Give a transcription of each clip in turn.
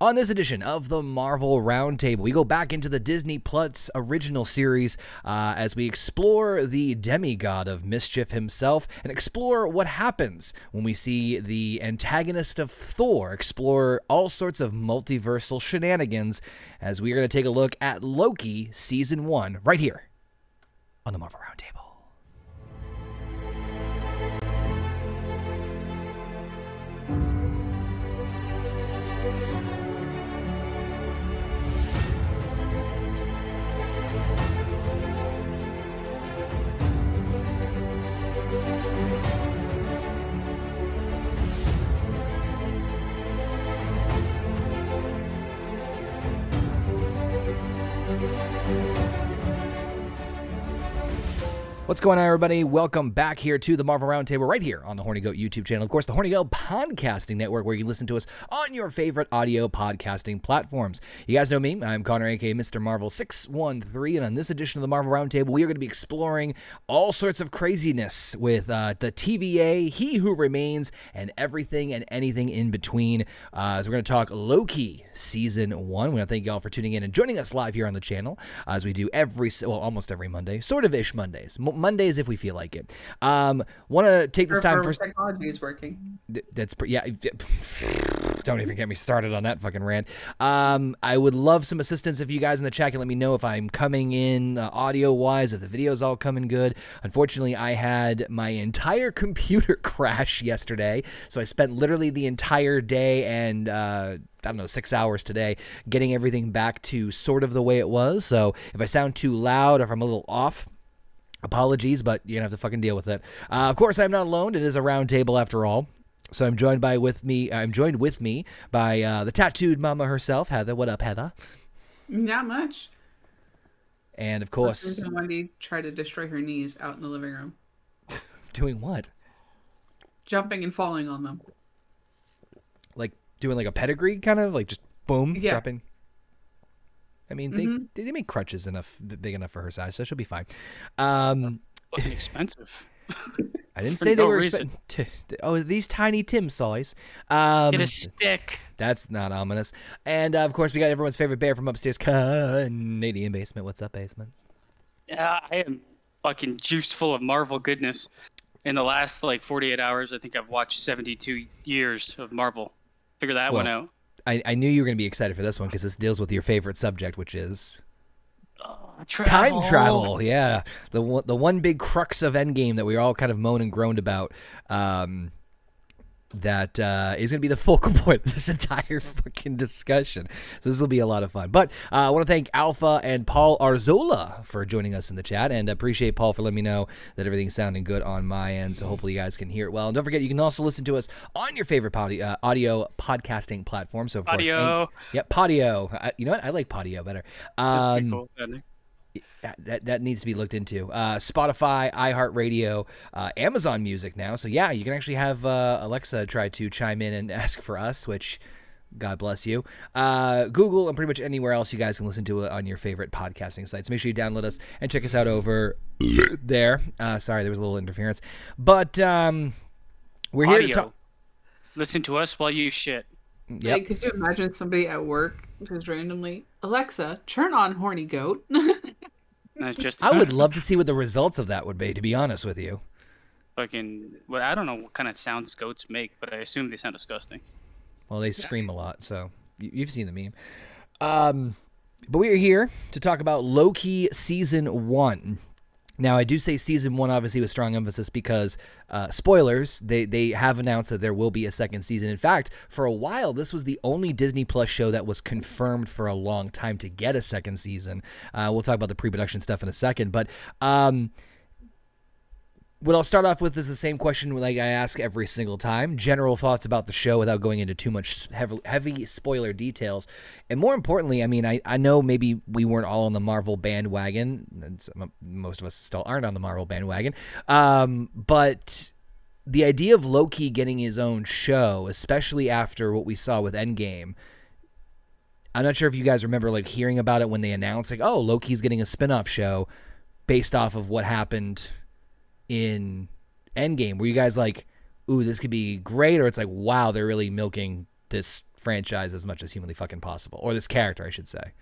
On this edition of the Marvel Roundtable, we go back into the Disney Plus original series as we explore the demigod of mischief himself and explore what happens when we see the antagonist of Thor explore all sorts of multiversal shenanigans as we are going to take a look at Loki Season 1 right here on the Marvel Roundtable. What's going on, everybody? Welcome back here to the Marvel Roundtable right here on the Horny Goat YouTube channel. Of course, the Horny Goat podcasting network where you listen to us on your favorite audio podcasting platforms. You guys know me. I'm Conor, aka Mr. Marvel 613, and on this edition of the Marvel Roundtable, we are going to be exploring all sorts of craziness with the TVA, He Who Remains, and everything and anything in between. So we're going to talk Loki Season 1. We want to thank y'all for tuning in and joining us live here on the channel as we do almost every Monday, sort of ish Mondays. Mondays if we feel like it. Want to take this time first. Technology is working. That's yeah. Don't even get me started on that fucking rant. I would love some assistance if you guys in the chat can let me know if I'm coming in audio wise, if the video's all coming good. Unfortunately, I had my entire computer crash yesterday, so I spent literally the entire day and I don't know, 6 hours today getting everything back to sort of the way it was. So if I sound too loud or if I'm a little off, apologies, but you're going to have to fucking deal with it. Of course, I'm not alone. It is a round table after all. So I'm joined with me by the tattooed mama herself, Heather. What up, Heather? Not much. And of course, Wendy tried to destroy her knees out in the living room. Doing what? Jumping and falling on them. Like doing like a pedigree kind of like just boom, yeah. dropping. I mean, they make crutches big enough for her size, so she'll be fine. Looking expensive. I didn't say they were expensive. Oh, these tiny Tim size. Get a stick. That's not ominous. And of course, we got everyone's favorite bear from upstairs, Canadian Basement. What's up, Basement? Yeah, I am fucking juice full of Marvel goodness. In the last 48 hours, I think I've watched 72 years of Marvel. Figure that one out. I knew you were going to be excited for this one because this deals with your favorite subject, which is time travel. Yeah, the one big crux of Endgame that we all kind of moaned and groaned about. That is going to be the focal point of this entire fucking discussion. So this will be a lot of fun. But I want to thank Alpha and Paul Arzola for joining us in the chat, and appreciate Paul for letting me know that everything's sounding good on my end. So hopefully you guys can hear it well. And don't forget, you can also listen to us on your favorite audio podcasting platform. So of course, Podio. You know what? I like Podio better. That's pretty cool, isn't it? That needs to be looked into. Spotify, iHeartRadio, Amazon Music now. So yeah, you can actually have Alexa try to chime in and ask for us, which God bless you. Google and pretty much anywhere else you guys can listen to it on your favorite podcasting sites. Make sure you download us and check us out over there. Sorry, there was a little interference. But we're here to talk. Listen to us while you shit. Yep. Like, could you imagine somebody at work just randomly, Alexa, turn on Horny Goat? I would love to see what the results of that would be, to be honest with you. Well, I don't know what kind of sounds goats make, but I assume they sound disgusting. Well, they scream a lot, so you've seen the meme. But we are here to talk about Loki Season 1. Now, I do say Season 1, obviously, with strong emphasis because, spoilers, they have announced that there will be a second season. In fact, for a while, this was the only Disney Plus show that was confirmed for a long time to get a second season. We'll talk about the pre-production stuff in a second. But what I'll start off with is the same question like I ask every single time. General thoughts about the show without going into too much heavy spoiler details. And more importantly, I mean, I know maybe we weren't all on the Marvel bandwagon. And most of us still aren't on the Marvel bandwagon. But the idea of Loki getting his own show, especially after what we saw with Endgame, I'm not sure if you guys remember like hearing about it when they announced like, oh, Loki's getting a spinoff show based off of what happened in Endgame. Were you guys like, ooh, this could be great? Or it's like, wow, they're really milking this franchise as much as humanly fucking possible, or this character, I should say.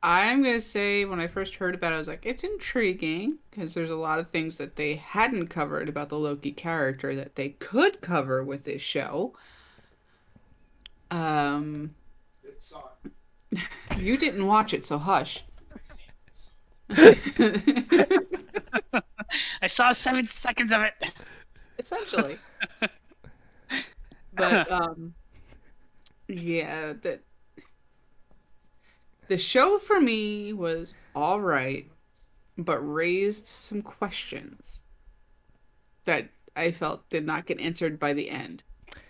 I'm gonna say when I first heard about it, I was like, it's intriguing because there's a lot of things that they hadn't covered about the Loki character that they could cover with this show. Um, you didn't watch it, so hush. I saw 7 seconds of it. Essentially. But yeah, the show for me was all right, but raised some questions that I felt did not get answered by the end.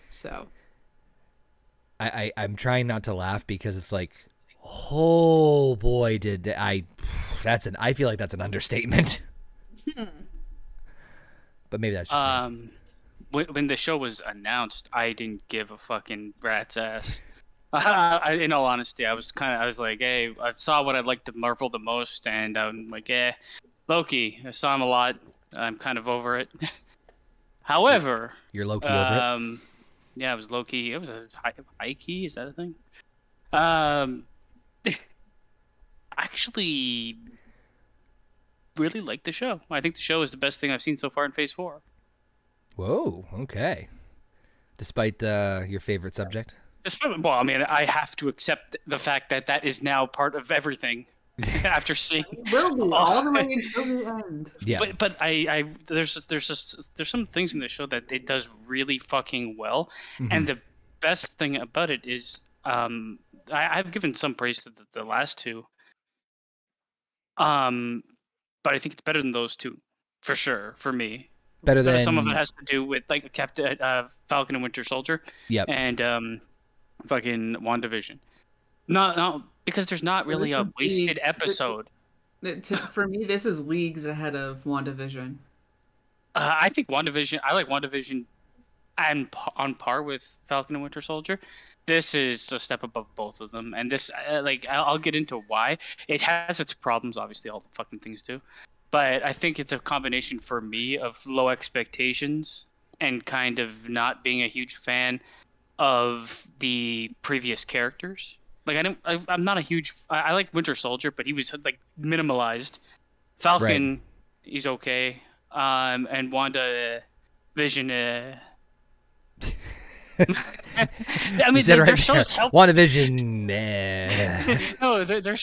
So I'm trying not to laugh because it's like, oh boy, I feel like that's an understatement. But maybe that's just me. When the show was announced, I didn't give a fucking rat's ass. In all honesty, I was like, hey, I saw what I liked of Marvel the most, and I'm like, Loki. I saw him a lot. I'm kind of over it. However, You're Loki over it. Yeah, it was Loki. It was a high key. Is that a thing? Actually, really liked the show. I think the show is the best thing I've seen so far in Phase 4. Whoa, okay. Despite your favorite subject? Well, I mean, I have to accept the fact that that is now part of everything after seeing. it will be all the way until the end. Yeah. But there's some things in the show that it does really fucking well, and the best thing about it is I've given some praise to the last two, but I think it's better than those two, for sure, for me. Better than some of it has to do with like Captain Falcon and Winter Soldier, and fucking WandaVision. No, because there's not really a wasted episode. For me, this is leagues ahead of WandaVision. I think WandaVision. I like WandaVision, and on par with Falcon and Winter Soldier. This is a step above both of them, and this, I'll get into why. It has its problems, obviously, all the fucking things do. But I think it's a combination for me of low expectations and kind of not being a huge fan of the previous characters. Like I'm not a huge. I like Winter Soldier, but he was like minimalized. Falcon, he's okay. And Wanda Vision. I mean, their shows help. WandaVision. No, their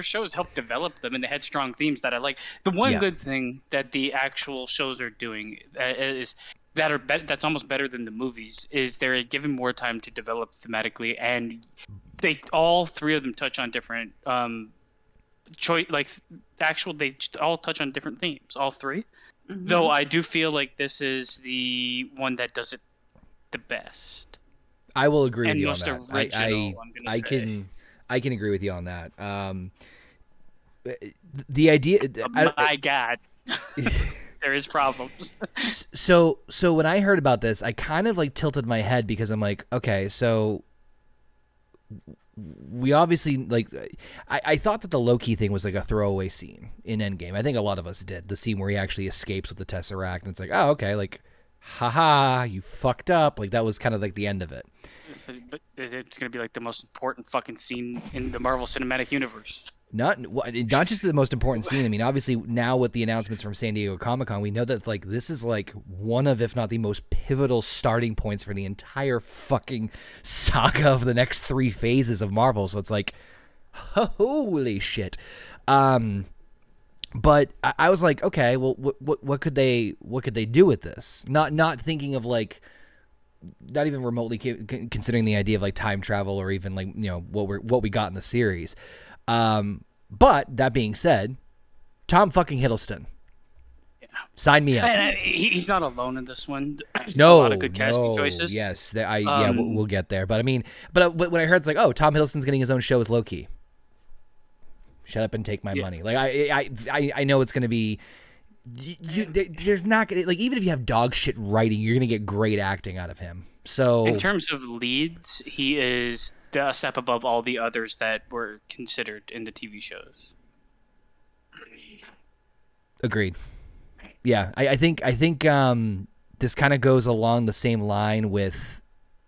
shows help develop them, and they had strong themes that I like. The one good thing that the actual shows are doing is that's almost better than the movies is they're given more time to develop thematically, and all three of them touch on different they all touch on different themes, all three. Though I do feel like this is the one that does it the best. I will agree with and you most on that. Original, I can agree with you on that. The idea. My God, there is problems. So when I heard about this, I kind of like tilted my head because I'm like, okay, so we obviously like. I thought that the Loki thing was like a throwaway scene in Endgame. I think a lot of us did. The scene where he actually escapes with the Tesseract, and it's like, oh, okay, like. Haha, you fucked up. Like that was kind of like the end of it. But it's gonna be like the most important fucking scene in the Marvel Cinematic Universe. Not just the most important scene. I mean, obviously now with the announcements from San Diego Comic-Con, we know that like this is like one of, if not the most pivotal starting points for the entire fucking saga of the next 3 phases of Marvel. So it's like, holy shit. But I was like, okay, well, what could they do with this? Not thinking of like, not even remotely considering the idea of like time travel or even like what we got in the series. But that being said, Tom fucking Hiddleston, sign me up. And he's not alone in this one. There's a lot of good casting choices. Yes, we'll get there. But I mean, but when I heard it's like, oh, Tom Hiddleston's getting his own show as Loki. Shut up and take my money. Like I know it's gonna be. There's not gonna like even if you have dog shit writing, you're gonna get great acting out of him. So in terms of leads, he is a step above all the others that were considered in the TV shows. Agreed. Yeah, I think this kind of goes along the same line with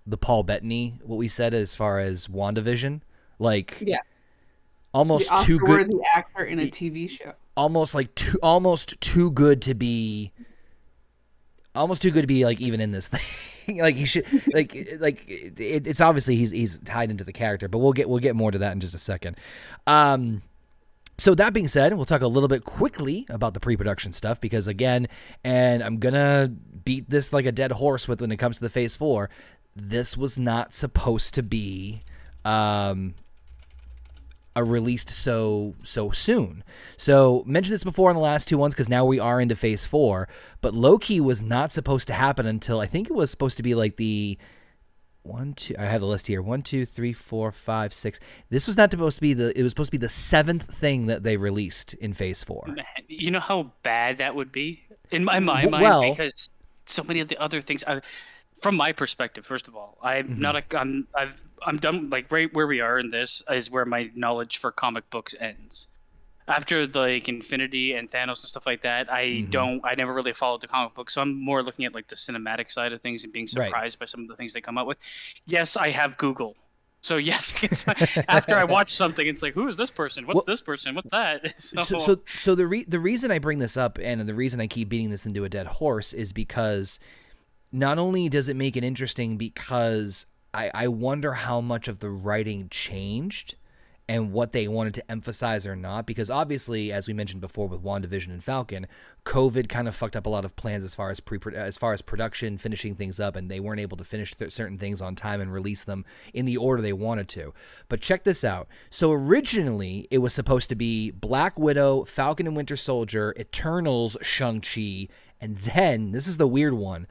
the Paul Bettany, what we said as far as WandaVision, like Yeah. The almost too good, Oscar-worthy actor in a TV show. almost too good to be, like even in this thing. Like he should, it's obviously he's tied into the character, but we'll get more to that in just a second. So that being said, we'll talk a little bit quickly about the pre-production stuff because again, and I'm gonna beat this like a dead horse when it comes to the Phase 4, this was not supposed to be released so soon. So mentioned this before in the last two ones because now we are into Phase 4, but Loki was not supposed to happen until I think it was supposed to be like the I have the list here. 1, 2, 3, 4, 5, 6. This was not supposed to be it was supposed to be the 7th thing that they released in Phase 4. You know how bad that would be in my mind, because so many of the other things. From my perspective, first of all, I'm done. Like right where we are in this is where my knowledge for comic books ends. After like Infinity and Thanos and stuff like that, I never really followed the comic book, so I'm more looking at like the cinematic side of things and being surprised by some of the things they come up with. Yes, I have Google, so yes, after I watch something, it's like, who is this person? What's this person? What's that? So the reason I bring this up and the reason I keep beating this into a dead horse is because not only does it make it interesting because I wonder how much of the writing changed and what they wanted to emphasize or not, because obviously, as we mentioned before with WandaVision and Falcon, COVID kind of fucked up a lot of plans as far as production, finishing things up, and they weren't able to finish certain things on time and release them in the order they wanted to. But check this out. So originally, it was supposed to be Black Widow, Falcon and Winter Soldier, Eternals, Shang-Chi, and then, this is the weird one,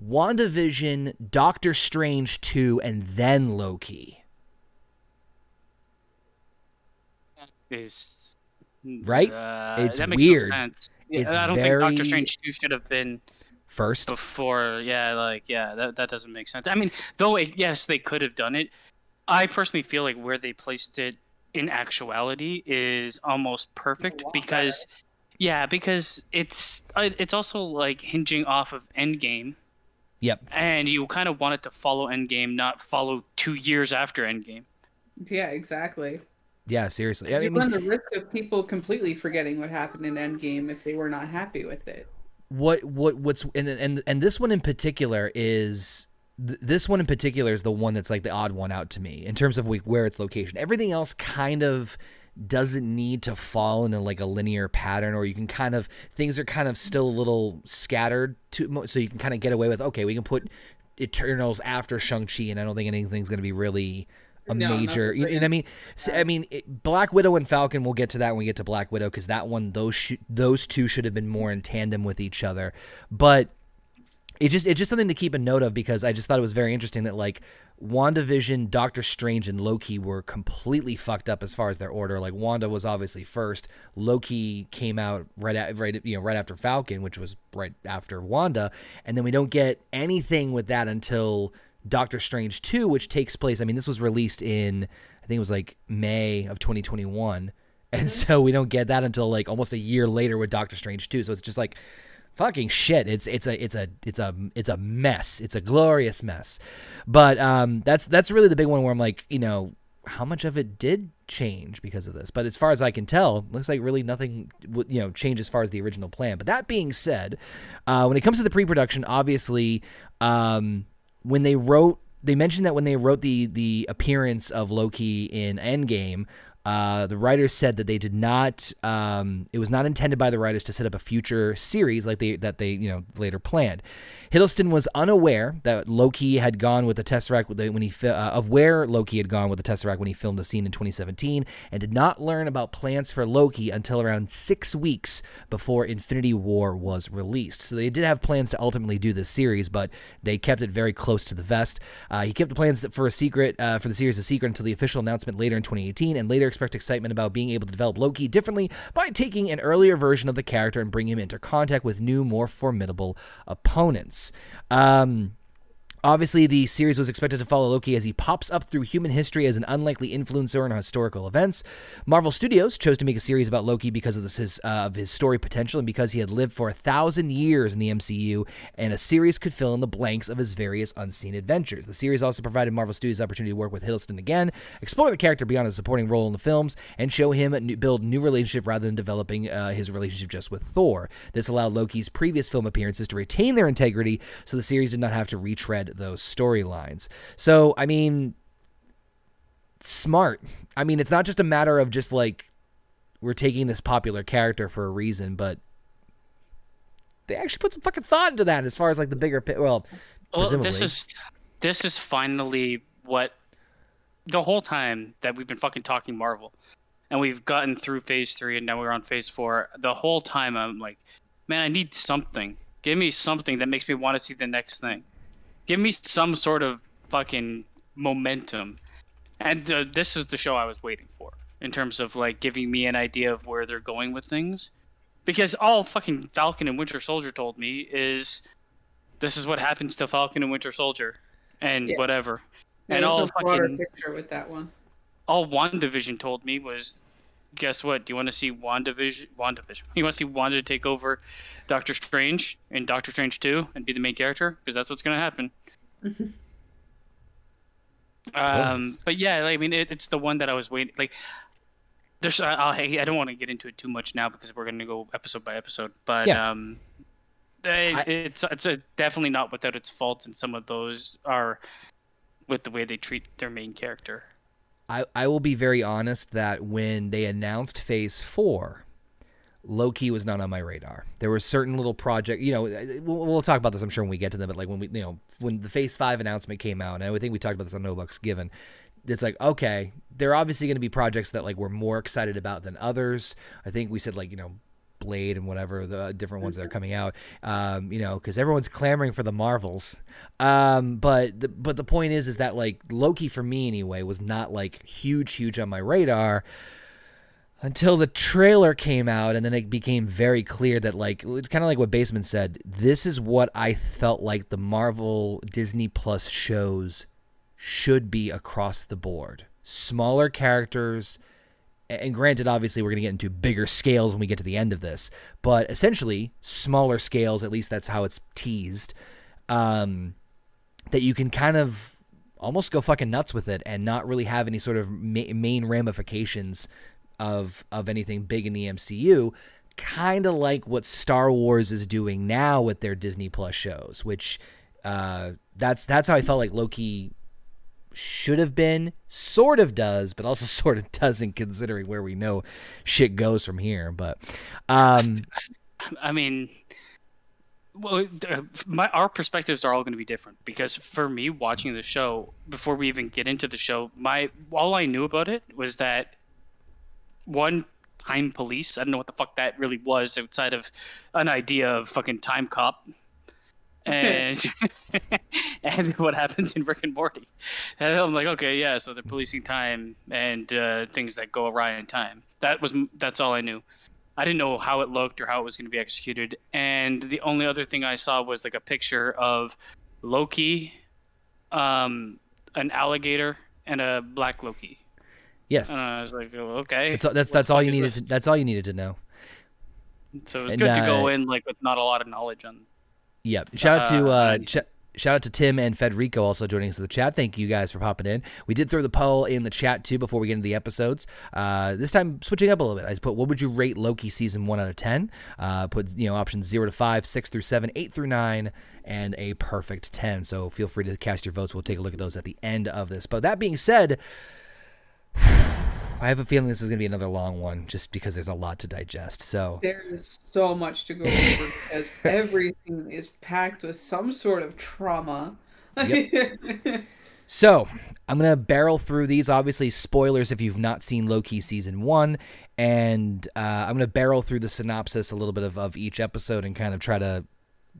WandaVision, Doctor Strange 2, and then Loki. Is right? It's that makes weird. No sense. It's I don't think Doctor Strange 2 should have been first before. That doesn't make sense. I mean, though, yes, they could have done it. I personally feel like where they placed it in actuality is almost perfect because it's also like hinging off of Endgame. Yep. And you kind of want it to follow Endgame, not follow 2 years after Endgame. Yeah, exactly. Yeah, seriously. You run the risk of people completely forgetting what happened in Endgame if they were not happy with it. What's and this one in particular is the one that's like the odd one out to me in terms of where its location. Everything else kind of doesn't need to fall in like a linear pattern, or you can kind of things are kind of still a little scattered so you can kind of get away with, okay, we can put Eternals after Shang-Chi, and I don't think anything's going to be really major, you know what I mean? So, I mean, Black Widow and Falcon, we'll get to that when we get to Black Widow, because that one, those two should have been more in tandem with each other. But it's just something to keep a note of, because I just thought it was very interesting that like WandaVision, Doctor Strange, and Loki were completely fucked up as far as their order. Like Wanda was obviously first, Loki came out right after Falcon, which was right after Wanda, and then we don't get anything with that until Doctor Strange 2, which takes place, I mean, this was released in, I think it was like May of 2021, and so we don't get that until like almost a year later with Doctor Strange 2. So it's just like fucking shit. It's a mess. It's a glorious mess. But that's really the big one where I'm like, you know, how much of it did change because of this? But as far as I can tell, looks like really nothing, changed as far as the original plan. But that being said, when it comes to the pre-production, obviously, they mentioned that when they wrote the appearance of Loki in Endgame, the writers said that they did not. It was not intended by the writers to set up a future series like they later planned. Hiddleston was unaware that Loki had gone with the Tesseract of where Loki had gone with the Tesseract when he filmed the scene in 2017, and did not learn about plans for Loki until around 6 weeks before Infinity War was released. So they did have plans to ultimately do this series, but they kept it very close to the vest. He kept the plans for the series a secret until the official announcement later in 2018, and later expressed excitement about being able to develop Loki differently by taking an earlier version of the character and bringing him into contact with new, more formidable opponents. Obviously, the series was expected to follow Loki as he pops up through human history as an unlikely influencer in historical events. Marvel Studios chose to make a series about Loki because of his story potential and because he had lived for 1,000 years in the MCU, and a series could fill in the blanks of his various unseen adventures. The series also provided Marvel Studios the opportunity to work with Hiddleston again, explore the character beyond his supporting role in the films, and show him build new relationship rather than developing his relationship just with Thor. This allowed Loki's previous film appearances to retain their integrity, so the series did not have to retread those storylines. So, I mean, smart. I mean, it's not just a matter of just like we're taking this popular character for a reason, but they actually put some fucking thought into that as far as like the bigger presumably. This is finally what the whole time that we've been fucking talking Marvel and we've gotten through phase 3 and now we're on phase 4. The whole time I'm like, man, I need something. Give me something that makes me want to see the next thing. Give me some sort of fucking momentum. And this is the show I was waiting for in terms of like giving me an idea of where they're going with things. Because all fucking Falcon and Winter Soldier told me is this is what happens to Falcon and Winter Soldier and whatever. And all no broader picture with that one. All WandaVision told me was, guess what? Do you want to see WandaVision? You want to see Wanda take over Doctor Strange in Doctor Strange 2 and be the main character? Because that's what's going to happen. But yeah, I mean, it's the one that I was waiting. Like, I don't want to get into it too much now because we're going to go episode by episode. But it's definitely not without its faults, and some of those are with the way they treat their main character. I will be very honest that when they announced Phase 4, Loki was not on my radar. There were certain little projects, we'll talk about this, I'm sure, when we get to them, but like when the Phase 5 announcement came out, and I think we talked about this on No Bucks Given, it's like, okay, there are obviously going to be projects that like we're more excited about than others. I think we said like, Blade and whatever the different ones that are coming out, because everyone's clamoring for the Marvels. But the point is that like Loki, for me anyway, was not like huge on my radar until the trailer came out, and then it became very clear that like it's kind of like what Baseman said. This is what I felt like the Marvel Disney Plus shows should be across the board. Smaller characters. And granted, obviously, we're going to get into bigger scales when we get to the end of this. But essentially, smaller scales, at least that's how it's teased, that you can kind of almost go fucking nuts with it and not really have any sort of main ramifications of anything big in the MCU. Kind of like what Star Wars is doing now with their Disney Plus shows, which that's how I felt like Loki should have been, sort of does, but also sort of doesn't, considering where we know shit goes from here. But I mean, well, our perspectives are all going to be different, because for me, watching the show, before we even get into the show, all I knew about it was that one, time police. I don't know what the fuck that really was outside of an idea of fucking time cop. And and what happens in Rick and Morty. And I'm like, okay, yeah, so they're policing time and things that go awry in time. That's all I knew. I didn't know how it looked or how it was going to be executed. And the only other thing I saw was like a picture of Loki, an alligator, and a black Loki. Yes. And I was like, oh, okay. That's all you needed. That's all you needed to know. So it's good to go in like with not a lot of knowledge on. Yep. Shout out to Tim and Federico also joining us in the chat. Thank you guys for popping in. We did throw the poll in the chat too before we get into the episodes. This time switching up a little bit. I put, what would you rate Loki season 1 out of 10? Put options 0 to 5, 6 through 7, 8 through 9, and a perfect 10. So feel free to cast your votes. We'll take a look at those at the end of this. But that being said, I have a feeling this is going to be another long one just because there's a lot to digest. So there is so much to go over because everything is packed with some sort of trauma. Yep. So I'm going to barrel through these. Obviously, spoilers if you've not seen Loki season 1. And I'm going to barrel through the synopsis a little bit of each episode and kind of try to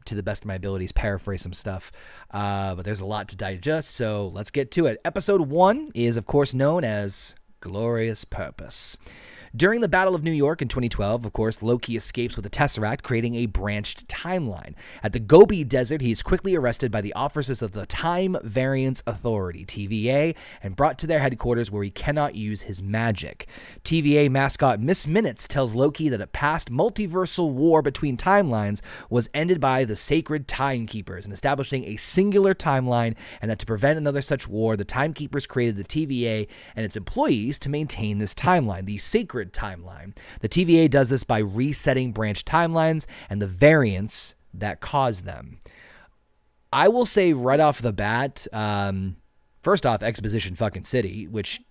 the best of my abilities, paraphrase some stuff. But there's a lot to digest, so let's get to it. Episode 1 is, of course, known as Glorious Purpose. During the Battle of New York in 2012, of course, Loki escapes with the Tesseract, creating a branched timeline. At the Gobi Desert, he is quickly arrested by the officers of the Time Variance Authority, TVA, and brought to their headquarters where he cannot use his magic. TVA mascot Miss Minutes tells Loki that a past multiversal war between timelines was ended by the sacred timekeepers and establishing a singular timeline, and that to prevent another such war, the timekeepers created the TVA and its employees to maintain this timeline, the sacred timeline. The TVA does this by resetting branch timelines and the variants that cause them. I will say right off the bat, first off, Exposition fucking City, which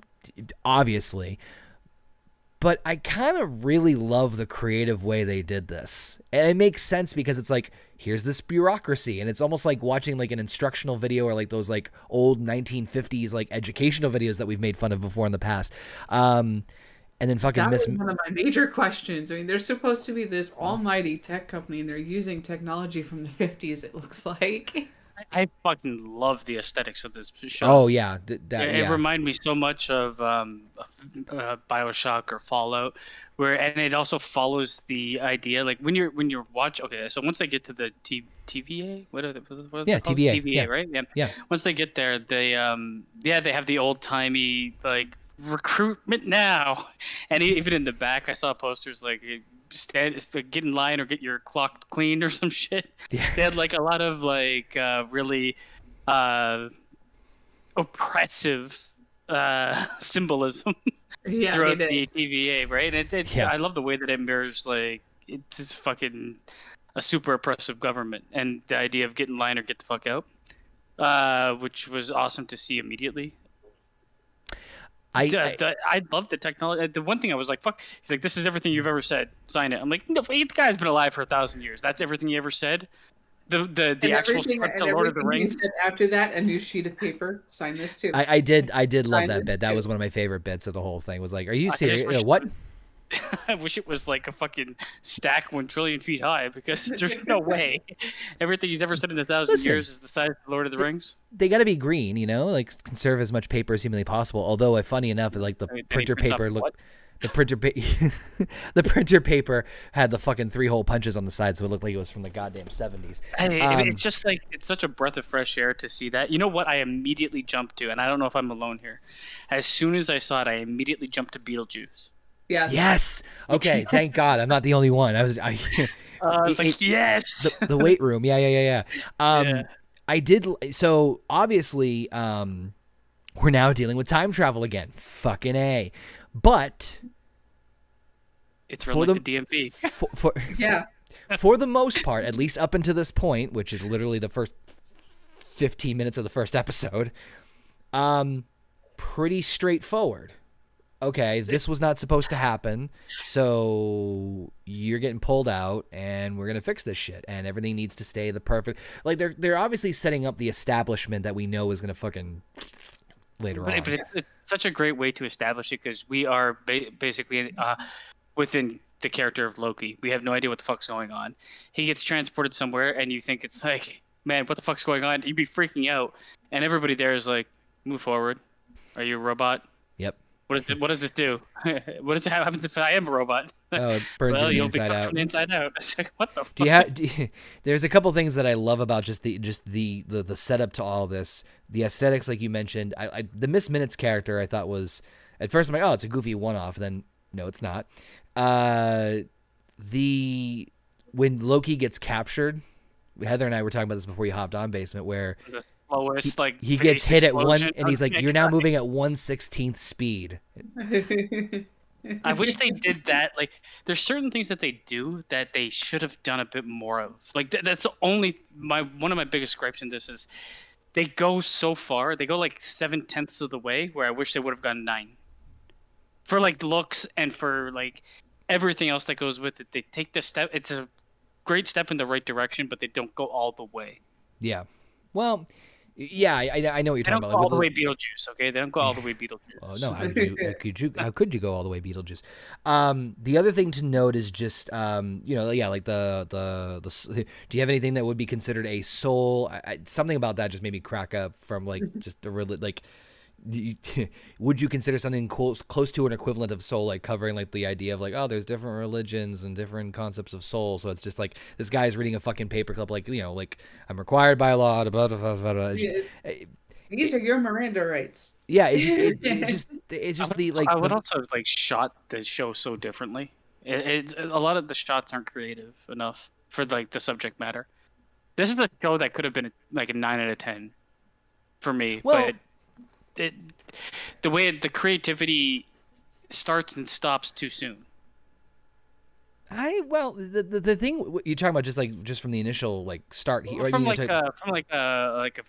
obviously, but I kind of really love the creative way they did this. And it makes sense because it's like, here's this bureaucracy, and it's almost like watching like an instructional video or like those like old 1950s like educational videos that we've made fun of before in the past. And then fucking that was one of my major questions. I mean, they're supposed to be this almighty tech company, and they're using technology from the 50s, it looks like. I fucking love the aesthetics of this show. Oh yeah, It reminded me so much of BioShock or Fallout, and it also follows the idea like when you're watch. Okay, so once they get to the TVA, what are they called? TVA, TVA, right? Yeah. Once they get there, they they have the old timey like recruitment now, and even in the back, I saw posters like. Get in line or get your clock cleaned or some shit. Yeah. They had like a lot of like really oppressive symbolism throughout the TVA, right? I love the way that it mirrors like it's fucking a super oppressive government and the idea of get in line or get the fuck out, which was awesome to see immediately. I love the technology. The one thing I was like, fuck. He's like, this is everything you've ever said. Sign it. I'm like, no, the guy's been alive for 1,000 years. That's everything he ever said. The actual script to Lord of the Rings. He said after that, a new sheet of paper. Sign this too. I did love that bit. That was one of my favorite bits of the whole thing. Was like, are you serious? What? I wish it was like a fucking stack 1 trillion feet high, because there's no way everything he's ever said in 1,000 years is the size of Lord of the Rings. They got to be green, like conserve as much paper as humanly possible. Although, funny enough, like the printer paper looked. The printer paper had the fucking 3-hole punches on the side, so it looked like it was from the goddamn 70s. It's just like, it's such a breath of fresh air to see that. You know what I immediately jumped to, and I don't know if I'm alone here. As soon as I saw it, I immediately jumped to Beetlejuice. Yes. Okay. Thank God. I'm not the only one. I was like, yes. The weight room. Yeah. I did. So obviously, we're now dealing with time travel again. Fucking A. But it's for the DMV. For the most part, at least up until this point, which is literally the first 15 minutes of the first episode, pretty straightforward. Okay, this was not supposed to happen, so you're getting pulled out, and we're gonna fix this shit, and everything needs to stay the perfect. Like they're obviously setting up the establishment that we know is gonna fucking later on. But it's such a great way to establish it, because we are basically within the character of Loki. We have no idea what the fuck's going on. He gets transported somewhere, and you think it's like, man, what the fuck's going on? You'd be freaking out, and everybody there is like, move forward. Are you a robot? Yep. What does it do? What happens if I am a robot? Oh, it burns well, you you'll inside be out. from the inside out. It's like, what the fuck? There's a couple things that I love about just the setup to all this. The aesthetics, like you mentioned. The Miss Minutes character I thought was, at first I'm like, oh, it's a goofy one-off. Then no, it's not. When Loki gets captured, Heather and I were talking about this before you hopped on, Basement, where he gets hit at one, and he's like, you're now moving at 1/16th speed. I wish they did that. Like, there's certain things that they do that they should have done a bit more of. Like, that's the only one of my biggest gripes in this is they go so far. They go like 7/10 of the way, where I wish they would have gone 9. For like looks and for like everything else that goes with it, they take the step. It's a great step in the right direction, but they don't go all the way. Yeah. Well, yeah, I know what you're talking about. They don't go all the way Beetlejuice, okay? They don't go all the way Beetlejuice. Oh no, how could you go all the way Beetlejuice? The other thing to note is just like the do you have anything that would be considered a soul? Something about that just made me crack up from like just the like would you consider something close to an equivalent of soul, like covering like the idea of like, oh, there's different religions and different concepts of soul, so it's just like this guy's reading a fucking paperclip, like, you know, like I'm required by law to blah, blah, blah, blah, blah. These are your Miranda rights. Yeah, it's just the like. I would also have like shot the show so differently. A lot of the shots aren't creative enough for like the subject matter. This is a show that could have been like a 9 out of 10 for me, Well, but the way the creativity starts and stops too soon. The thing you're talking about, just from the initial like start here, From like a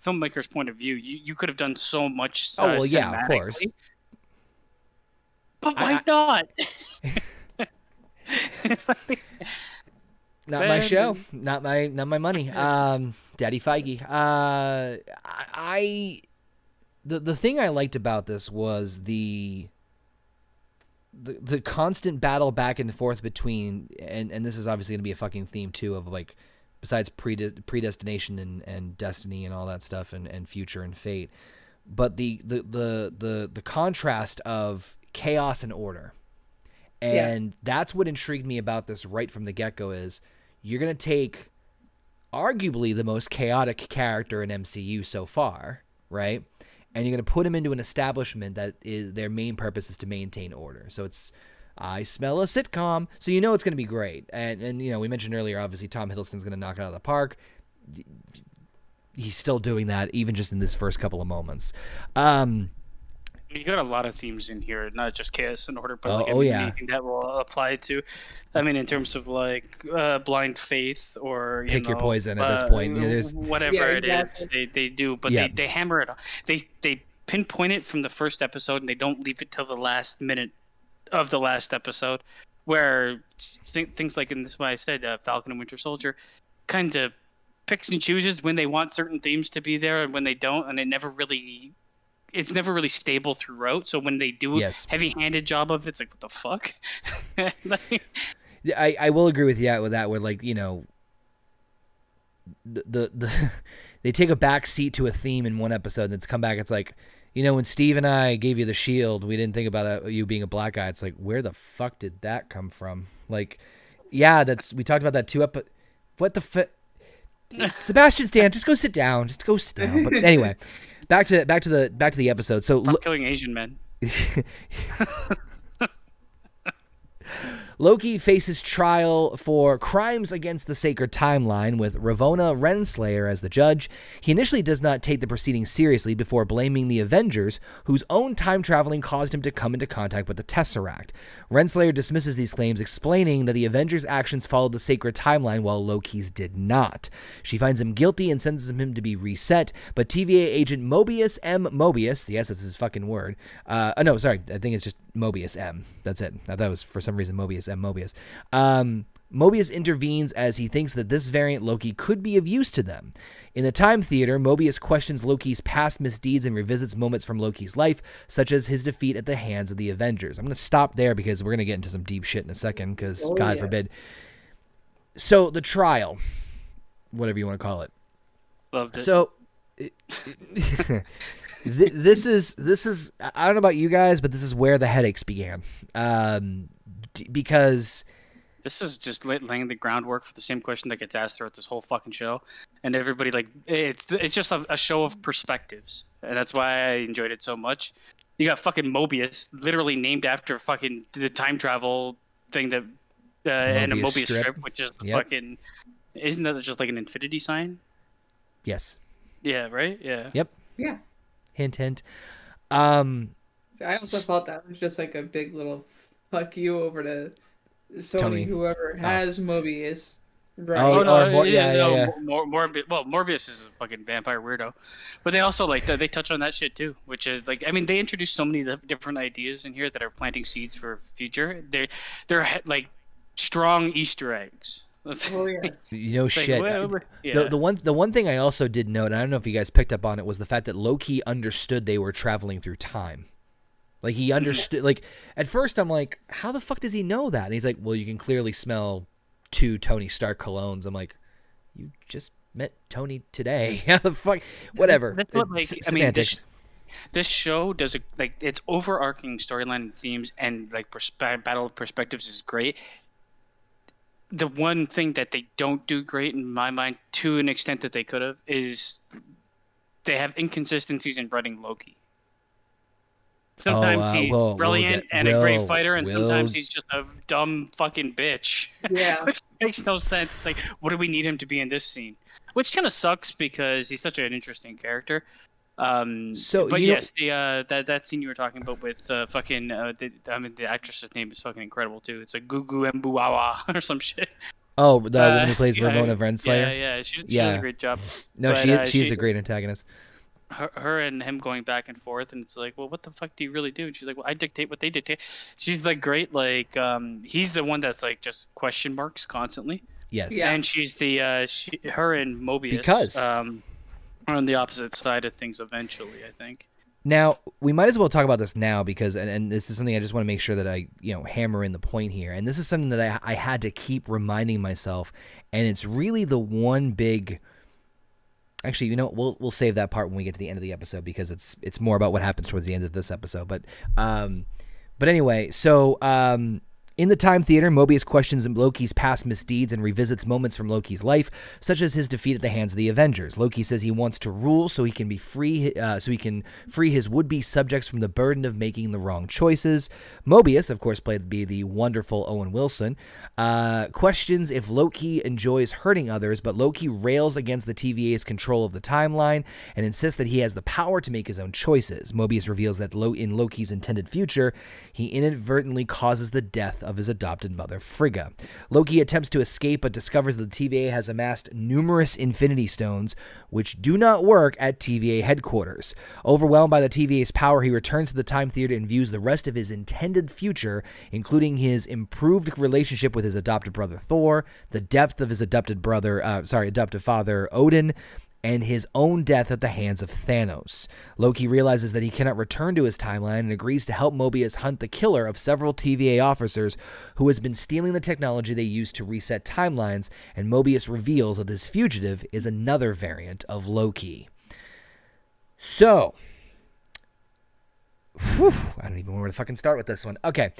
filmmaker's point of view, you could have done so much. Oh well, yeah, of course. But why not? Not my show, not my money. Daddy Feige. The thing I liked about this was the constant battle back and forth between, and this is obviously going to be a fucking theme too, of like, besides predestination and destiny and all that stuff, and future and fate, but the contrast of chaos and order. And that's what intrigued me about this right from the get-go, is you're going to take arguably the most chaotic character in MCU so far, right? And you're going to put him into an establishment that is their main purpose is to maintain order. So it's, I smell a sitcom, so you know it's going to be great. And you know, we mentioned earlier, obviously Tom Hiddleston's going to knock it out of the park. He's still doing that, even just in this first couple of moments. You got a lot of themes in here, not just chaos and order, but anything that will apply to, I mean, in terms of like blind faith or pick your poison at this point. Whatever it is, they do, but they hammer it. They pinpoint it from the first episode, and they don't leave it till the last minute of the last episode, where things like in this, what I said, Falcon and Winter Soldier, kind of picks and chooses when they want certain themes to be there and when they don't, and it's never really stable throughout. So when they do a heavy-handed job of it, it's like, what the fuck? I will agree with you with that, where like, you know, they take a back seat to a theme in one episode, and it's come back. It's like, you know, when Steve and I gave you the shield, we didn't think about you being a black guy. It's like, where the fuck did that come from? Like, yeah, we talked about that too. But what the fuck? Sebastian Stan, just go sit down. Just go sit down. But anyway, back to the episode. So stop killing Asian men. Loki faces trial for crimes against the sacred timeline with Ravonna Renslayer as the judge. He initially does not take the proceedings seriously before blaming the Avengers, whose own time traveling caused him to come into contact with the Tesseract. Renslayer dismisses these claims, explaining that the Avengers' actions followed the sacred timeline while Loki's did not. She finds him guilty and sentences him to be reset, but TVA agent Mobius M. Mobius, yes, that's his fucking word. No, sorry, I think it's just Mobius M. That's it. I thought it was for some reason Mobius M. Mobius. Mobius intervenes as he thinks that this variant Loki could be of use to them. In the Time Theater, Mobius questions Loki's past misdeeds and revisits moments from Loki's life, such as his defeat at the hands of the Avengers. I'm going to stop there because we're going to get into some deep shit in a second, because God forbid. So the trial, whatever you want to call it. Loved it. So this is I don't know about you guys, but this is where the headaches began. Because this is just laying the groundwork for the same question that gets asked throughout this whole fucking show, and everybody like it's just a show of perspectives, and that's why I enjoyed it so much. You got fucking Mobius, literally named after fucking the time travel thing that and a Mobius strip, which is fucking, isn't that just like an infinity sign? Yes. Yeah. Right. Yeah. Yep. Yeah. Hint, hint. I also thought that was just like a big little fuck you over to Sony, whoever has Mobius. Right. Morbius is a fucking vampire weirdo, but they also like they touch on that shit too, which is like, I mean, they introduced so many different ideas in here that are planting seeds for future. They're like strong Easter eggs. You know, shit. The one thing I also did note, and I don't know if you guys picked up on it, was the fact that Loki understood they were traveling through time. Like, he understood. Like, at first I'm like, how the fuck does he know that? And he's like, well, you can clearly smell 2 Tony Stark colognes. I'm like, you just met Tony today. How the fuck? Whatever. That's what, like, I mean, This show does its overarching storyline and themes and like battle of perspectives is great. The one thing that they don't do great in my mind, to an extent that they could have, is they have inconsistencies in writing Loki. Sometimes he's brilliant and a great fighter, and sometimes he's just a dumb fucking bitch. Yeah. Which makes no sense. It's like, what do we need him to be in this scene? Which kind of sucks because he's such an interesting character. But yes, that scene you were talking about with the actress's name is fucking incredible too. It's like Gugu Mbuawa or some shit. Oh, the woman who plays Ramona Renslayer? Yeah, she does a great job. No, she's a great antagonist. Her and him going back and forth, and it's like, well, what the fuck do you really do? And she's like, well, I dictate what they dictate. She's like great, like he's the one that's like just question marks constantly. Yes. Yeah. And she's her and Mobius are on the opposite side of things eventually, I think. Now, we might as well talk about this now because, and this is something I just want to make sure that I, hammer in the point here. And this is something that I had to keep reminding myself. And it's really the one big, actually, we'll save that part when we get to the end of the episode because it's more about what happens towards the end of this episode. But anyway, so, in the Time Theater, Mobius questions Loki's past misdeeds and revisits moments from Loki's life, such as his defeat at the hands of the Avengers. Loki says he wants to rule so he can free his would-be subjects from the burden of making the wrong choices. Mobius, of course, played by the wonderful Owen Wilson, questions if Loki enjoys hurting others, but Loki rails against the TVA's control of the timeline and insists that he has the power to make his own choices. Mobius reveals that in Loki's intended future, he inadvertently causes the death of his adopted mother, Frigga. Loki attempts to escape but discovers that the TVA has amassed numerous Infinity Stones, which do not work at TVA headquarters. Overwhelmed by the TVA's power, he returns to the Time Theater and views the rest of his intended future, including his improved relationship with his adopted brother Thor, the depth of his adopted father Odin, and his own death at the hands of Thanos. Loki realizes that he cannot return to his timeline and agrees to help Mobius hunt the killer of several TVA officers who has been stealing the technology they use to reset timelines, and Mobius reveals that this fugitive is another variant of Loki. So, I don't even know where to fucking start with this one. Okay.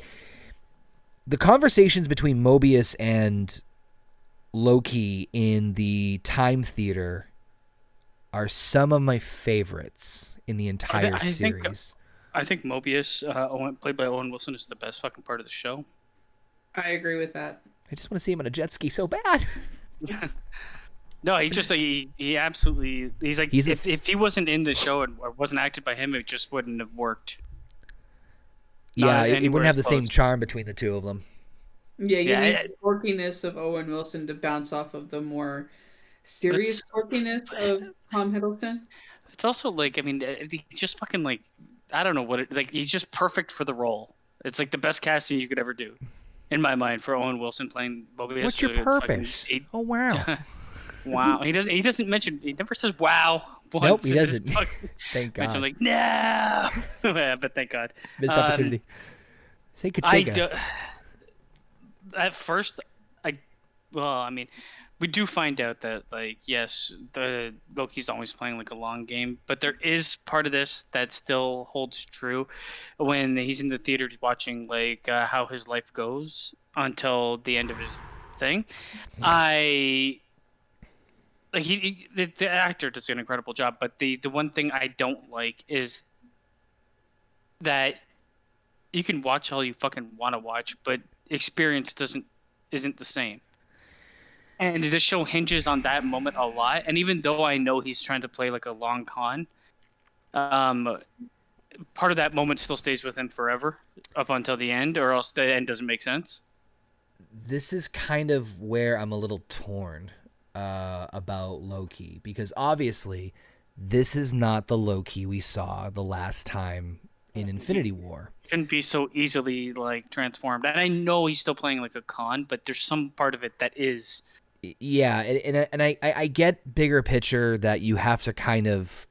The conversations between Mobius and Loki in the Time Theater are some of my favorites in the entire series. I think Mobius, played by Owen Wilson, is the best fucking part of the show. I agree with that. I just want to see him on a jet ski so bad. No, he absolutely, he's like, if he wasn't in the show or wasn't acted by him, it just wouldn't have worked. Yeah, it wouldn't have the same charm between the two of them. Yeah, you need the quirkiness of Owen Wilson to bounce off of the more serious quirkiness of Tom Hiddleston. It's also like, I mean, he's just fucking like, I don't know what it, like, he's just perfect for the role. It's like the best casting you could ever do, in my mind, for Owen Wilson playing Mobius. What's your purpose? Oh wow. Wow. He doesn't mention, he never says wow once. Nope, he doesn't. Thank God. I'm like, no. But thank God. Missed opportunity. Say Kachiga. At first, we do find out that, like, yes, the Loki's always playing like a long game, but there is part of this that still holds true when he's in the theater watching, like, how his life goes until the end of his thing. The actor does an incredible job, but the one thing I don't like is that you can watch all you fucking want to watch, but experience isn't the same. And this show hinges on that moment a lot. And even though I know he's trying to play like a long con, part of that moment still stays with him forever up until the end, or else the end doesn't make sense. This is kind of where I'm a little torn about Loki, because obviously this is not the Loki we saw the last time in Infinity War. Couldn't be so easily like transformed. And I know he's still playing like a con, but there's some part of it that is. Yeah, and I get bigger picture that you have to kind of,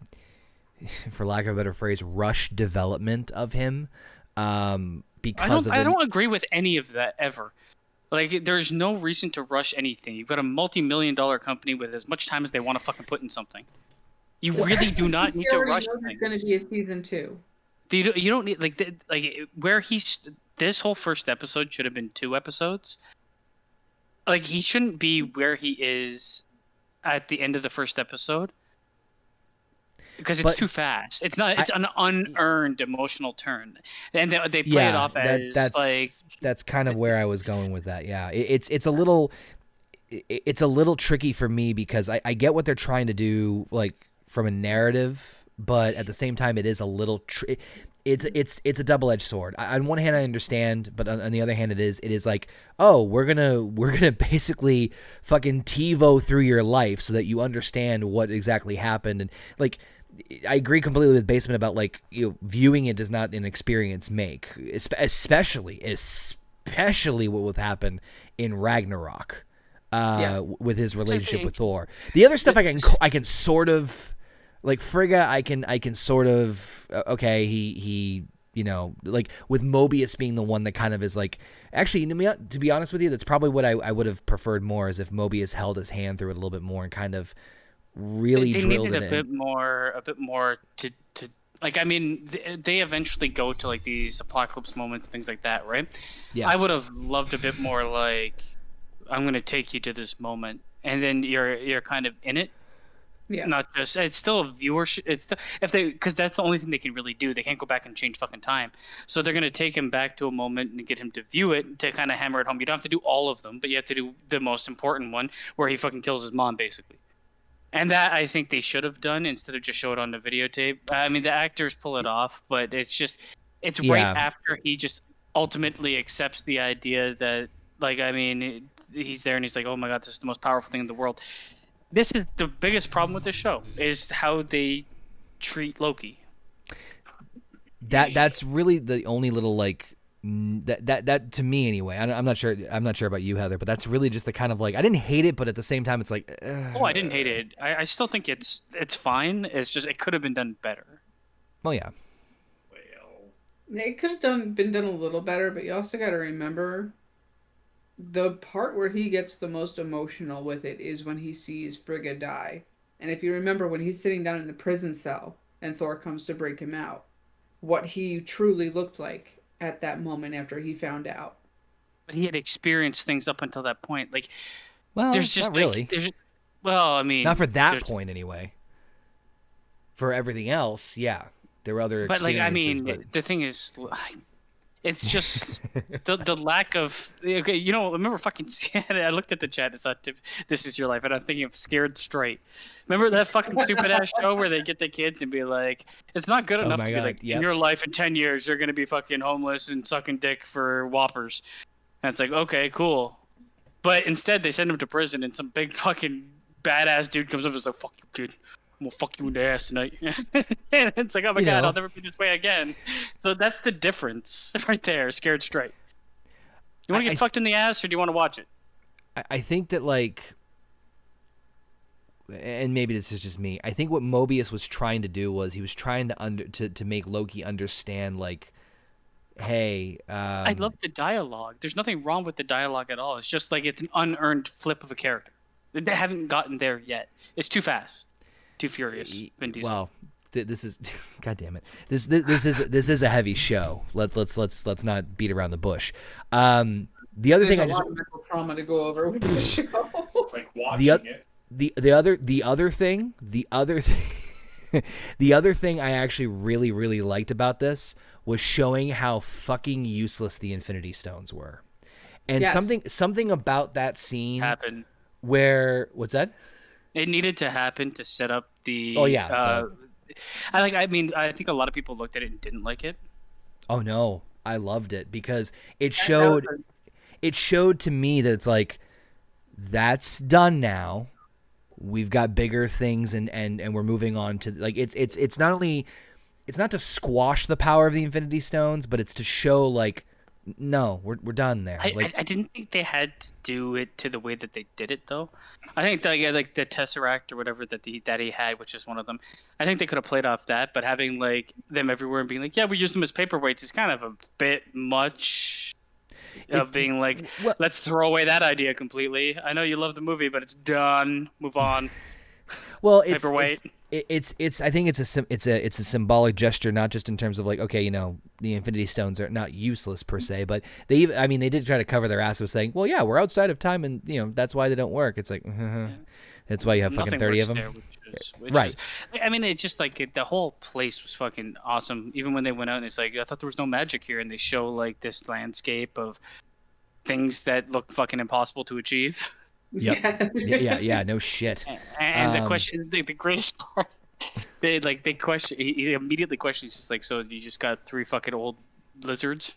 for lack of a better phrase, rush development of him, because I don't agree with any of that ever. Like, there's no reason to rush anything. You've got a multi-million-dollar company with as much time as they want to fucking put in something. You really do not need We to already rush know there's going to things. be a season 2. You don't need like where he's this whole first episode should have been 2 episodes. Like he shouldn't be where he is at the end of the first episode because it's But too fast. It's not. It's an unearned emotional turn, and they play it yeah, off as like that's kind of where I was going with that. Yeah, it's a little it's a little tricky for me because I get what they're trying to do, like from a narrative, but at the same time, it is a little. It's a double-edged sword. On one hand, I understand, but on the other hand, it is like, oh, we're gonna basically fucking TiVo through your life so that you understand what exactly happened, and like. I agree completely with Basement about like viewing it does not an experience make, especially what would happen in Ragnarok, with his relationship with Thor. The other stuff I can sort of like Frigga. I can sort of okay. He like with Mobius being the one that kind of is like actually to be honest with you, that's probably what I would have preferred more is if Mobius held his hand through it a little bit more and kind of. Really they drilled needed it a bit more to like I mean they eventually go to like these apocalypse moments, things like that, right? Yeah. I would have loved a bit more like I'm gonna take you to this moment and then you're kind of in it. Yeah. Not just it's still a viewership. It's still, if they because that's the only thing they can really do. They can't go back and change fucking time. So they're gonna take him back to a moment and get him to view it to kind of hammer it home. You don't have to do all of them, but you have to do the most important one where he fucking kills his mom basically. And that I think they should have done instead of just show it on the videotape. I mean, the actors pull it off, but it's right after he just ultimately accepts the idea that, like, I mean, he's there and he's like, oh my God, this is the most powerful thing in the world. This is the biggest problem with this show is how they treat Loki. That's really the only little like that to me anyway. I'm not sure about you, Heather, but that's really just the kind of like I didn't hate it, but at the same time it's like oh, I didn't hate it. I still think it's fine. It's just it could have been done better. Well, yeah. It could have been done a little better, but you also got to remember the part where he gets the most emotional with it is when he sees Frigga die. And if you remember when he's sitting down in the prison cell and Thor comes to break him out, what he truly looked like at that moment after he found out. But he had experienced things up until that point. Like, well, there's just not really. Well, I mean, not for that point anyway. For everything else, yeah, there were other. But like, I mean, but... the thing is, it's just the lack of. Okay, remember fucking. I looked at the chat. It's not. This is your life, and I'm thinking of Scared Straight. Remember that fucking stupid ass show where they get the kids and be like, it's not good enough to be like, in your life in 10 years you're gonna be fucking homeless and sucking dick for Whoppers, and it's like, okay, cool, but instead they send him to prison and some big fucking badass dude comes up and is like, fuck you, kid. I'm gonna fuck you in the ass tonight. And it's like, oh my God, I'll never be this way again. So that's the difference right there. Scared Straight. You want to get fucked in the ass, or do you want to watch it? I think that like, and maybe this is just me. I think what Mobius was trying to do was he was trying to make Loki understand like, hey. I love the dialogue. There's nothing wrong with the dialogue at all. It's just like it's an unearned flip of a character. They haven't gotten there yet. It's too fast. Too furious. Vin Diesel. Well, this is, God damn it. This is a heavy show. Let's not beat around the bush. The other thing I just a lot of mental trauma to go over with the show. Like watching it. The other thing I actually really really liked about this was showing how fucking useless the Infinity Stones were, and something about that scene happened where what's that? It needed to happen to set up the. Oh yeah. I mean, I think a lot of people looked at it and didn't like it. Oh no, I loved it because it showed to me that it's like that's done now. We've got bigger things and we're moving on to like it's not only it's not to squash the power of the Infinity Stones, but it's to show like no, we're done there. I didn't think they had to do it to the way that they did it though. I think like the Tesseract or whatever that he had, which is one of them. I think they could have played off that, but having like them everywhere and being like, yeah, we use them as paperweights is kind of a bit much. Of being like, let's throw away that idea completely. I know you love the movie, but it's done. Move on. Well, paperweight. it's I think it's a symbolic gesture, not just in terms of like, okay, the Infinity Stones are not useless per se, but they did try to cover their ass with saying, well, yeah, we're outside of time, and that's why they don't work. It's like, that's why you have fucking 30 of them. There, which right. is, I mean, it's just like the whole place was fucking awesome. Even when they went out, and it's like, I thought there was no magic here, and they show like this landscape of things that look fucking impossible to achieve. Yep. yeah, no shit. And the question, the greatest part, they question. He immediately questions, just like, so you just got 3 fucking old lizards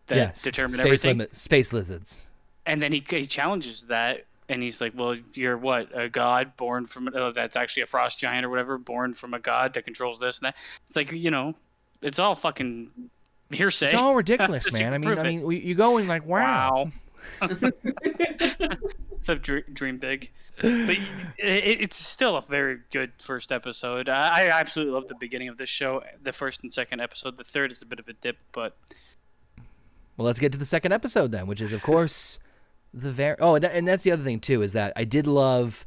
that determine everything. Space lizards. And then he challenges that, and he's like, well, you're what, a god born from that's actually a frost giant or whatever, born from a god that controls this and that. It's like, it's all fucking hearsay. It's all ridiculous, man. I mean, you go in like, wow. So dream big, but it's still a very good first episode. I absolutely love the beginning of this show, the first and second episode. The third is a bit of a dip, but well, let's get to the second episode then, which is of course and that's the other thing too, is that I did love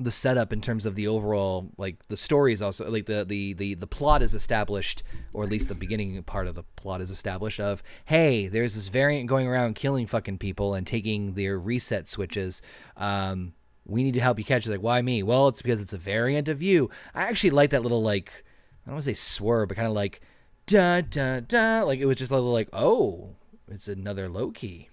the setup in terms of the overall, like, the story is also like the plot is established, or at least the beginning part of the plot is established of, hey, there's this variant going around killing fucking people and taking their reset switches. We need to help you catch it. Like, why me? Well, it's because it's a variant of you. I actually like that little, like, I don't want to say swerve, but kind of like da da da, like it was just a little like, oh, it's another Loki.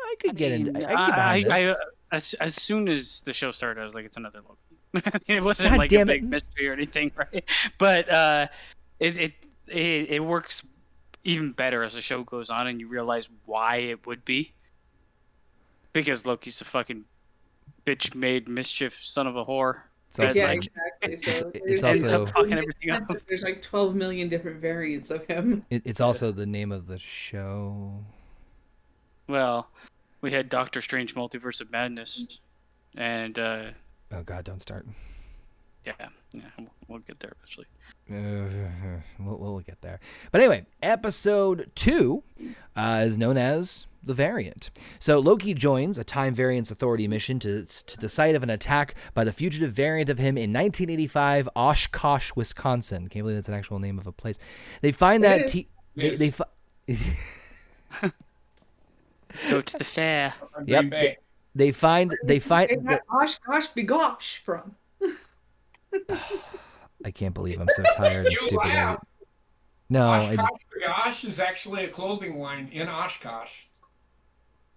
I could get behind this. As soon as the show started, I was like, it's another Loki. It wasn't like a big mystery or anything, right? But it works even better as the show goes on, and you realize why it would be. Because Loki's a fucking bitch-made mischief son of a whore. Exactly. So it's also fucking everything up. There's like 12 million different variants of him. It's also the name of the show. Well, we had Doctor Strange Multiverse of Madness, and oh god, don't start. Yeah, we'll get there eventually. We'll get there. But anyway, episode 2 is known as The Variant. So Loki joins a Time Variance Authority mission to the site of an attack by the fugitive variant of him in 1985, Oshkosh, Wisconsin. Can't believe that's an actual name of a place. They find that Let's go to the fair. Yep. They find that Oshkosh be gosh from. I can't believe I'm so tired and stupid. No, Oshkosh Gosh is actually a clothing line in Oshkosh.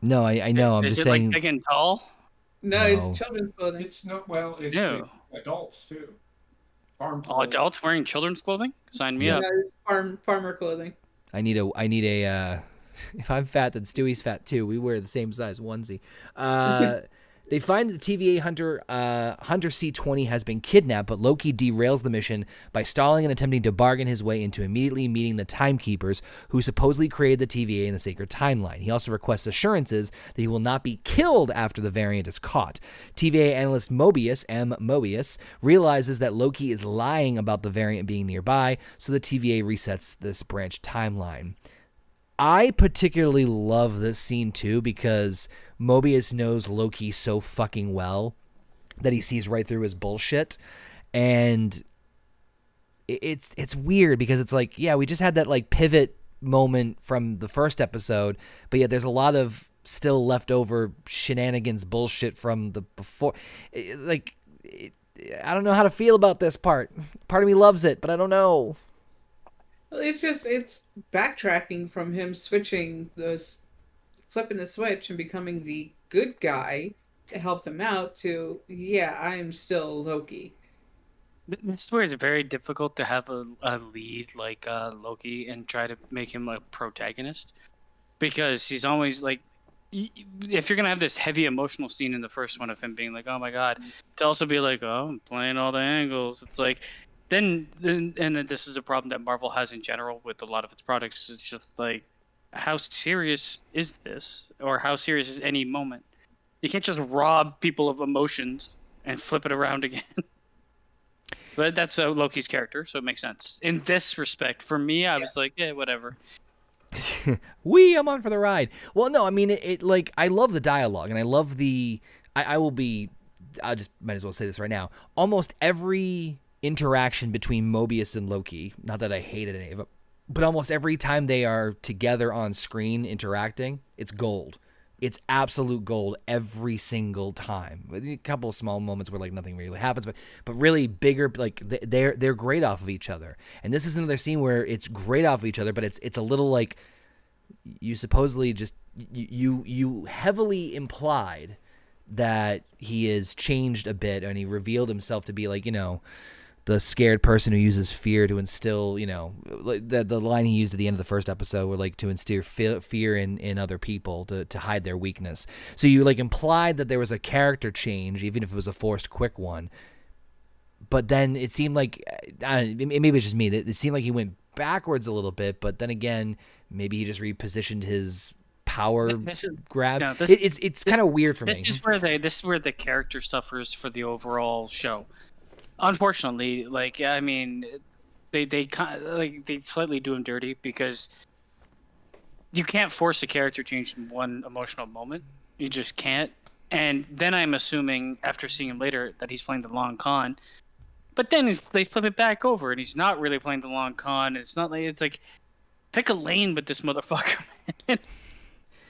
No, I know. I'm is just it saying. Like big and tall? No, it's children's clothing. It's not. Well, it's adults too. All adults wearing children's clothing? Sign me up. No, farmer clothing. I need a. If I'm fat, then Stewie's fat too. We wear the same size onesie. They find that the TVA Hunter C-20 has been kidnapped, but Loki derails the mission by stalling and attempting to bargain his way into immediately meeting the Timekeepers, who supposedly created the TVA in the Sacred Timeline. He also requests assurances that he will not be killed after the variant is caught. TVA analyst Mobius, realizes that Loki is lying about the variant being nearby, so the TVA resets this branch timeline. I particularly love this scene too, because Mobius knows Loki so fucking well that he sees right through his bullshit. And it's weird because it's like, yeah, we just had that like pivot moment from the first episode, but yet there's a lot of still leftover shenanigans bullshit from the before. I don't know how to feel about this part. Part of me loves it, but I don't know. It's backtracking from him flipping the switch and becoming the good guy to help them out to, yeah, I'm still Loki. This is where it's very difficult to have a lead like Loki and try to make him a protagonist, because he's always like, if you're going to have this heavy emotional scene in the first one of him being like, oh my god, to also be like, oh, I'm playing all the angles, it's like, Then this is a problem that Marvel has in general with a lot of its products. It's just like, how serious is this? Or how serious is any moment? You can't just rob people of emotions and flip it around again. But that's Loki's character, so it makes sense. In this respect, for me, I was like, yeah, whatever. I'm on for the ride. Well, no, I mean, it like, I love the dialogue, and I love I will be I just might as well say this right now. Almost every interaction between Mobius and Loki, not that I hated any of it, but almost every time they are together on screen interacting, it's gold. It's absolute gold every single time. A couple of small moments where like nothing really happens, but really bigger, like they're great off of each other. And this is another scene where it's great off of each other, but it's a little like you supposedly just you heavily implied that he is changed a bit, and he revealed himself to be like, you know, the scared person who uses fear to instill, you know, like the line he used at the end of the first episode were like to instill fear in other people to hide their weakness. So you like implied that there was a character change, even if it was a forced quick one. But then it seemed like, maybe it's just me, it seemed like he went backwards a little bit, but then again, maybe he just repositioned his power grab. No, it's kind of weird for me. This is where the character suffers for the overall show. Unfortunately, like, I mean, they slightly do him dirty because you can't force a character change in one emotional moment. You just can't. And then I'm assuming after seeing him later that he's playing the long con. But then they flip it back over and he's not really playing the long con. It's not like, it's like, pick a lane with this motherfucker, man.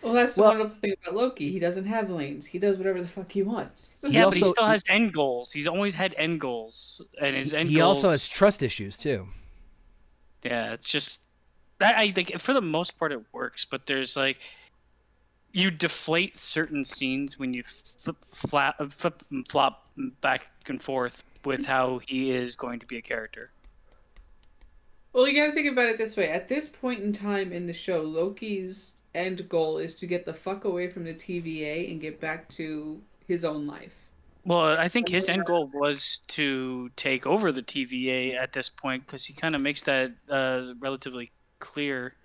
Well, that's the wonderful thing about Loki. He doesn't have lanes. He does whatever the fuck he wants. Yeah, but he still has end goals. He's always had end goals, and his end goals. He also has trust issues too. Yeah, it's just that I think for the most part it works, but there's like you deflate certain scenes when you flip and flop back and forth with how he is going to be a character. Well, you gotta think about it this way. At this point in time in the show, Loki's end goal is to get the fuck away from the TVA and get back to his own life. Well, I think his end goal was to take over the TVA at this point because he kind of makes that relatively clear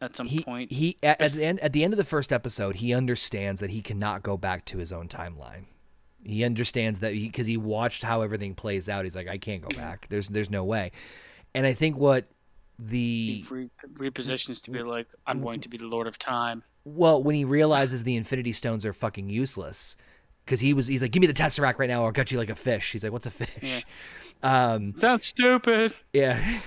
at some point. He at the end of the first episode, he understands that he cannot go back to his own timeline. He understands that because he watched how everything plays out. He's like, I can't go back. There's no way. And I think what he repositions to be like, I'm going to be the Lord of Time. Well, when he realizes the Infinity Stones are fucking useless, because he's like, give me the Tesseract right now, or I'll gut you like a fish. He's like, what's a fish? Yeah. That's stupid. Yeah.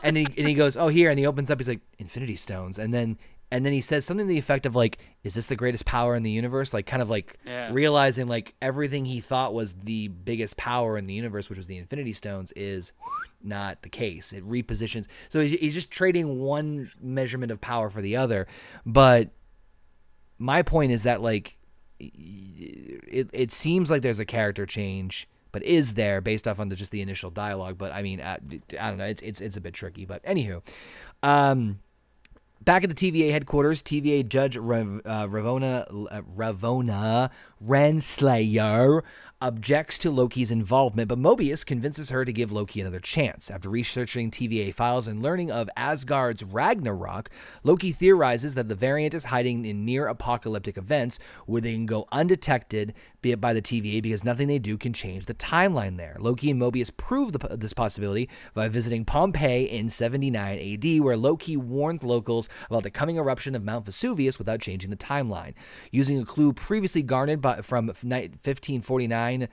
and he goes, oh, here, and he opens up. He's like, Infinity Stones, and then he says something to the effect of like, is this the greatest power in the universe? Like, kind of like realizing like everything he thought was the biggest power in the universe, which was the Infinity Stones, is not the case. It repositions. So he's just trading one measurement of power for the other. But my point is that like it seems like there's a character change, but is there based off on just the initial dialogue? But I mean, I don't know. It's a bit tricky. But anywho, back at the TVA headquarters, TVA Judge Ravonna Renslayer objects to Loki's involvement, but Mobius convinces her to give Loki another chance. After researching TVA files and learning of Asgard's Ragnarok, Loki theorizes that the variant is hiding in near-apocalyptic events where they can go undetected by the TVA because nothing they do can change the timeline there. Loki and Mobius prove this possibility by visiting Pompeii in 79 AD, where Loki warned locals about the coming eruption of Mount Vesuvius without changing the timeline. Using a clue previously garnered from 1549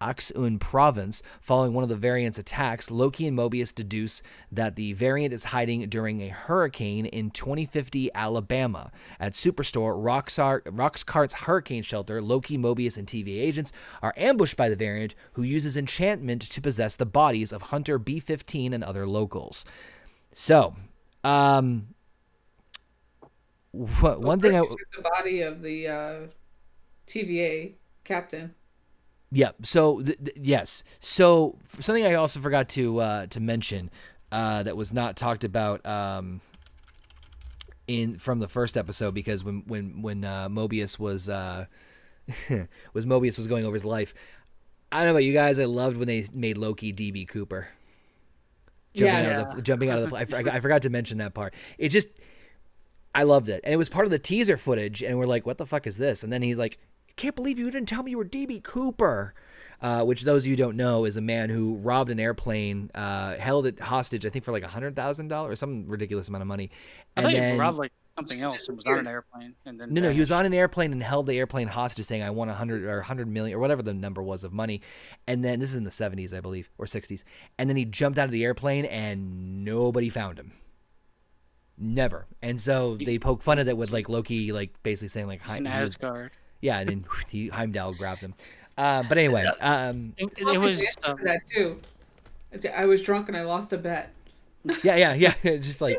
Ax-Un province, following one of the variant's attacks, Loki and Mobius deduce that the variant is hiding during a hurricane in 2050 Alabama. At Superstore, Roxcart's hurricane shelter, Loki, Mobius, and TVA agents are ambushed by the variant, who uses enchantment to possess the bodies of Hunter B-15 and other locals. So, one thing I took the body of the TVA captain. Yeah. So yes. So something I also forgot to mention that was not talked about from the first episode, because when Mobius was Mobius was going over his life. I don't know about you guys. I loved when they made Loki DB Cooper. Jumping out of the I forgot to mention that part. It just, I loved it, and it was part of the teaser footage. And we're like, what the fuck is this? And then he's like, can't believe you didn't tell me you were DB Cooper, which those of you who don't know is a man who robbed an airplane, held it hostage, I think for like $100,000 or some ridiculous amount of money. I thought he robbed like something else and was on an airplane and then No, he was vanished. on an airplane and held the airplane hostage, saying, "I want 100 million or whatever the number was of money." And then this is in the 70s, I believe, or 60s. And then he jumped out of the airplane, and nobody found him. Never. And so they poke fun at it with like Loki, like basically saying like, It's in Asgard. yeah, and then Heimdall grabbed him. But anyway, It was that too. I was drunk and I lost a bet. yeah, just like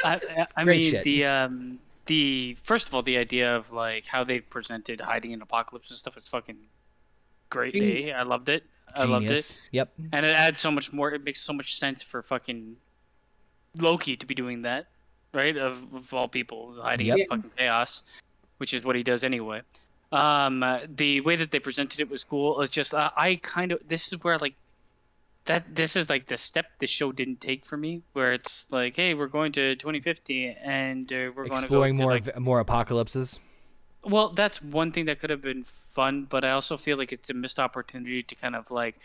I Great mean shit. the first of all, the idea of like how they presented hiding in apocalypse and stuff is fucking great. Genius. I loved it. I loved it. genius. Yep. And it adds so much more. It makes so much sense for fucking Loki to be doing that, right? Of all people, hiding in Yep. fucking chaos, which is what he does anyway. The way that they presented it was cool. It's just I kind of this is where like that this is like the step the show didn't take for me, where it's like, hey, we're going to 2050 and we're going to go Exploring to, more like, more apocalypses. well, that's one thing that could have been fun, but I also feel like it's a missed opportunity to kind of like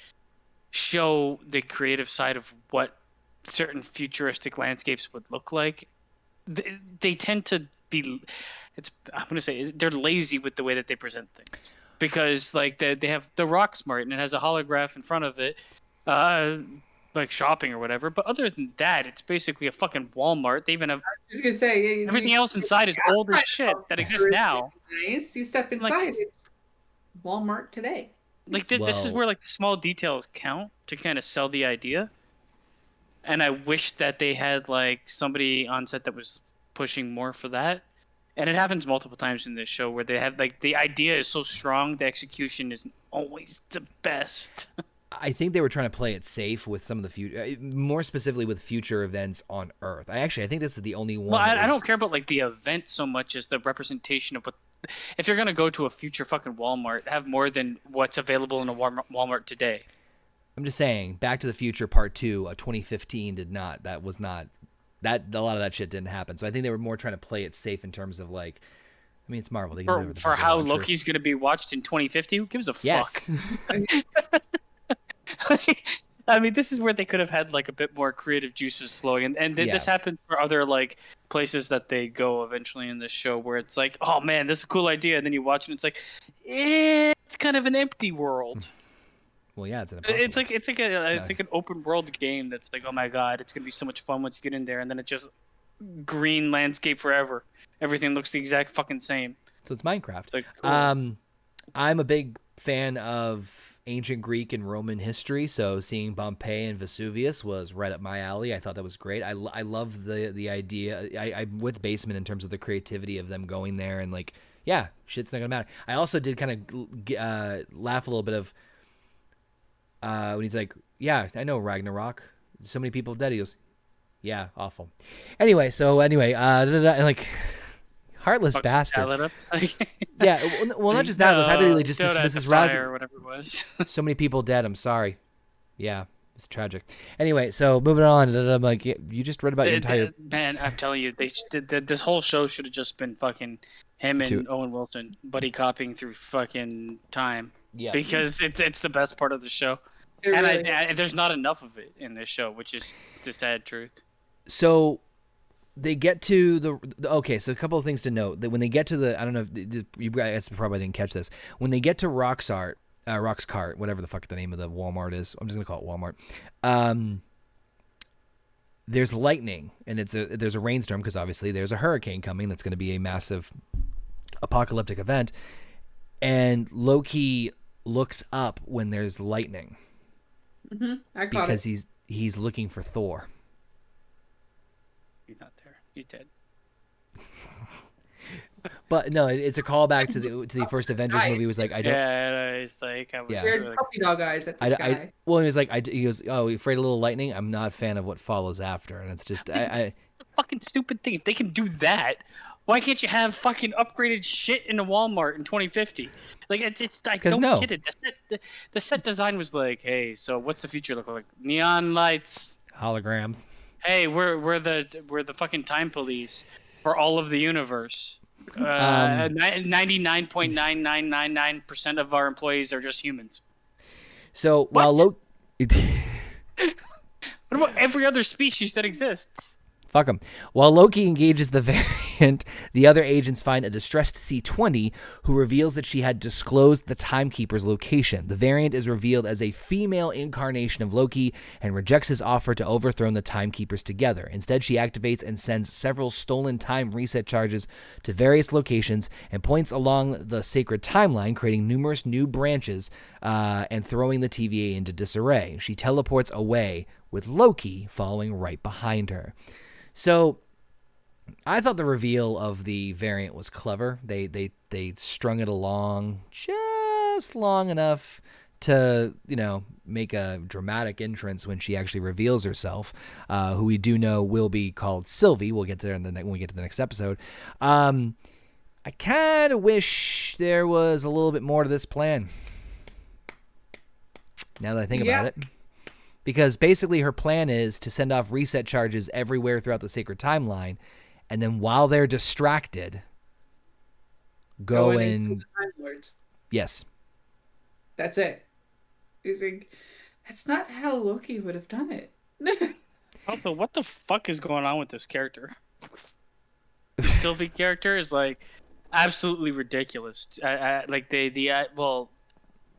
show the creative side of what certain futuristic landscapes would look like. They tend to be, I'm gonna say they're lazy with the way that they present things, because like they have the Rock Smart and it has a holograph in front of it, like shopping or whatever. But other than that, it's basically a fucking Walmart. They even have I was gonna say everything else inside is old as shit that exists now. Nice. You step inside, it's Walmart today. Like this is Whoa. where like the small details count to kind of sell the idea. And I wish that they had like somebody on set that was pushing more for that. And it happens multiple times in this show where they have like the idea is so strong, the execution isn't always the best. I think they were trying to play it safe with some of the future, more specifically with future events on Earth. I think this is the only one. Well, that I was- don't care about like the event so much as the representation of what. If you're gonna go to a future fucking Walmart, have more than what's available in a Walmart today. I'm just saying, Back to the Future Part 2, 2015 did not. That was not. That a lot of that shit didn't happen. So I think they were more trying to play it safe in terms of like. I mean, it's Marvel. They can do whatever the For fuck they how want, sure. Loki's gonna be watched in 2050, who gives a Yes. fuck? I mean, this is where they could have had like a bit more creative juices flowing, and Yeah. this happens for other like places that they go eventually in this show, where it's like, oh man, this is a cool idea, and then you watch it, and it's like, it's kind of an empty world. Well, yeah, it's an It's like apocalypse. it's like an open world game that's like, oh my god, it's gonna be so much fun once you get in there, and then it just green landscape forever. Everything looks the exact fucking same. So it's Minecraft. It's like, cool. I'm a big fan of ancient Greek and Roman history, so seeing Pompeii and Vesuvius was right up my alley. I thought that was great. I love the idea. I'm with Basement in terms of the creativity of them going there and like, yeah, shit's not gonna matter. I also did kind of laugh a little bit of when he's like, yeah, I know Ragnarok. So many people dead. He goes, yeah, awful. Anyway, like. Heartless Fucks bastard. salad up. Like, Yeah, well, not just that. The fact that he like, just go to dismisses the fire Raz. or whatever it was. So many people dead. I'm sorry. Yeah, it's tragic. Anyway, so moving on. I'm like, yeah, you just read about your entire. Man, I'm telling you, this whole show should have just been fucking him and Dude. Owen Wilson buddy copying through fucking time. Yeah. Because it's the best part of the show, It and really- there's not enough of it in this show, which is the sad truth. So they get to the okay. So a couple of things to note that when they get to the, I don't know if you guys probably didn't catch this. When they get to Roxcart, whatever the fuck the name of the Walmart is, I'm just gonna call it Walmart. There's lightning and there's a rainstorm because obviously there's a hurricane coming that's going to be a massive apocalyptic event, and Loki looks up when there's lightning I caught because it. he's looking for Thor. He's not there. He's dead. But no, it's a callback to the first Avengers movie. It was like, I don't. Yeah, it's like I was. Yeah. Weird like, puppy dog eyes at this guy. Well, he was like, he goes, oh, you afraid of a little lightning? I'm not a fan of what follows after, and it's just, fucking stupid thing. If they can do that, why can't you have fucking upgraded shit in a Walmart in 2050? Like it's I 'Cause don't no. get it. The set design was like, hey, so what's the future look like? Neon lights. holograms. Hey, we're the fucking time police for all of the universe. 99.9999% of our employees are just humans. So while What? What about every other species that exists? Fuck him. While Loki engages the variant, the other agents find a distressed C-20 who reveals that she had disclosed the Timekeeper's location. The variant is revealed as a female incarnation of Loki and rejects his offer to overthrow the Timekeepers together. Instead, she activates and sends several stolen time reset charges to various locations and points along the sacred timeline, creating numerous new branches and throwing the TVA into disarray. She teleports away, with Loki following right behind her. So I thought the reveal of the variant was clever. They strung it along just long enough to, make a dramatic entrance when she actually reveals herself, who we do know will be called Sylvie. We'll get there when we get to the next episode. I kind of wish there was a little bit more to this plan, now that I think about it. Because basically her plan is to send off reset charges everywhere throughout the sacred timeline, and then while they're distracted, go and... Yes. That's it. He's like, that's not how Loki would have done it. Also, what the fuck is going on with this character? The Sylvie character is like absolutely ridiculous. Well,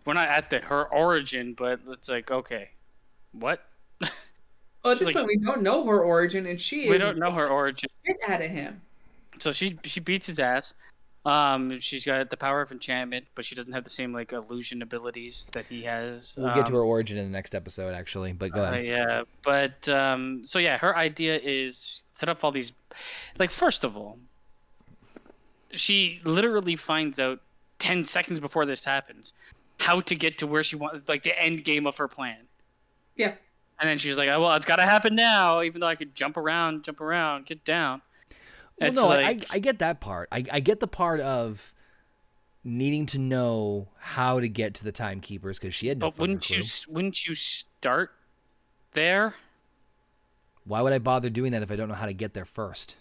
we're not at her origin, but it's like, okay. What? Well, at this point, we don't know her origin, and we don't know her origin. Get out of him. So she beats his ass. She's got the power of enchantment, but she doesn't have the same illusion abilities that he has. We'll get to her origin in the next episode, actually. But go ahead. Yeah, but her idea is set up all these. First of all, she literally finds out 10 seconds before this happens how to get to where she wants, the end game of her plan. Yeah. And then she's like, oh, well, it's got to happen now, even though I could jump around, get down. Well, no, I get that part. I get the part of needing to know how to get to the Timekeepers because she had no fucking clue. Wouldn't you start there? Why would I bother doing that if I don't know how to get there first?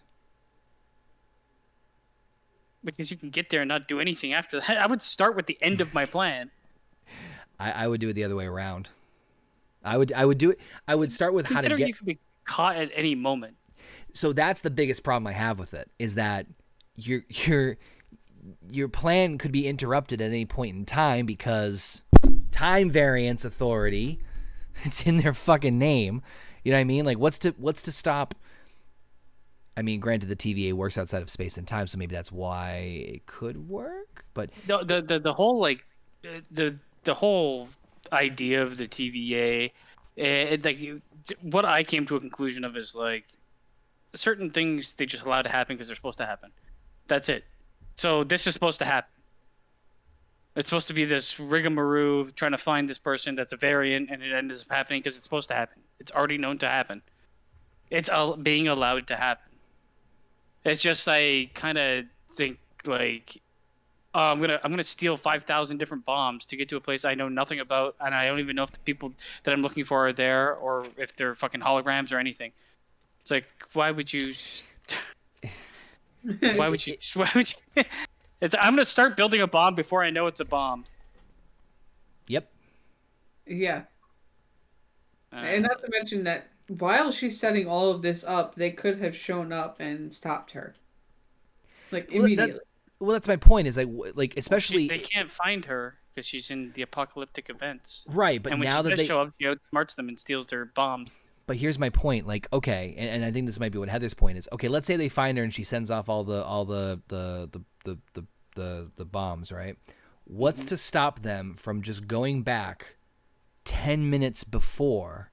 Because you can get there and not do anything after that. I would start with the end of my plan. I would do it the other way around. I would do it. I would start with how to get. You could be caught at any moment. So that's the biggest problem I have with it is that your plan could be interrupted at any point in time because time variance authority, it's in their fucking name. You know what I mean? What's to stop? I mean, granted, the TVA works outside of space and time, so maybe that's why it could work. But the whole the whole idea of the TVA, what I came to a conclusion of is certain things they just allow to happen because they're supposed to happen. That's it. So this is supposed to happen. It's supposed to be this rigmarole trying to find this person that's a variant, and it ends up happening because it's supposed to happen. It's already known to happen. It's being allowed to happen. It's just I kind of think I'm gonna steal 5,000 different bombs to get to a place I know nothing about, and I don't even know if the people that I'm looking for are there or if they're fucking holograms or anything. It's why would you? Why would you? I'm gonna start building a bomb before I know it's a bomb. Yep. Yeah. And not to mention that while she's setting all of this up, they could have shown up and stopped her. Immediately. Well, that's my point. Is especially they can't find her because she's in the apocalyptic events. Right, but and when now she that does show up, she outsmarts them and steals their bombs. But here's my point. Okay, and I think this might be what Heather's point is. Okay, let's say they find her and she sends off all the bombs, right? What's to stop them from just going back 10 minutes before,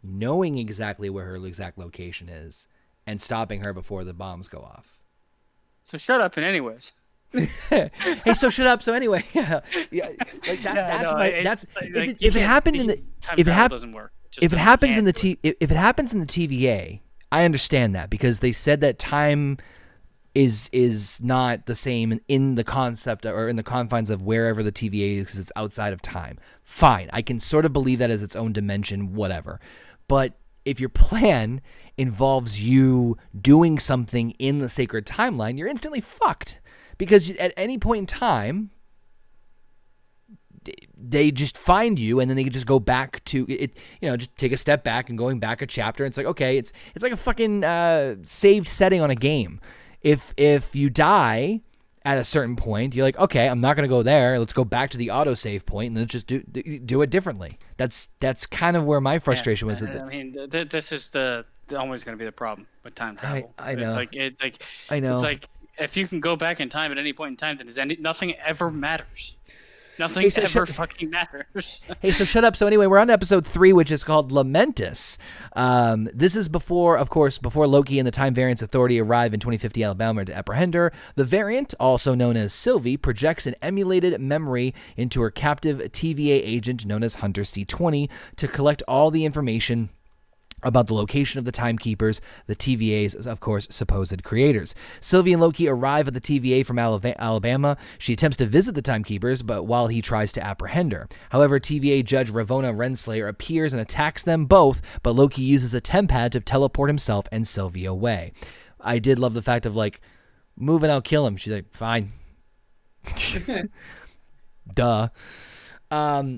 knowing exactly where her exact location is, and stopping her before the bombs go off? So shut up and anyways. Hey, so shut up. So anyway, if it happened in the doesn't work. If it happens in the TVA, I understand that because they said that time is not the same in the concept or in the confines of wherever the TVA is because it's outside of time. Fine, I can sort of believe that as its own dimension, whatever. But if your plan involves you doing something in the sacred timeline, you're instantly fucked because at any point in time, they just find you, and then they can just go back to it. Just take a step back and going back a chapter. And it's like, okay, it's like a fucking saved setting on a game. If you die at a certain point, you're like, okay, I'm not gonna go there. Let's go back to the autosave point, and let's just do it differently. That's kind of where my frustration was. I mean, this is always going to be the problem with time travel. I know. I know. It's like if you can go back in time at any point in time, then nothing ever matters. Nothing ever fucking matters. Hey, so shut up. So anyway, we're on to episode 3, which is called Lamentus. This is before Loki and the Time Variance Authority arrive in 2050 Alabama to apprehend her. The variant, also known as Sylvie, projects an emulated memory into her captive TVA agent known as Hunter C-20 to collect all the information about the location of the Timekeepers, the TVA's, of course, supposed creators. Sylvie and Loki arrive at the TVA from Alabama. She attempts to visit the Timekeepers, but while he tries to apprehend her. However, TVA Judge Ravonna Renslayer appears and attacks them both, but Loki uses a tempad to teleport himself and Sylvie away. I did love the fact of, like, move and I'll kill him. She's like, fine. Duh.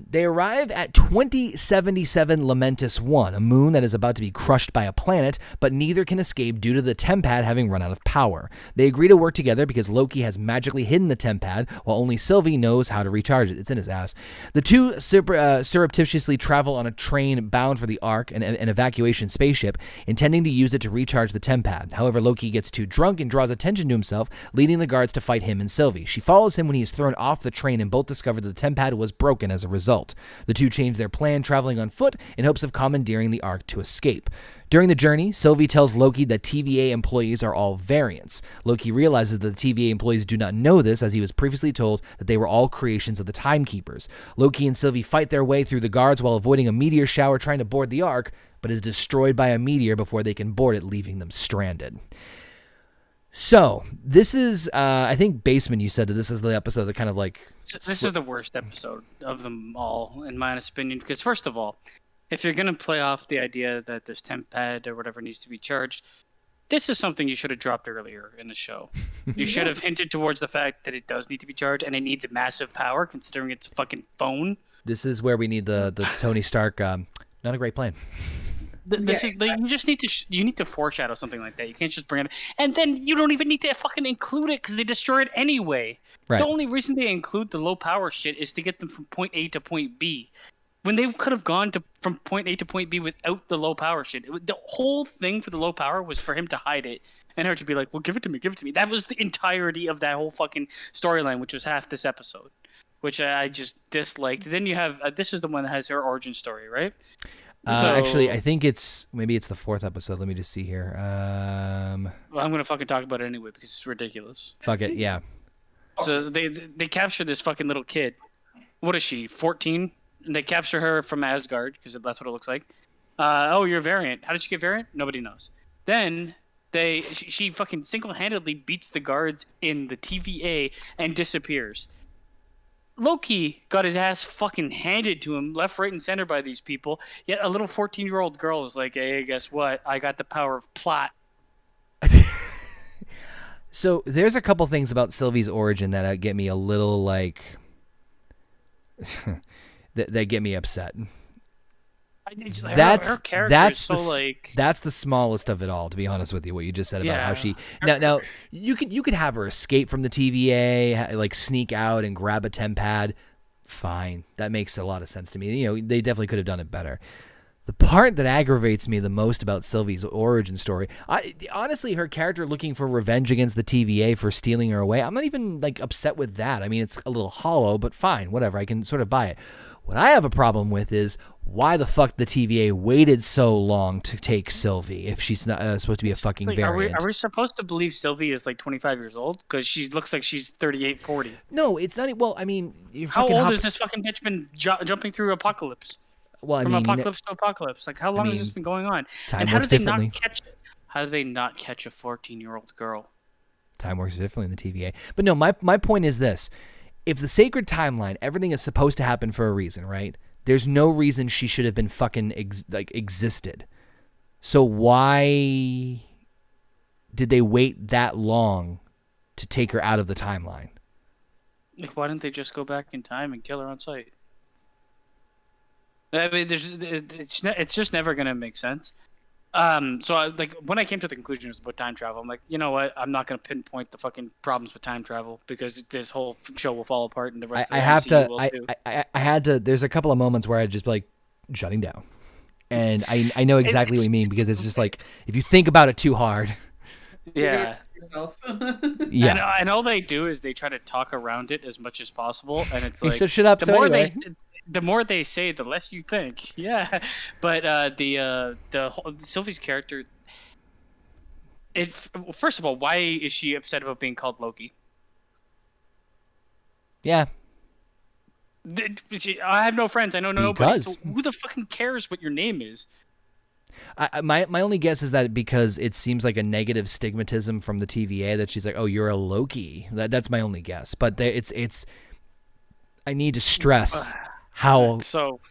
They arrive at 2077 Lamentus 1, a moon that is about to be crushed by a planet, but neither can escape due to the tempad having run out of power. They agree to work together because Loki has magically hidden the tempad, while only Sylvie knows how to recharge it. It's in his ass. The two surreptitiously travel on a train bound for the Ark, an evacuation spaceship, intending to use it to recharge the tempad. However, Loki gets too drunk and draws attention to himself, leading the guards to fight him and Sylvie. She follows him when he is thrown off the train, and both discover that the tempad was broken as a result. The two change their plan, traveling on foot in hopes of commandeering the Ark to escape. During the journey, Sylvie tells Loki that TVA employees are all variants. Loki realizes that the TVA employees do not know this, as he was previously told that they were all creations of the Timekeepers. Loki and Sylvie fight their way through the guards while avoiding a meteor shower trying to board the Ark, but is destroyed by a meteor before they can board it, leaving them stranded. So, this is, I think, Baseman, you said that this is the episode that kind of like... This is the worst episode of them all, in my honest opinion, because first of all, if you're going to play off the idea that this temp pad or whatever needs to be charged, this is something you should have dropped earlier in the show. You should have hinted towards the fact that it does need to be charged, and it needs massive power, considering it's a fucking phone. This is where we need the Tony Stark, not a great plan. You just need to foreshadow something like that. You can't just bring it, and then you don't even need to fucking include it because they destroy it anyway. Right. The only reason they include the low power shit is to get them from point A to point B, when they could have gone from point A to point B without the low power shit. The whole thing for the low power was for him to hide it and her to be like, "Well, give it to me, give it to me." That was the entirety of that whole fucking storyline, which was half this episode, which I just disliked. Then you have this is the one that has her origin story, right? Actually, I think maybe it's the 4th episode. Let me just see here. Well, I'm gonna fucking talk about it anyway because it's ridiculous. Fuck it, yeah. So they capture this fucking little kid. What is she? 14? And they capture her from Asgard because that's what it looks like. Oh, you're a variant. How did she get variant? Nobody knows. Then she fucking single-handedly beats the guards in the TVA and disappears. Loki got his ass fucking handed to him left, right, and center by these people. Yet a little 14-year-old girl is like, "Hey, guess what? I got the power of plot." So there's a couple things about Sylvie's origin that get me a little like that get me upset. That's the smallest of it all, to be honest with you. What you just said about how she now you could have her escape from the TVA, like sneak out and grab a tempad. Fine, that makes a lot of sense to me. You know, they definitely could have done it better. The part that aggravates me the most about Sylvie's origin story, honestly, her character looking for revenge against the TVA for stealing her away, I'm not even like upset with that. I mean, it's a little hollow, but fine, whatever. I can sort of buy it. What I have a problem with is why the fuck the TVA waited so long to take Sylvie if she's not supposed to be a fucking variant. Are we supposed to believe Sylvie is like 25 years old? Because she looks like she's 38, 40. No, it's not. Well, I mean, how old has this fucking bitch been jumping through apocalypse? Well, From apocalypse to apocalypse. Like, how long has this been going on? Time works differently. How do they not catch a 14-year-old girl? Time works differently in the TVA. But no, my point is this. If the sacred timeline, everything is supposed to happen for a reason, right? There's no reason she should have been fucking existed. So why did they wait that long to take her out of the timeline? Like, why didn't they just go back in time and kill her on sight? I mean, it's just never gonna make sense. So like when I came to the conclusion about time travel, I'm like, you know what? I'm not gonna pinpoint the fucking problems with time travel because this whole show will fall apart and the rest I of the have MCU to. will too. I had to. There's a couple of moments where I just like shutting down, and I know exactly what you mean because it's just like if you think about it too hard. Yeah. Yeah. And all they do is they try to talk around it as much as possible, and it's You like should shut up. the So more anyway. the more they say, the less you think. Yeah, but Sylvie's character. First of all, why is she upset about being called Loki? Yeah. I have no friends. I know nobody. Because. So who the fucking cares what your name is? My only guess is that because it seems like a negative stigmatism from the TVA that she's like, oh, you're a Loki. That's my only guess. But it's. I need to stress how So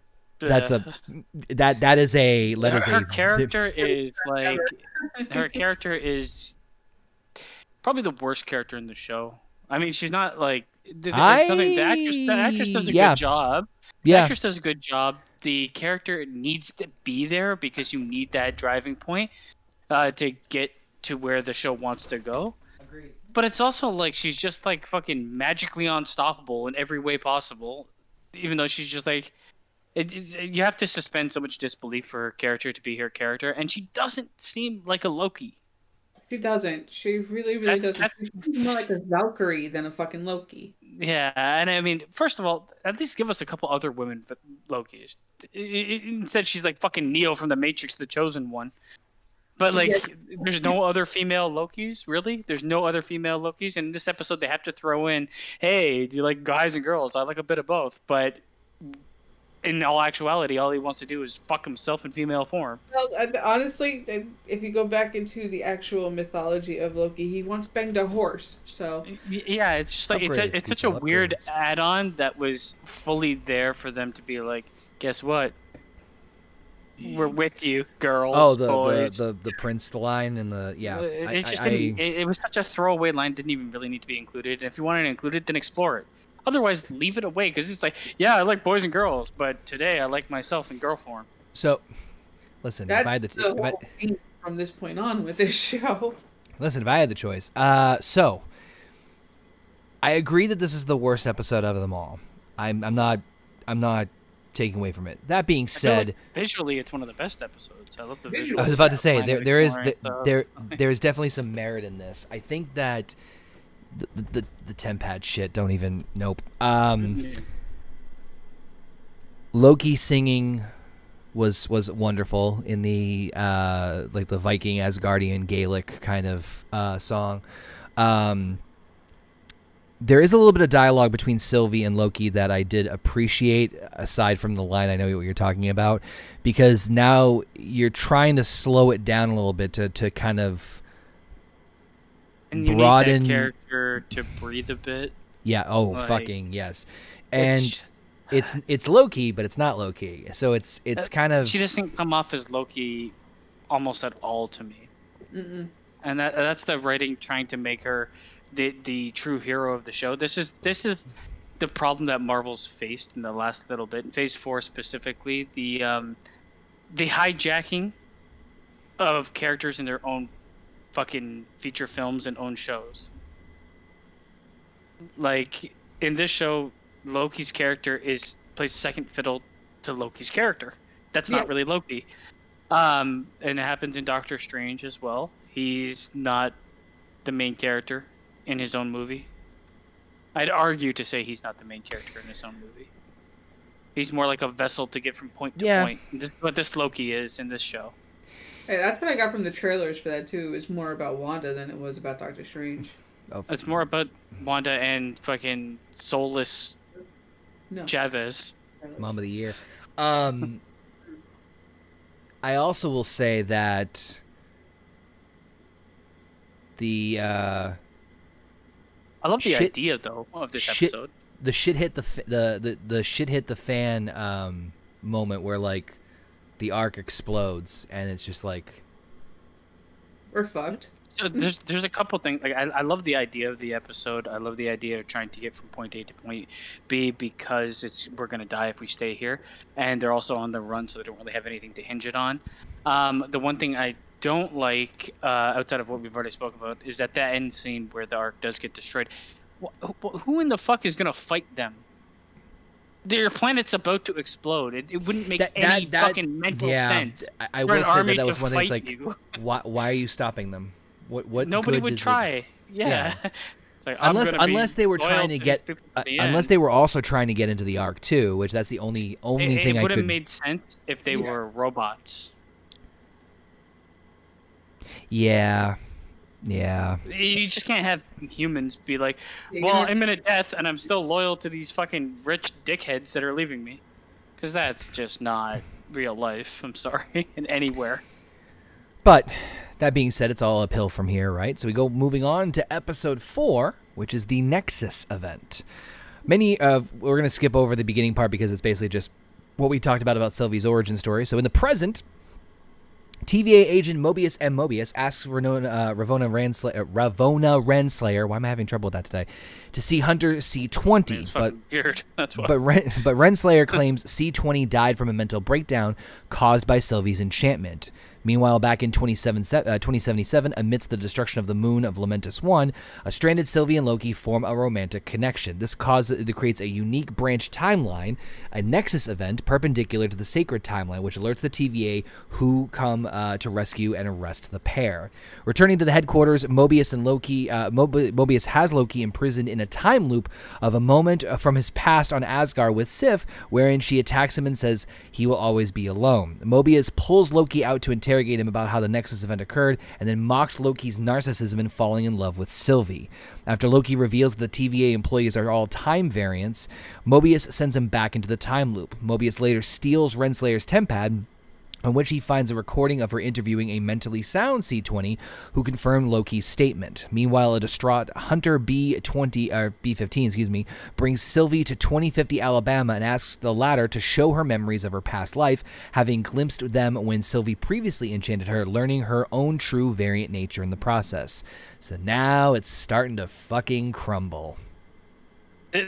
that is a her character is like her character is probably the worst character in the show. I mean, she's not like the actress does a good job. The actress does a good job. The character needs to be there because you need that driving point to get to where the show wants to go. Agreed. But it's also like she's just like fucking magically unstoppable in every way possible, even though she's just like you have to suspend so much disbelief for her character to be her character, and she doesn't seem like a Loki. She doesn't. She really doesn't. She's more like a Valkyrie than a fucking Loki. Yeah, and I mean, first of all, at least give us a couple other women Lokis. Instead, she's like fucking Neo from the Matrix, the Chosen One. But like, there's no other female Lokis, really? There's no other female Lokis. In this episode, they have to throw in, hey, do you like guys and girls? I like a bit of both. But in all actuality, all he wants to do is fuck himself in female form. Well, honestly, if you go back into the actual mythology of Loki, he once banged a horse. So yeah, it's just like it's such a weird add-on that was fully there for them to be like, guess what? We're with you, girls. Oh, boys. the Prince line and the it was such a throwaway line. Didn't even really need to be included. And if you wanted to include it, then explore it. Otherwise, leave it away because it's like, yeah, I like boys and girls, but today I like myself in girl form. So, listen, that's the whole thing from this point on with this show. Listen, if I had the choice, so I agree that this is the worst episode of them all. I'm not taking away from it. That being said, like visually it's one of the best episodes. I love the visuals. I was about to say there is definitely some merit in this. I think that the Tempad shit don't even nope. Loki singing was wonderful in the like the Viking Asgardian Gaelic kind of song. There is a little bit of dialogue between Sylvie and Loki that I did appreciate, aside from the line I know what you're talking about, because now you're trying to slow it down a little bit to kind of and you broaden need that character to breathe a bit. Yeah, fucking yes. And it's Loki, but it's not Loki. So it's kind of she doesn't come off as Loki almost at all to me. Mm-mm. And that's the writing trying to make her the true hero of the show. This is the problem that Marvel's faced in the last little bit, in Phase 4 specifically, the hijacking of characters in their own fucking feature films and own shows. Like in this show, Loki's character plays second fiddle to Loki's character. That's not really Loki. And it happens in Doctor Strange as well. He's not the main character in his own movie. I'd argue to say he's not the main character in his own movie. He's more like a vessel to get from point to point. This is what this Loki is in this show. Hey, that's what I got from the trailers for that too. It was more about Wanda than it was about Doctor Strange. It's more about Wanda and fucking soulless Chavez. Mom of the Year. I also will say that I love the idea though of this episode. The shit hit the shit hit the fan moment where like the arc explodes and it's just like we're fucked. So there's a couple things. Like I love the idea of the episode. I love the idea of trying to get from point A to point B because we're gonna die if we stay here, and they're also on the run, so they don't really have anything to hinge it on. The one thing I don't like, outside of what we've already spoke about, is that end scene where the Ark does get destroyed. Who in the fuck is gonna fight them? Their planet's about to explode. It wouldn't make any fucking mental sense. I for will an say army that was to one thing. It's fight like, you. why are you stopping them? What Nobody good would does it- try. Yeah. It's like, unless they were trying to get, unless they were also trying to get into the Ark too, which that's the only thing it I would have could. made sense if they were robots. Yeah. Yeah. You just can't have humans be like, You're well, gonna- I'm in a death and I'm still loyal to these fucking rich dickheads that are leaving me. Because that's just not real life. I'm sorry. In anywhere. But that being said, it's all uphill from here, right? So we go moving on to episode 4, which is the Nexus event. We're going to skip over the beginning part because it's basically just what we talked about Sylvie's origin story. So in the present, TVA agent Mobius M. Mobius asks Ravonna Renslayer, why am I having trouble with that today, to see Hunter C-20. It's fucking weird. That's why. But Renslayer claims C-20 died from a mental breakdown caused by Sylvie's enchantment. Meanwhile, back in 2077, amidst the destruction of the moon of Lamentus 1, a stranded Sylvie and Loki form a romantic connection. This creates a unique branch timeline, a Nexus event perpendicular to the sacred timeline, which alerts the TVA who come to rescue and arrest the pair. Returning to the headquarters, Mobius has Loki imprisoned in a time loop of a moment from his past on Asgard with Sif, wherein she attacks him and says he will always be alone. Mobius pulls Loki out to interrogate him about how the Nexus event occurred, and then mocks Loki's narcissism in falling in love with Sylvie. After Loki reveals that the TVA employees are all time variants, Mobius sends him back into the time loop. Mobius later steals Renslayer's tempad, on which he finds a recording of her interviewing a mentally sound C-20 who confirmed Loki's statement. Meanwhile, a distraught Hunter B-15 brings Sylvie to 2050 Alabama and asks the latter to show her memories of her past life, having glimpsed them when Sylvie previously enchanted her, learning her own true variant nature in the process. So now it's starting to fucking crumble.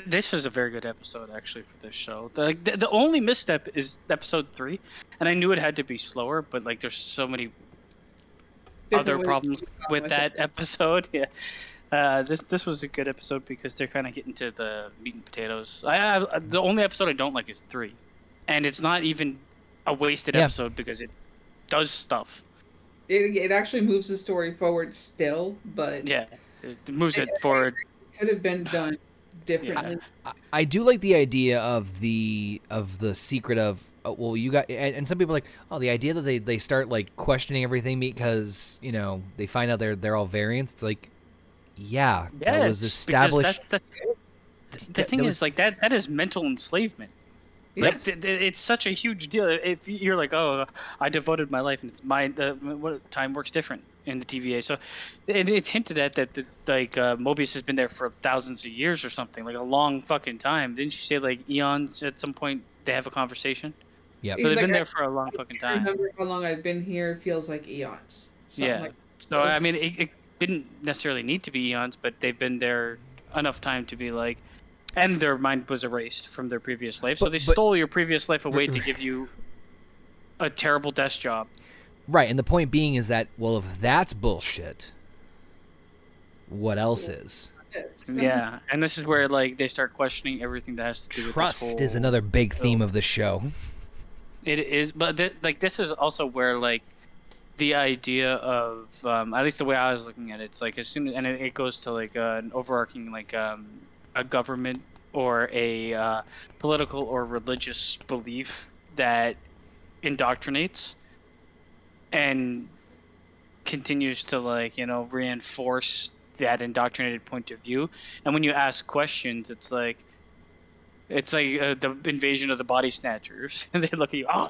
This is a very good episode, actually, for this show. The only misstep is episode 3, and I knew it had to be slower, but like there's so many other problems with that episode. Yeah, this was a good episode because they're kind of getting to the meat and potatoes. The only episode I don't like is 3, and it's not even a wasted episode because it does stuff. It actually moves the story forward still, but Yeah, it moves it forward. It could have been done differently. I do like the idea of the secret of you got, and some people are like, oh, the idea that they start like questioning everything because they find out they're all variants. It's like, that was established. The thing is, like that is mental enslavement. Yes. Like it's such a huge deal. If you're like, oh, I devoted my life, and it's time works different in the TVA. So, and it's hinted at that Mobius has been there for thousands of years or something, like a long fucking time. Didn't you say like eons at some point they have a conversation? Yeah. So they've been there for a long fucking time. I remember how long I've been here. Feels like eons. So I mean, it didn't necessarily need to be eons, but they've been there enough time to be like. And their mind was erased from their previous life. So they stole your previous life away to give you a terrible desk job. Right, and the point being is that, well, if that's bullshit, what else is? Yeah, and this is where like they start questioning everything that has to do with trust is another big theme of the show. It is, but this is also where like the idea of at least the way I was looking at it, it's like as soon as it goes to like an overarching like a government or a political or religious belief that indoctrinates and continues to like reinforce that indoctrinated point of view. And when you ask questions, it's like the invasion of the body snatchers, and they look at you. Oh,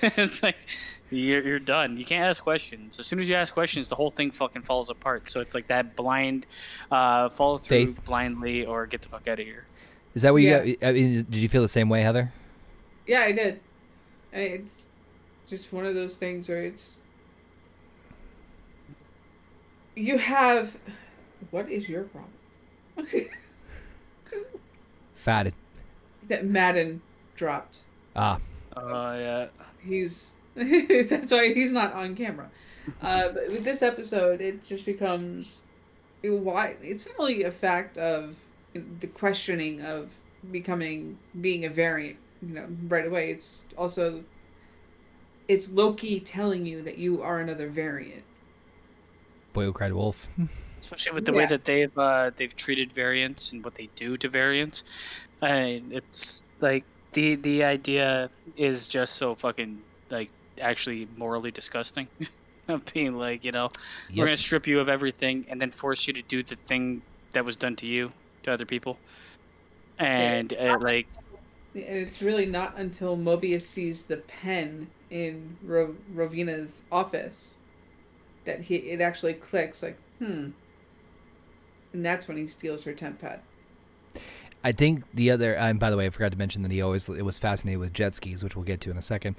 it's like you're done. You can't ask questions. As soon as you ask questions, the whole thing fucking falls apart. So it's like that blind follow through blindly or get the fuck out of here. Is that what you got? I mean, did you feel the same way, Heather? Yeah, I did. It's just one of those things where it's you have. What is your problem? Fatted. That Madden dropped. Ah. Yeah. He's that's why he's not on camera. But with this episode, it just becomes why it's not only a fact of the questioning of being a variant, right away. It's also it's Loki telling you that you are another variant. Boy who cried wolf. Especially with the way that they've treated variants and what they do to variants. It's like the idea is just so fucking like actually morally disgusting. Of being like, we're gonna strip you of everything and then force you to do the thing that was done to you to other people. And And it's really not until Mobius sees the pen in Rovina's office that it actually clicks. Like, and that's when he steals her temp pad. I think the other, and by the way, I forgot to mention that it was fascinated with jet skis, which we'll get to in a second.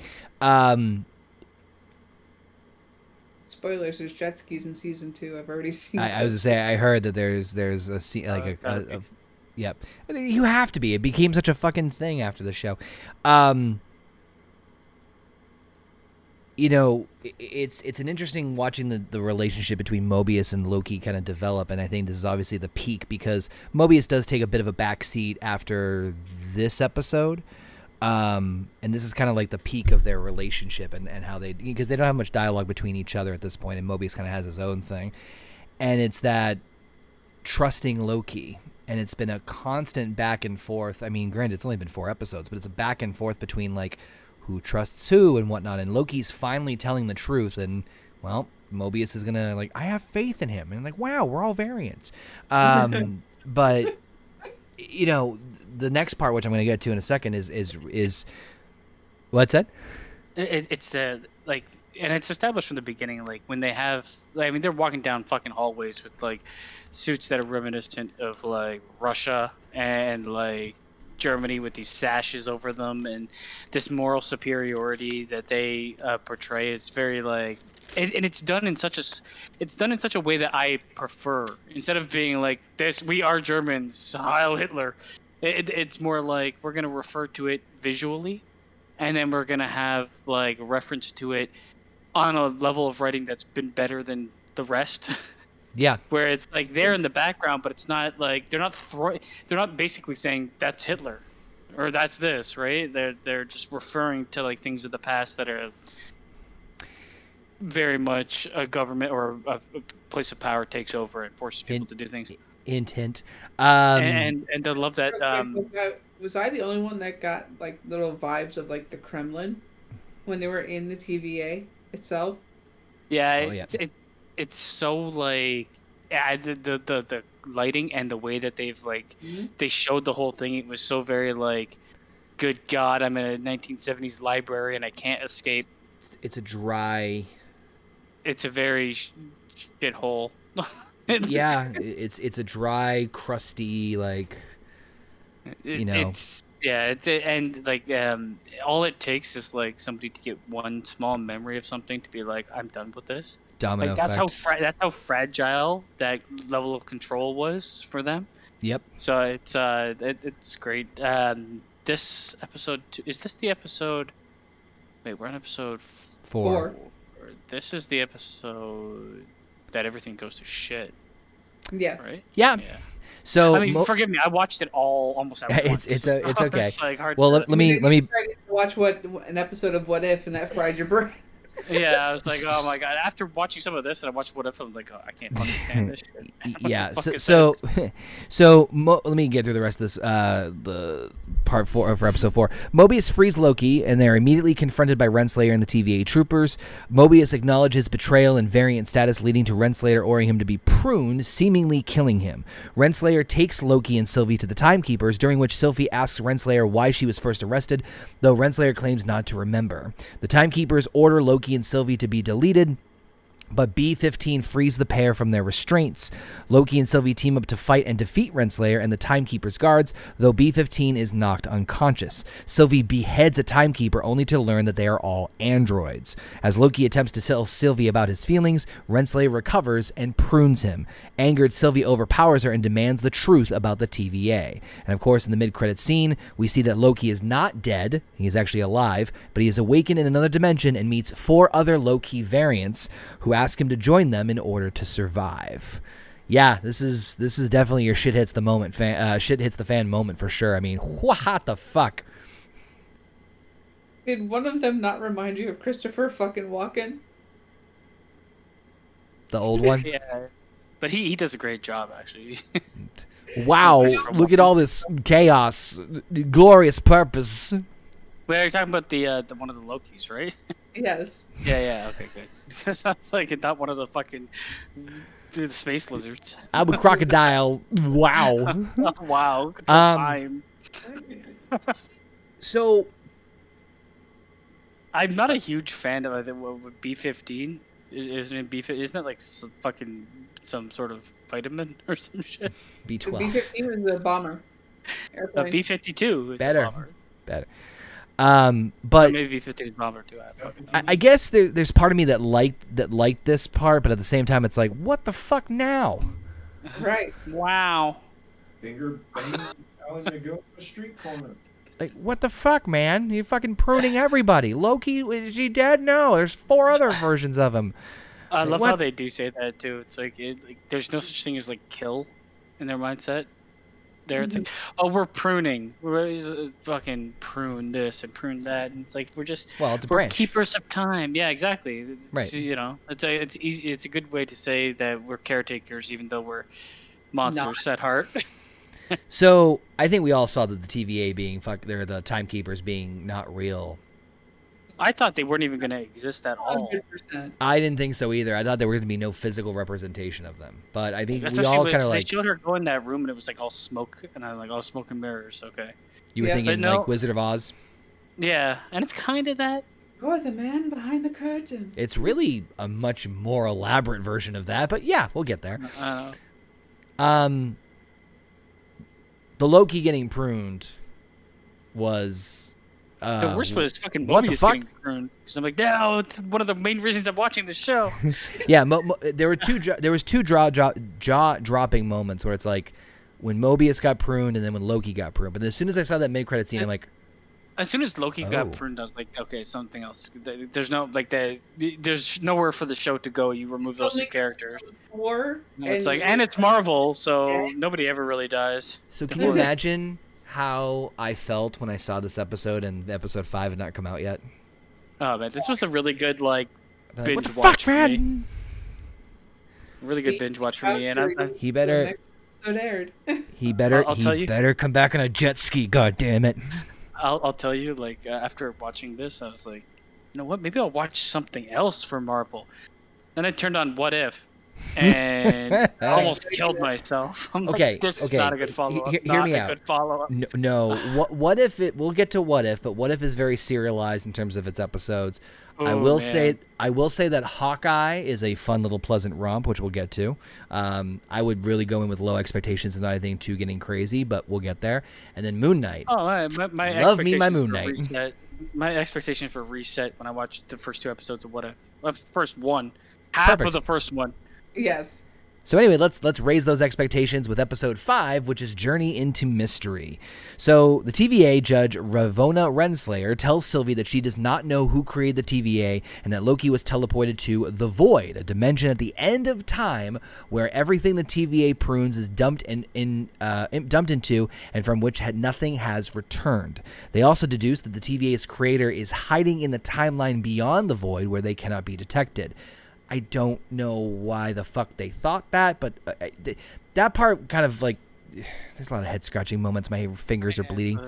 Spoilers: there's jet skis in season 2. I've already seen. I was to say I heard that there's a scene yep. You have to be. It became such a fucking thing after the show. It's an interesting watching the relationship between Mobius and Loki kind of develop, and I think this is obviously the peak because Mobius does take a bit of a backseat after this episode. And this is kind of like the peak of their relationship and how because they don't have much dialogue between each other at this point, and Mobius kind of has his own thing, and it's that trusting Loki, and it's been a constant back and forth. I mean, granted, it's only been 4 episodes, but it's a back and forth between like who trusts who and whatnot, and Loki's finally telling the truth, and well, Mobius is gonna like, I have faith in him, and like, wow, we're all variants, but the next part, which I'm going to get to in a second, is what's that? It's the like, and it's established from the beginning. Like when they have, they're walking down fucking hallways with like suits that are reminiscent of like Russia and like Germany with these sashes over them and this moral superiority that they portray. It's very like, and it's done in such a way that I prefer. Instead of being like this, we are Germans, Heil Hitler. It's more like we're going to refer to it visually, and then we're going to have like reference to it on a level of writing that's been better than the rest. Yeah. Where it's like they're in the background, but it's not like they're not basically saying that's Hitler or that's this, right? They're just referring to like things of the past that are very much a government or a place of power takes over and forces people to do things. Hint. And I love that. Was I the only one that got like little vibes of like the Kremlin when they were in the TVA itself? Yeah, it's so like the lighting and the way that they've like they showed the whole thing. It was so very like, good God, I'm in a 1970s library and I can't escape. It's a dry. It's a very shithole. Yeah, it's a dry, crusty, like, It's and like all it takes is like somebody to get one small memory of something to be like, I'm done with this. Domino like that's effect. that's how fragile that level of control was for them. Yep. So it's great. This episode is this the episode? Wait, we're on episode 4. This is the episode that everything goes to shit. Yeah. Right? Yeah. So I mean, forgive me. I watched it all almost at once. It's okay. It's like hard well, let me watch an episode of What If, and that fried your brain. Yeah, I was like, oh my God. After watching some of this, and I watched What If, I'm like, oh, I can't fucking stand this shit. Yeah. So let me get through the rest of this. The part 4 for episode 4. Mobius frees Loki, and they're immediately confronted by Renslayer and the TVA troopers. Mobius acknowledges betrayal and variant status, leading to Renslayer ordering him to be pruned, seemingly killing him. Renslayer takes Loki and Sylvie to the Timekeepers, during which Sylvie asks Renslayer why she was first arrested, though Renslayer claims not to remember. The Timekeepers order Loki and Sylvie to be deleted, But B-15 frees the pair from their restraints. Loki and Sylvie team up to fight and defeat Renslayer and the Timekeeper's guards, though B-15 is knocked unconscious. Sylvie beheads a Timekeeper only to learn that they are all androids. As Loki attempts to tell Sylvie about his feelings, Renslayer recovers and prunes him. Angered, Sylvie overpowers her and demands the truth about the TVA. And of course, in the mid-credit scene, we see that Loki is not dead. He is actually alive, but he is awakened in another dimension and meets 4 other Loki variants who ask him to join them in order to survive. Yeah, this is definitely your shit hits the fan moment for sure. I mean, what the fuck? Did one of them not remind you of Christopher fucking Walken? The old one? Yeah, but he does a great job actually. Wow, look at all this chaos, glorious purpose. Wait, are you talking about the one of the Lokis, right? Yes. Yeah, okay, good. Because I was like, not one of the fucking the space lizards. I'm a crocodile. Wow. Wow, good time. So, I'm not a huge fan of B-15. Isn't it B-15? Isn't it like some sort of vitamin or some shit? The B-12. B-15 is the bomber. Airplane. B-52 is Better. a bomber. Better. Or But maybe B-15 is bomber too. I guess there's part of me that liked this part, but at the same time, it's like, what the fuck now? Right. Wow. Finger banging, telling you to go to the street corner. Like, what the fuck, man? You're fucking pruning everybody. Loki, is he dead? No, there's 4 other versions of him. I love What? how they do say that too. It's like, there's no such thing as like kill in their mindset. There, it's like, oh, we're pruning. We're fucking prune this and prune that, and it's like we're just Well, it's a we're branch. keepers of time. Yeah, exactly. It's, Right. You know, it's easy. It's a good way to say that we're caretakers, even though we're monsters at heart. So I think we all saw that the TVA being they're the timekeepers being not real. I thought they weren't even going to exist at all. 100%. I didn't think so either. I thought there was going to be no physical representation of them. But I think we Especially all when kind of they like, showed her go in that room and it was like all smoke, and I'm like, all smoke and mirrors. Okay. you were Yeah, thinking but no- like Wizard of Oz. Yeah, and it's kind of that. You're the man behind the curtain. It's really a much more elaborate version of that. But yeah, we'll get there. The Loki getting pruned was The worst was fucking what the Mobius fuck? getting pruned. Because I'm like, no, it's one of the main reasons I'm watching the show. Yeah, there were two jaw dropping moments where it's like when Mobius got pruned and then when Loki got pruned. But as soon as I saw that mid credit scene, I'm like, As soon as Loki Oh. got pruned, I was like, okay, something else. There's no there's nowhere for the show to go. You remove those two characters. War. It's like, and it's Marvel, so nobody ever really dies. so can you imagine how I felt when I saw this episode and episode 5 had not come out yet? Oh man, this was a really good like I'm like, binge what the watch fuck, for me. man? Really good binge watch for me, and I He better aired. he better I'll tell he you. better come back on a jet ski. God damn it! I'll tell you, like after watching this, I was like, you know what? Maybe I'll watch something else for Marvel. Then I turned on What If, and I almost killed myself. I'm Okay, like, this is okay. not a good follow up. Hear me out. Good follow up. No. What if it? We'll get to What If, but What If is very serialized in terms of its episodes. I will say that Hawkeye is a fun little pleasant romp, which we'll get to. I would really go in with low expectations and not anything too getting crazy, but we'll get there. And then Moon Knight. Oh, my Love me my expectations Moon for Knight. Reset, my expectations for Reset when I watched the first 2 episodes of What If. Well, first one, half Perfect. of the first one. Yes. So anyway, let's raise those expectations with episode 5, which is Journey into Mystery. So the TVA judge Ravonna Renslayer tells Sylvie that she does not know who created the TVA and that Loki was teleported to the Void, a dimension at the end of time where everything the TVA prunes is dumped into and from which nothing has returned. They also deduce that the TVA's creator is hiding in the timeline beyond the Void where they cannot be detected. I don't know why the fuck they thought that, but that part kind of like, there's a lot of head scratching moments. My fingers are bleeding.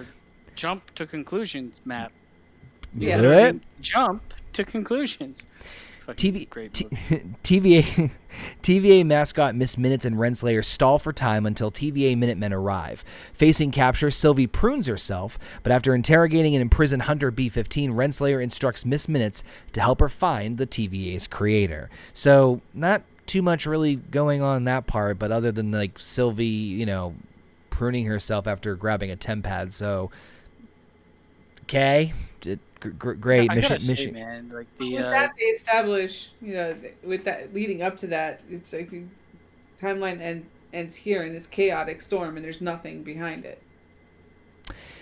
Jump to conclusions map. Yeah. What? Jump to conclusions. Fucking great movie. TVA mascot Miss Minutes and Renslayer stall for time until TVA Minutemen arrive. Facing capture, Sylvie prunes herself, but after interrogating and imprisoned Hunter B-15, Renslayer instructs Miss Minutes to help her find the TVA's creator. So, not too much really going on that part, but other than like Sylvie, pruning herself after grabbing a tempad. So, okay. Great I mission. gotta say, man, like With that, they establish, with that leading up to that, it's like timeline ends here in this chaotic storm, and there's nothing behind it.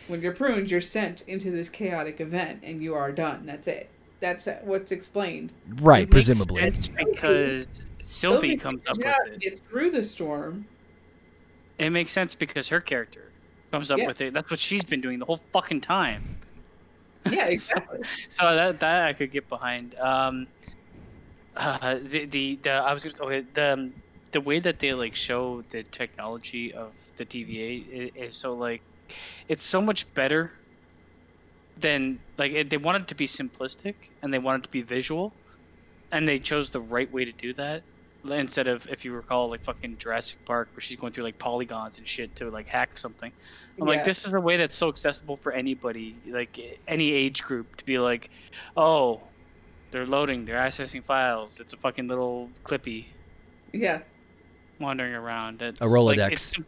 When you're pruned, you're sent into this chaotic event, and you are done. That's it. That's what's explained. Right, it presumably. makes sense because Sylvie comes up with it. Get through the storm. It makes sense because her character comes up with it. That's what she's been doing the whole fucking time. Yeah, exactly. So that I could get behind. The way that they like show the technology of the TVA is so like it's so much better than like they wanted it to be simplistic and they wanted it to be visual, and they chose the right way to do that instead of, if you recall, like fucking Jurassic Park where she's going through like polygons and shit to like hack something. I'm like, this is a way that's so accessible for anybody, like any age group, to be like, oh, they're loading, they're accessing files. It's a fucking little clippy. Yeah. Wandering around. It's a Rolodex. Like,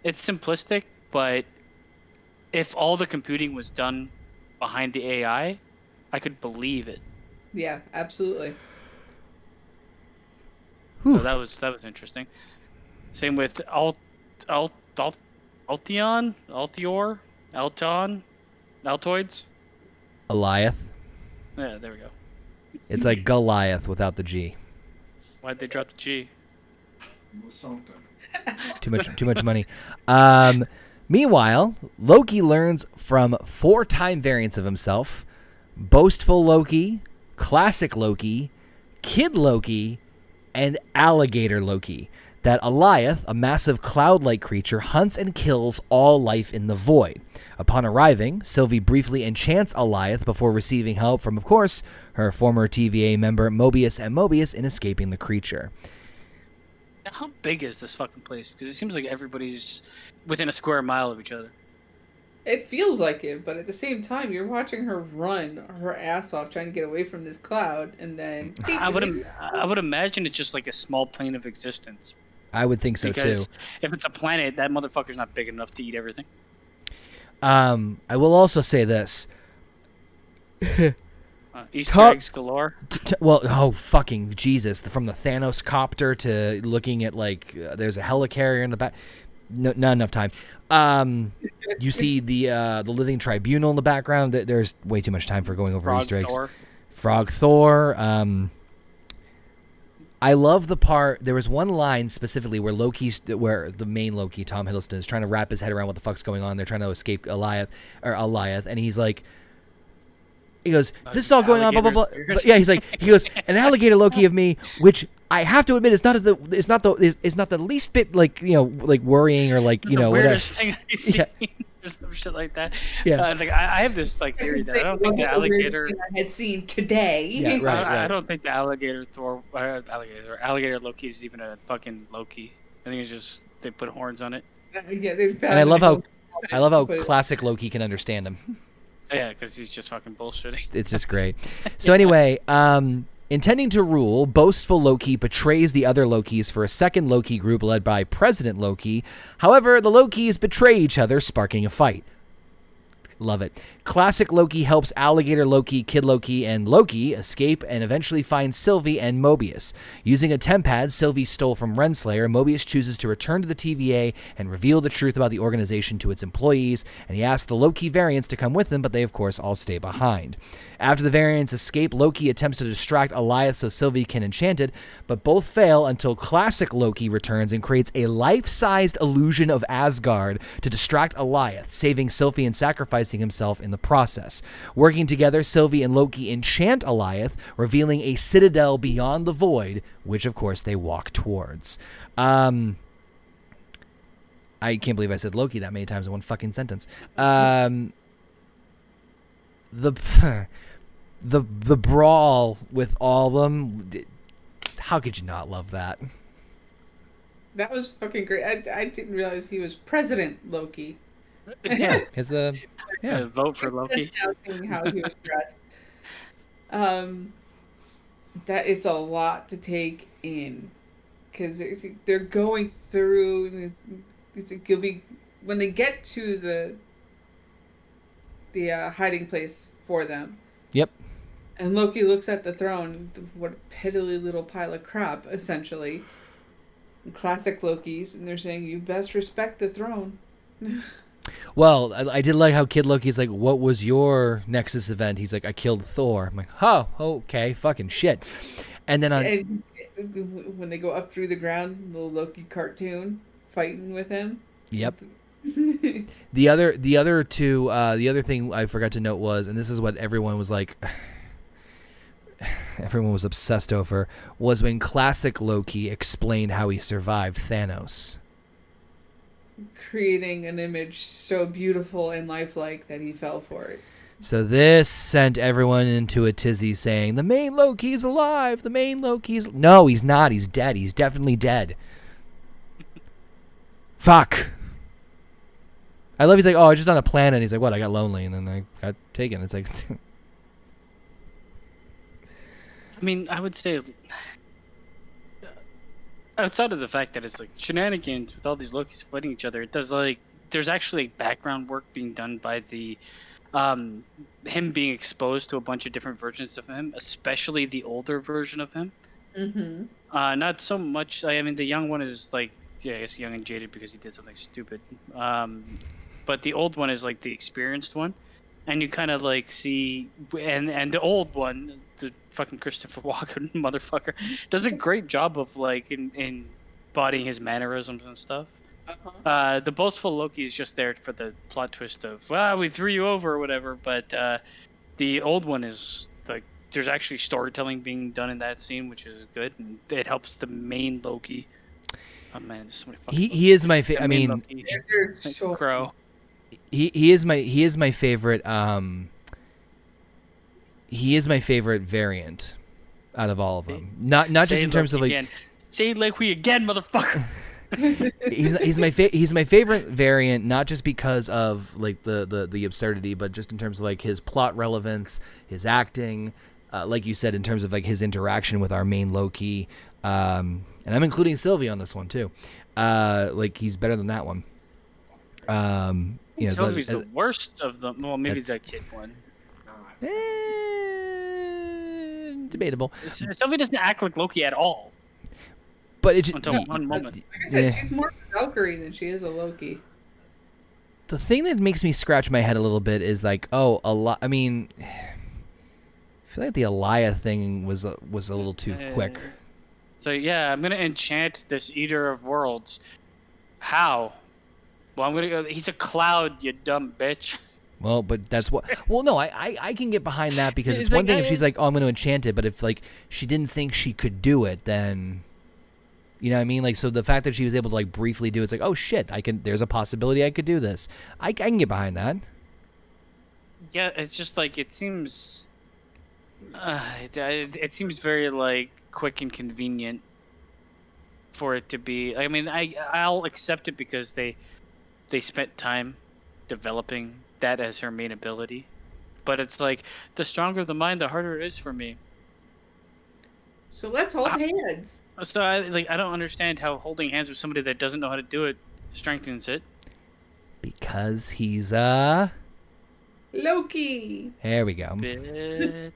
it's simplistic, but if all the computing was done behind the AI, I could believe it. Yeah, absolutely. So that was interesting. Same with Altion, Altoids. Eliath. Yeah, there we go. It's like Goliath without the G. Why'd they drop the G? Something. Too much money. Meanwhile, Loki learns from 4 time variants of himself: Boastful Loki, Classic Loki, Kid Loki, and Alligator Loki, that Eliath, a massive cloud-like creature, hunts and kills all life in the void. Upon arriving, Sylvie briefly enchants Eliath before receiving help from, of course, her former TVA member Mobius and Mobius in escaping the creature. Now, how big is this fucking place? Because it seems like everybody's within a square mile of each other. It feels like it, but at the same time, you're watching her run her ass off trying to get away from this cloud, and then I would imagine it's just like a small plane of existence. I would think so because too. If it's a planet, that motherfucker's not big enough to eat everything. I will also say this. Easter eggs galore. Fucking Jesus! From the Thanos copter to looking at like there's a helicarrier in the back. No, not enough time. You see the Living Tribunal in the background. There's way too much time for going over Easter eggs. Frog Thor. I love the part. There was one line specifically where where the main Loki, Tom Hiddleston, is trying to wrap his head around what the fuck's going on. They're trying to escape Eliath, and he's like, he goes, "This is all going on, blah blah blah." But yeah, he goes, "An alligator Loki of me," which I have to admit is not the least bit like like worrying or like the weirdest thing I've seen. Yeah. Or some shit like that. Yeah. I have this like theory that I don't think the alligator I had seen today. Yeah, right. I don't think the alligator Loki is even a fucking Loki. I think it's just they put horns on it. And I love how classic Loki can understand him. Yeah, because he's just fucking bullshitting. It's just great. So anyway, intending to rule, boastful Loki betrays the other Lokis for a second Loki group led by President Loki. However, the Lokis betray each other, sparking a fight. Love it. Classic Loki helps Alligator Loki, Kid Loki, and Loki escape and eventually find Sylvie and Mobius. Using a tempad Sylvie stole from Renslayer, Mobius chooses to return to the TVA and reveal the truth about the organization to its employees, and he asks the Loki variants to come with him, but they of course all stay behind. After the variants escape, Loki attempts to distract Eliath so Sylvie can enchant it, but both fail until Classic Loki returns and creates a life-sized illusion of Asgard to distract Eliath, saving Sylvie and sacrificing himself in the process. Working together, Sylvie and Loki enchant Eliath, revealing a citadel beyond the void, which of course they walk towards. I can't believe I said Loki that many times in one fucking sentence. the brawl with all of them. How could you not love that? That was fucking great. I didn't realize he was President Loki. Yeah, Vote for Loki. Announcing how he was dressed. That it's a lot to take in, because they're going through. You'll be when they get to the hiding place for them. Yep. And Loki looks at the throne. What a piddly little pile of crap, essentially. Classic Lokis, and they're saying, you best respect the throne. Well, I did like how Kid Loki's like, what was your Nexus event? He's like, I killed Thor. I'm like, oh, okay, fucking shit. And then And when they go up through the ground, little Loki cartoon fighting with him. Yep. The other thing I forgot to note was, and this is what everyone was like, everyone was obsessed over, was when classic Loki explained how he survived Thanos. Creating an image so beautiful and lifelike that he fell for it. So this sent everyone into a tizzy saying, the main Loki's alive, the main Loki's... No, he's not, he's dead, he's definitely dead. Fuck. I love he's like, oh, I was just on a planet. He's like, what, I got lonely, and then I got taken. It's like... I mean, I would say, outside of the fact that it's like shenanigans with all these Lokis fighting each other, it does like there's actually background work being done by the him being exposed to a bunch of different versions of him, especially the older version of him. Mm-hmm. Not so much. I mean, the young one is like, yeah, I guess young and jaded because he did something stupid. But the old one is like the experienced one, and you kind of like see, and the old one, the fucking Christopher Walken motherfucker, does a great job of like embodying his mannerisms and stuff. The boastful Loki is just there for the plot twist of, well, we threw you over or whatever, but the old one is like, there's actually storytelling being done in that scene, which is good, and it helps the main Loki. Oh man, there's so many fucking he is my favorite. I mean, Loki. So Crow. he is my favorite. He is my favorite variant out of all of them. Not just in terms of like. Again. Say Loki again, motherfucker. he's my favorite variant, not just because of like the absurdity, but just in terms of like his plot relevance, his acting, like you said, in terms of like his interaction with our main Loki. And I'm including Sylvie on this one too. Like he's better than that one. You know, Sylvie's the worst of them. Well, maybe the kid one. Debatable. Sylvie doesn't act like Loki at all. But it until one moment. Like I said, she's more Valkyrie than she is a Loki. The thing that makes me scratch my head a little bit is like, I mean, I feel like the Alaya thing was a little too quick. So yeah, I'm gonna enchant this Eater of Worlds. How? Well, I'm gonna go. He's a cloud, you dumb bitch. Well, but that's what. Well, no, I can get behind that because it's one thing if she's like, oh, I'm going to enchant it, but if like she didn't think she could do it, then, you know what I mean? Like, so the fact that she was able to like briefly do it's like, oh shit, there's a possibility I could do this. I can get behind that. Yeah, it's just like it seems. It seems very like quick and convenient for it to be. I mean, I'll accept it because they spent time developing that as her main ability, but it's like the stronger the mind, the harder it is for me. So let's hold hands. So I don't understand how holding hands with somebody that doesn't know how to do it strengthens it. Because he's Loki. There we go. Bitch.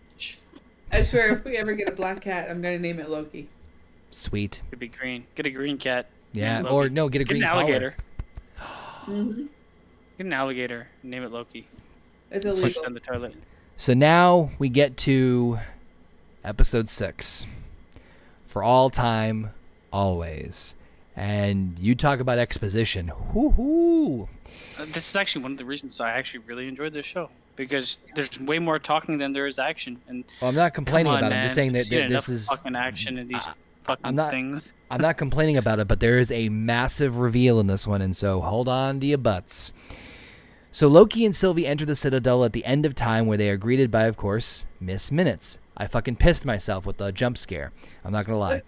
I swear, if we ever get a black cat, I'm gonna name it Loki. Sweet. Could be green. Get a green cat. Yeah, Loki. or no, get a green an collar. alligator. Mm-hmm. Get an alligator. Name it Loki. It's Flush illegal. down the toilet. So now we get to episode 6. For all time, always. And you talk about exposition. Whoo-hoo. This is actually one of the reasons I actually really enjoyed this show, because there's way more talking than there is action. And well, I'm not complaining about it. I'm just saying that this is fucking action in these fucking things. I'm not complaining about it, but there is a massive reveal in this one, and so hold on to your butts. So Loki and Sylvie enter the Citadel at the end of time, where they are greeted by, of course, Miss Minutes. I fucking pissed myself with the jump scare. I'm not gonna lie.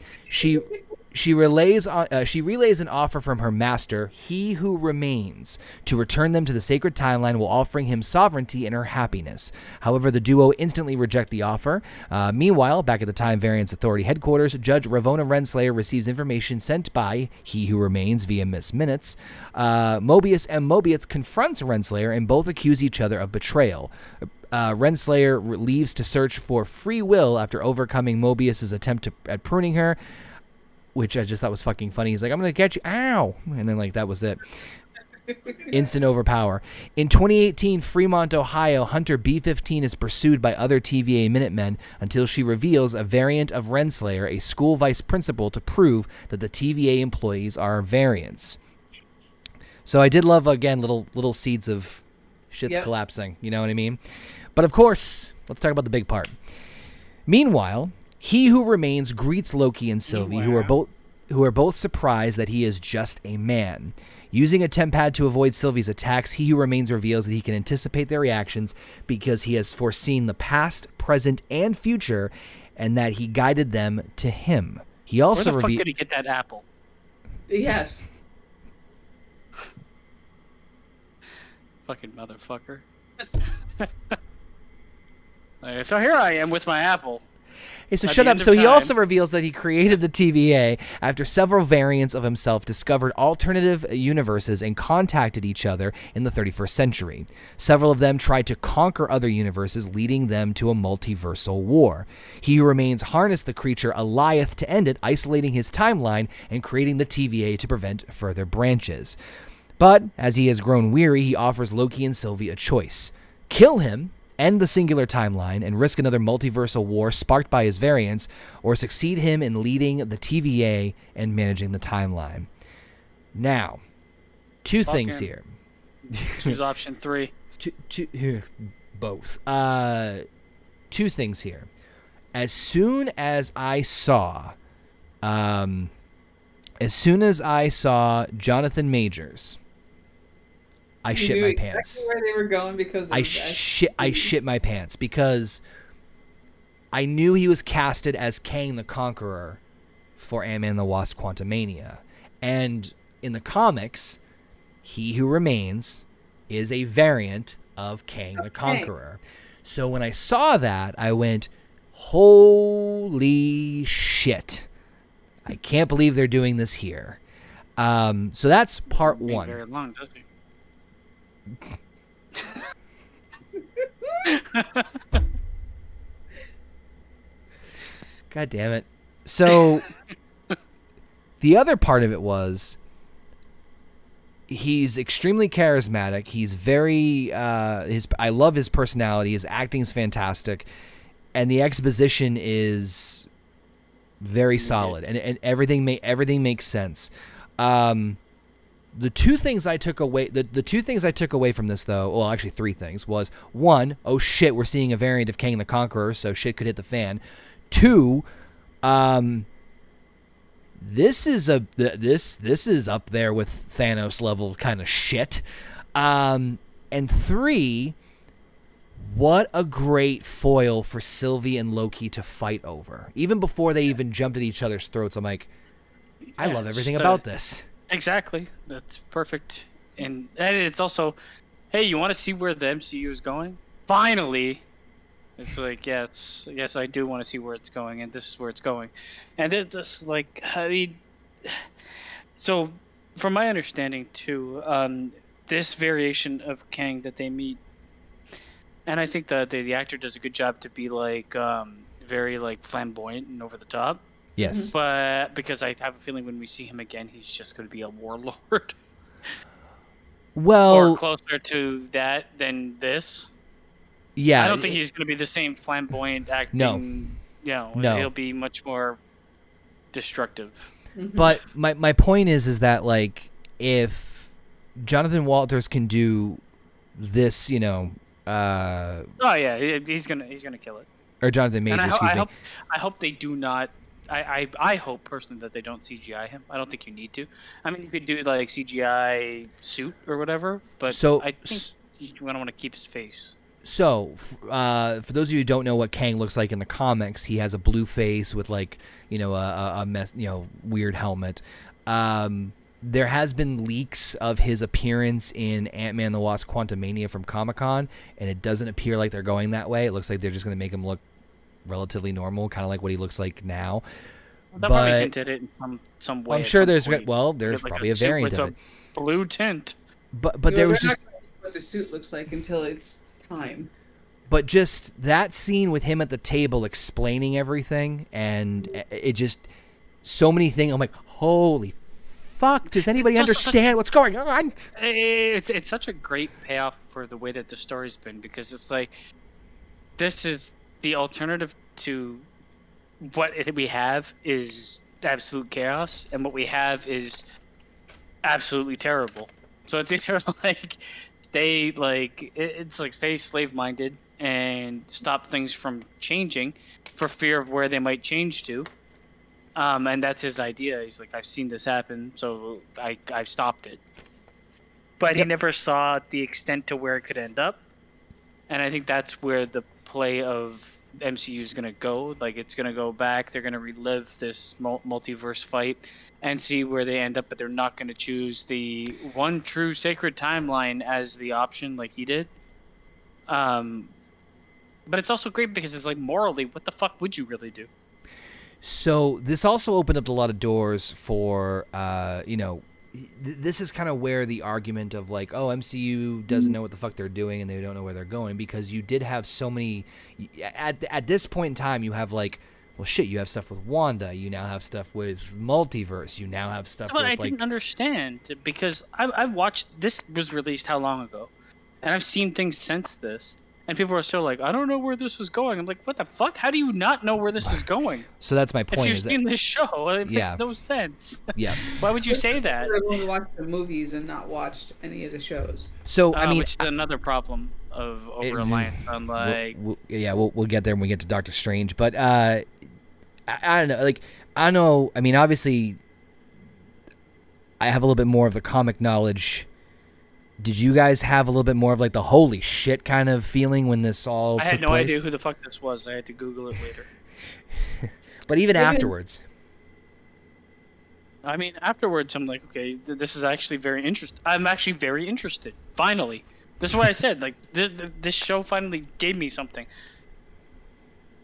She relays an offer from her master, He Who Remains, to return them to the sacred timeline while offering him sovereignty and her happiness. However, the duo instantly reject the offer. Meanwhile, back at the Time Variance Authority headquarters, Judge Ravonna Renslayer receives information sent by He Who Remains via Miss Minutes. Mobius and Mobius confronts Renslayer and both accuse each other of betrayal. Renslayer leaves to search for free will after overcoming Mobius's attempt at pruning her, which I just thought was fucking funny. He's like, I'm going to catch you. Ow. And then, like, that was it. Instant overpower. In 2018, Fremont, Ohio, Hunter B-15 is pursued by other TVA Minutemen until she reveals a variant of Renslayer, a school vice principal, to prove that the TVA employees are variants. So I did love, again, little seeds of shit's collapsing. You know what I mean? But, of course, let's talk about the big part. Meanwhile, He Who Remains greets Loki and Sylvie, who are both surprised that he is just a man. Using a tempad to avoid Sylvie's attacks, He Who Remains reveals that he can anticipate their reactions because he has foreseen the past, present, and future, and that he guided them to him. He also Where the fuck did he get that apple? Yes. Fucking motherfucker. So here I am with my apple. Hey, so shut up. So he also reveals that he created the TVA after several variants of himself discovered alternative universes and contacted each other in the 31st century. Several of them tried to conquer other universes, leading them to a multiversal war. He Who Remains harnessed the creature Alioth to end it, isolating his timeline and creating the TVA to prevent further branches. But as he has grown weary, he offers Loki and Sylvie a choice. Kill him, end the singular timeline, and risk another multiversal war sparked by his variants, or succeed him in leading the TVA and managing the timeline. Now, two things here. Choose option 3. Both. Two things here. As soon as I saw Jonathan Majors, I shit my pants. Exactly where they were going because I shit my pants because I knew he was casted as Kang the Conqueror for Ant-Man and the Wasp: Quantumania, and in the comics, He Who Remains is a variant of Kang the Conqueror. So when I saw that, I went, "Holy shit! I can't believe they're doing this here." So that's part one. Very long, doesn't it? God damn it. So the other part of it was he's extremely charismatic. He's very I love his personality. His acting's fantastic, and the exposition is very solid, and everything makes sense. The two things I took away from this, though, well, actually three things, was one, oh shit, we're seeing a variant of Kang the Conqueror, so shit could hit the fan. Two, this is up there with Thanos level kind of shit. And three, what a great foil for Sylvie and Loki to fight over. Even before they even jumped at each other's throats, I'm like, I love everything about this. Exactly. That's perfect. And it's also, hey, you want to see where the MCU is going? Finally. It's like, yes, I do want to see where it's going, and this is where it's going. And it's like, I mean, so from my understanding too, this variation of Kang that they meet, and I think that the actor does a good job to be like very like flamboyant and over the top. Yes. But because I have a feeling when we see him again, he's just going to be a warlord. Well, or closer to that than this. Yeah. I don't think he's going to be the same flamboyant acting. No. He'll be much more destructive. But my point is that, like, if Jonathan Walters can do this, you know, oh yeah, he's gonna kill it. Or Jonathan Majors, excuse me. I hope they do not. I hope personally that they don't CGI him. I don't think you need to. I mean, you could do like CGI suit or whatever, but So I think you don't want to keep his face. So, for those of you who don't know what Kang looks like in the comics, he has a blue face with like, a mess, weird helmet. There has been leaks of his appearance in Ant-Man and the Wasp: Quantumania from Comic-Con, and it doesn't appear like they're going that way. It looks like they're just going to make him look relatively normal, kind of like what he looks like now. They'll probably hinted it in some way. I'm sure there's point. There's like probably a variant with of it. A blue tint. But there was just what the suit looks like until it's time. But just that scene with him at the table explaining everything, and it just so many things. I'm like, holy fuck! Does anybody understand what's going on? It's such a great payoff for the way that the story's been, because it's like this is the alternative to what we have is absolute chaos, and what we have is absolutely terrible. So it's either like stay slave-minded and stop things from changing for fear of where they might change to. And that's his idea. He's like, I've seen this happen, so I've stopped it. But he never saw the extent to where it could end up. And I think that's where the play of MCU is going to go. Like, it's going to go back. They're going to relive this multiverse fight and see where they end up. But they're not going to choose the one true sacred timeline as the option like he did. But it's also great because it's like, morally, what the fuck would you really do? So this also opened up a lot of doors for, this is kind of where the argument of like, oh, MCU doesn't know what the fuck they're doing and they don't know where they're going, because you did have so many, at this point in time, you have like, well, shit, you have stuff with Wanda, you now have stuff with multiverse, you now have stuff but with I didn't understand, because I've watched, this was released how long ago? And I've seen things since this. And people are still like, I don't know where this is going. I'm like, what the fuck? How do you not know where this is going? So that's my point. If you've seen this show, it Yeah. makes no sense. Yeah. Why would you say that? Everyone watched the movies and not watched any of the shows. So, I mean, which is another problem of over-reliance on, like... We'll get there when we get to Doctor Strange. But, I don't know. Like, I know, I mean, obviously, I have a little bit more of the comic knowledge. Did you guys have a little bit more of like the holy shit kind of feeling when this all took place? I had no idea who the fuck this was. I had to Google it later. But even afterwards. I mean, afterwards, I'm like, okay, this is actually very interesting. I'm actually very interested. Finally. This is what I said. Like, this show finally gave me something.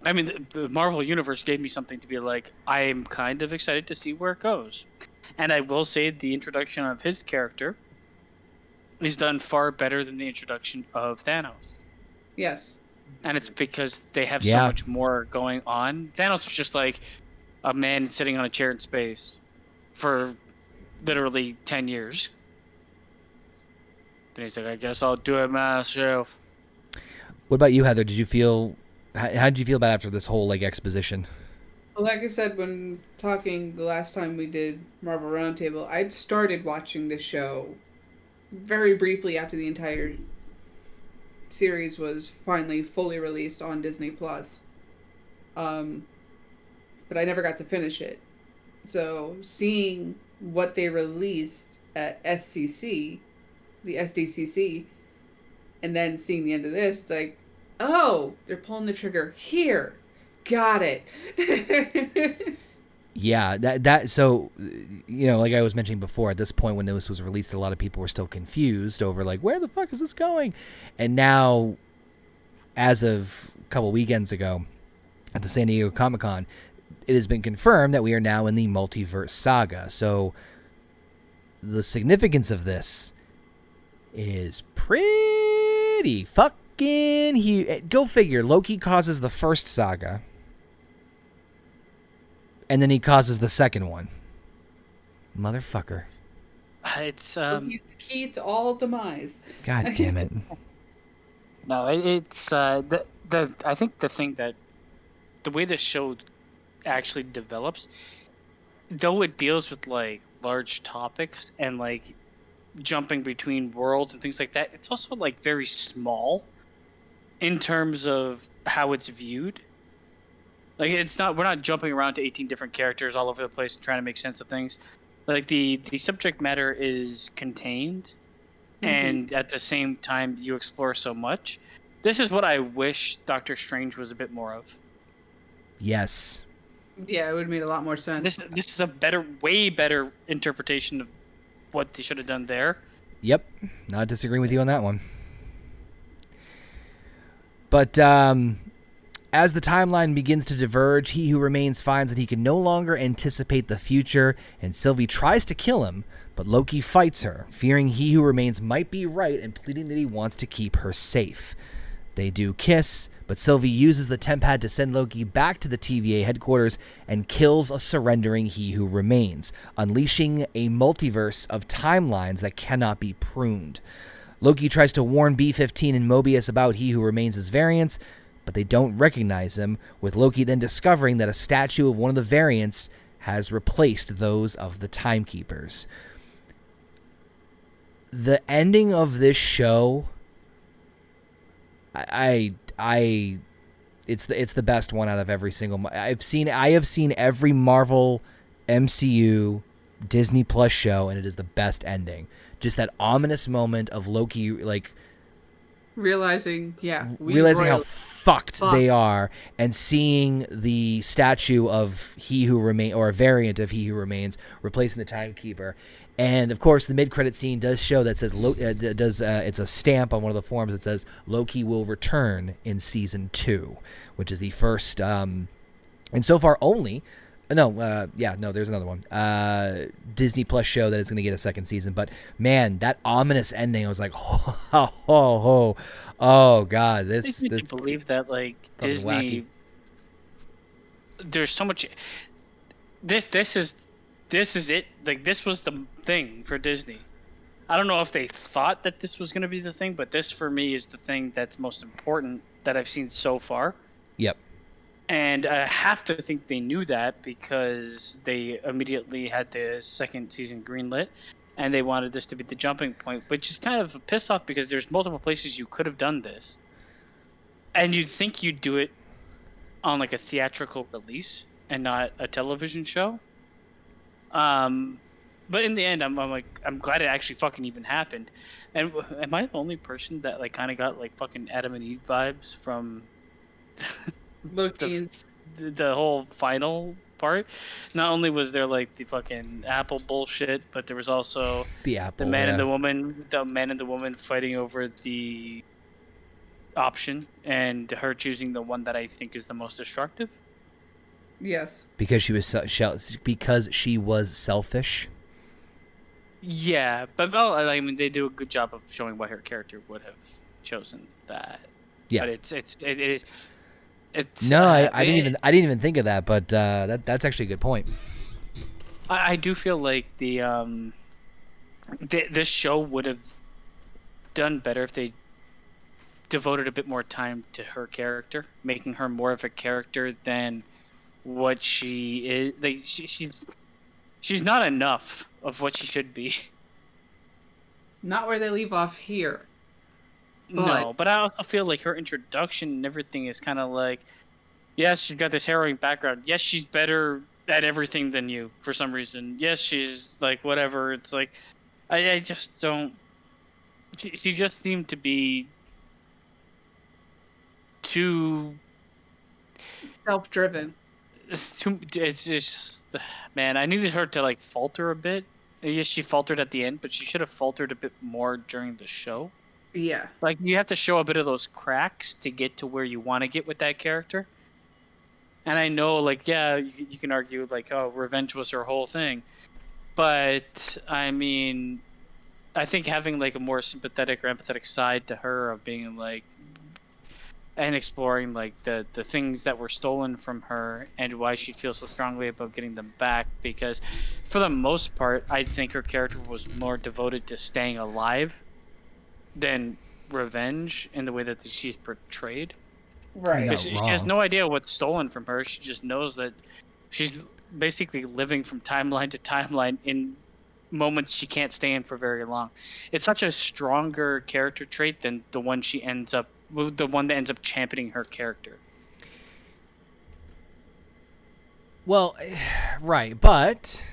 I mean, the Marvel Universe gave me something to be like, I am kind of excited to see where it goes. And I will say the introduction of his character is done far better than the introduction of Thanos. Yes. And it's because they have so much more going on. Thanos was just like a man sitting on a chair in space for literally 10 years. Then he's like, I guess I'll do it myself. What about you, Heather? Did you feel... How did you feel about after this whole like exposition? Well, like I said, when talking the last time we did Marvel Roundtable, I'd started watching the show very briefly after the entire series was finally fully released on Disney Plus. But I never got to finish it. So seeing what they released at SCC, the SDCC, and then seeing the end of this, it's like, oh, they're pulling the trigger here. Got it. Yeah, that so, like I was mentioning before, at this point when this was released, a lot of people were still confused over like, where the fuck is this going? And now, as of a couple weekends ago at the San Diego Comic-Con, it has been confirmed that we are now in the multiverse saga. So the significance of this is pretty fucking huge. Go figure, Loki causes the first saga. And then he causes the second one. Motherfucker. It's He's the key to all demise. God damn it. No, it's I think the thing that the way the show actually develops, though it deals with like large topics and like jumping between worlds and things like that, it's also like very small in terms of how it's viewed. Like, we're not jumping around to 18 different characters all over the place and trying to make sense of things. Like, the subject matter is contained and at the same time you explore so much. This is what I wish Doctor Strange was a bit more of. Yes. Yeah, it would make a lot more sense. This is a better, way better interpretation of what they should have done there. Yep. Not disagreeing with you on that one. But as the timeline begins to diverge, He Who Remains finds that he can no longer anticipate the future, and Sylvie tries to kill him, but Loki fights her, fearing He Who Remains might be right and pleading that he wants to keep her safe. They do kiss, but Sylvie uses the Tempad to send Loki back to the TVA headquarters and kills a surrendering He Who Remains, unleashing a multiverse of timelines that cannot be pruned. Loki tries to warn B-15 and Mobius about He Who Remains' variants, but they don't recognize him, with Loki then discovering that a statue of one of the variants has replaced those of the Timekeepers. The ending of this show, it's the best one out of every single. I have seen every Marvel, MCU, Disney Plus show, and it is the best ending. Just that ominous moment of Loki, like realizing how fucked they are, and seeing the statue of He Who Remains, or a variant of He Who Remains, replacing the Timekeeper. And of course, the mid-credit scene does show that says it's a stamp on one of the forms that says Loki will return in season 2, which is the first and so far only. There's another one. Disney Plus show that is going to get a second season. But man, that ominous ending, I was like, oh god, this. Did you believe that, like, Disney? Wacky. There's so much. This is it. Like, this was the thing for Disney. I don't know if they thought that this was going to be the thing, but this for me is the thing that's most important that I've seen so far. Yep. And I have to think they knew that, because they immediately had the second season greenlit, and they wanted this to be the jumping point, which is kind of a piss off because there's multiple places you could have done this. And you'd think you'd do it on like a theatrical release and not a television show. But in the end, I'm glad it actually fucking even happened. And am I the only person that like kind of got like fucking Adam and Eve vibes from the whole final part? Not only was there like the fucking Apple bullshit, but there was also the man and the woman fighting over the option, and her choosing the one that I think is the most destructive. Yes. Because she was selfish. Yeah, but I mean, they do a good job of showing why her character would have chosen that. Yeah. But it is. No, I didn't even think of that, but that's actually a good point. I do feel like this show would have done better if they devoted a bit more time to her character, making her more of a character than what she is. Like she's not enough of what she should be. Not where they leave off here. No, but I also feel like her introduction and everything is kind of like, yes, she's got this harrowing background. Yes, she's better at everything than you for some reason. Yes, she's like whatever. It's like, I just don't. She just seemed to be too self-driven. It's just, man, I needed her to like falter a bit. Yes, she faltered at the end, but she should have faltered a bit more during the show. Yeah. Like, you have to show a bit of those cracks to get to where you want to get with that character. And I know, like, yeah, you can argue, like, oh, revenge was her whole thing. But, I mean, I think having, like, a more sympathetic or empathetic side to her of being, like, and exploring, like, the things that were stolen from her and why she feels so strongly about getting them back. Because, for the most part, I think her character was more devoted to staying alive than revenge in the way that she's portrayed. Right. Because she has no idea what's stolen from her. She just knows that she's basically living from timeline to timeline in moments she can't stay in for very long. It's such a stronger character trait than the one that ends up championing her character. Well, right, but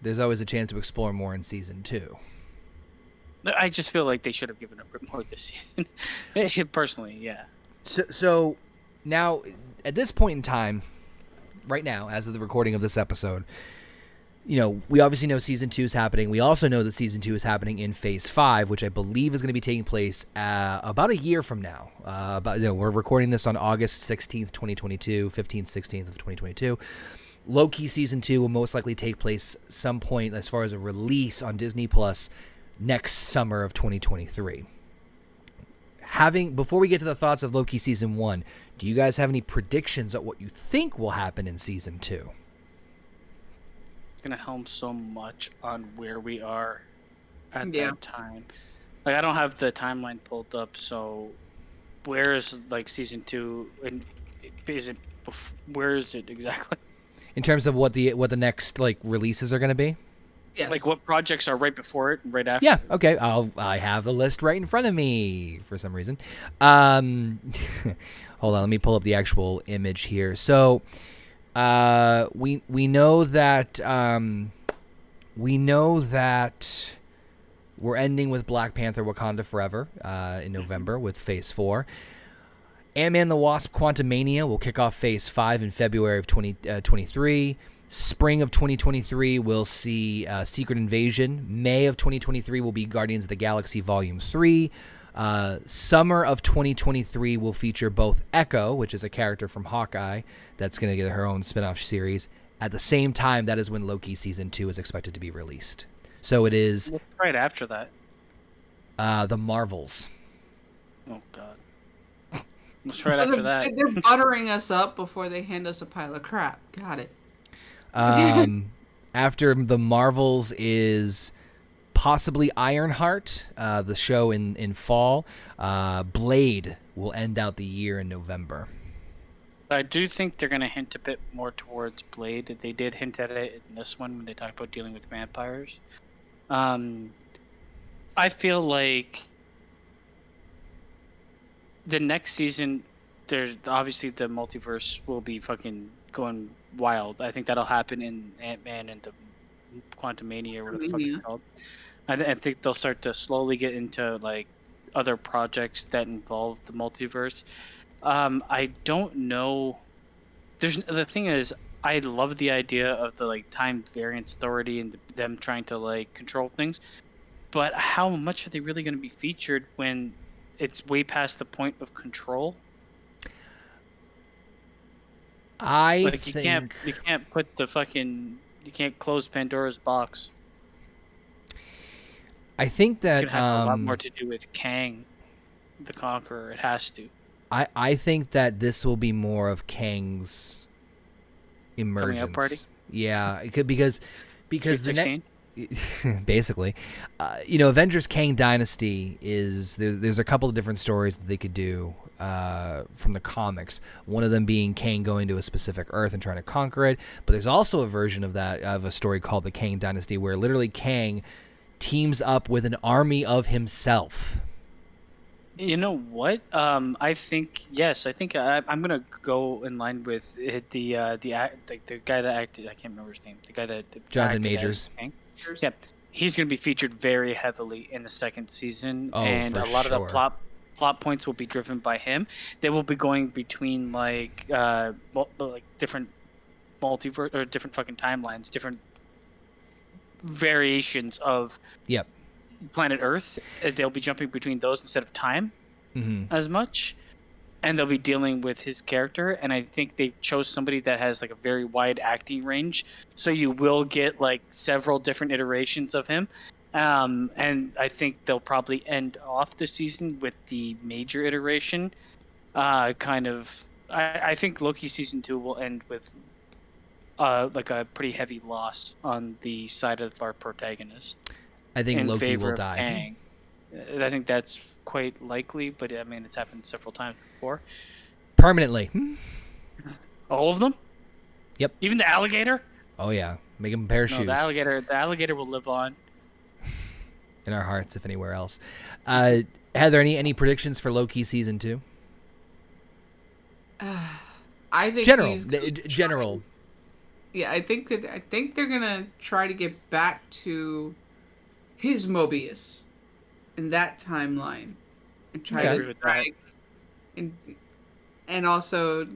there's always a chance to explore more in season 2. I just feel like they should have given a bit more this season. Personally, yeah. So now, at this point in time, right now, as of the recording of this episode, we obviously know season 2 is happening. We also know that season 2 is happening in phase 5, which I believe is going to be taking place about a year from now. We're recording this on August 16th, 2022, 15th, 16th of 2022. Loki season 2 will most likely take place some point as far as a release on Disney Plus next summer of 2023. Before we get to the thoughts of Loki season 1, do you guys have any predictions of what you think will happen in season 2? It's gonna helm so much on where we are at Yeah. that time. Like, I don't have the timeline pulled up, so where is like season 2, and where is it exactly? In terms of what the next like releases are going to be? Yes. Like, what projects are right before it and right after? Yeah, okay. I have the list right in front of me for some reason. Hold on, let me pull up the actual image here. So, we know that we're ending with Black Panther: Wakanda Forever in November with Phase 4. Ant-Man and the Wasp: Quantumania will kick off Phase 5 in February of 2023. Spring of 2023 will see Secret Invasion. May of 2023 will be Guardians of the Galaxy Volume 3. Summer of 2023 will feature both Echo, which is a character from Hawkeye that's going to get her own spin-off series. At the same time, that is when Loki Season 2 is expected to be released. So it is What's right after that? The Marvels. Oh, God. What's right after that? They're buttering us up before they hand us a pile of crap. Got it. After the Marvels is possibly Ironheart, the show in fall. Blade will end out the year in November. I do think they're going to hint a bit more towards Blade. They did hint at it in this one when they talked about dealing with vampires. I feel like the next season, there's obviously the multiverse will be fucking going wild. I think that'll happen in Ant-Man and the Quantumania, or whatever the fuck it's called. I think they'll start to slowly get into like other projects that involve the multiverse. I don't know. The thing is, I love the idea of the like time variance authority and them trying to like control things, but how much are they really going to be featured when it's way past the point of control? You can't put the fucking, you can't close Pandora's box. I think that it's gonna have a lot more to do with Kang, the Conqueror. It has to. I think that this will be more of Kang's emergence. Coming up party? Yeah, it could because the next basically, Avengers Kang Dynasty is there's a couple of different stories that they could do from the comics. One of them being Kang going to a specific Earth and trying to conquer it. But there's also a version of a story called the Kang Dynasty, where literally Kang teams up with an army of himself. You know what? I think yes. I think I'm gonna go in line with the guy that acted. I can't remember his name. The guy that Jonathan acted Majors. as Kang. Yeah, he's gonna be featured very heavily in the second season, and for a lot of sure. the plot points will be driven by him. They will be going between like different multiverse or different fucking timelines, different variations of planet Earth. They'll be jumping between those instead of time as much, and they'll be dealing with his character. And I think they chose somebody that has like a very wide acting range, so you will get like several different iterations of him. And I think they'll probably end off the season with the major iteration. I think Loki season 2 will end with like a pretty heavy loss on the side of our protagonist. I think in Loki favor will of die. Kang. I think that's quite likely, but I mean, it's happened several times before. Permanently. All of them? Yep. Even the alligator? Oh yeah, make him a pair of No, shoes. the alligator will live on. In our hearts, if anywhere else. Heather, any predictions for Loki season 2? I think general. Yeah, I think they're gonna try to get back to his Mobius. in that timeline and try Okay. I to agree with that. drag and also,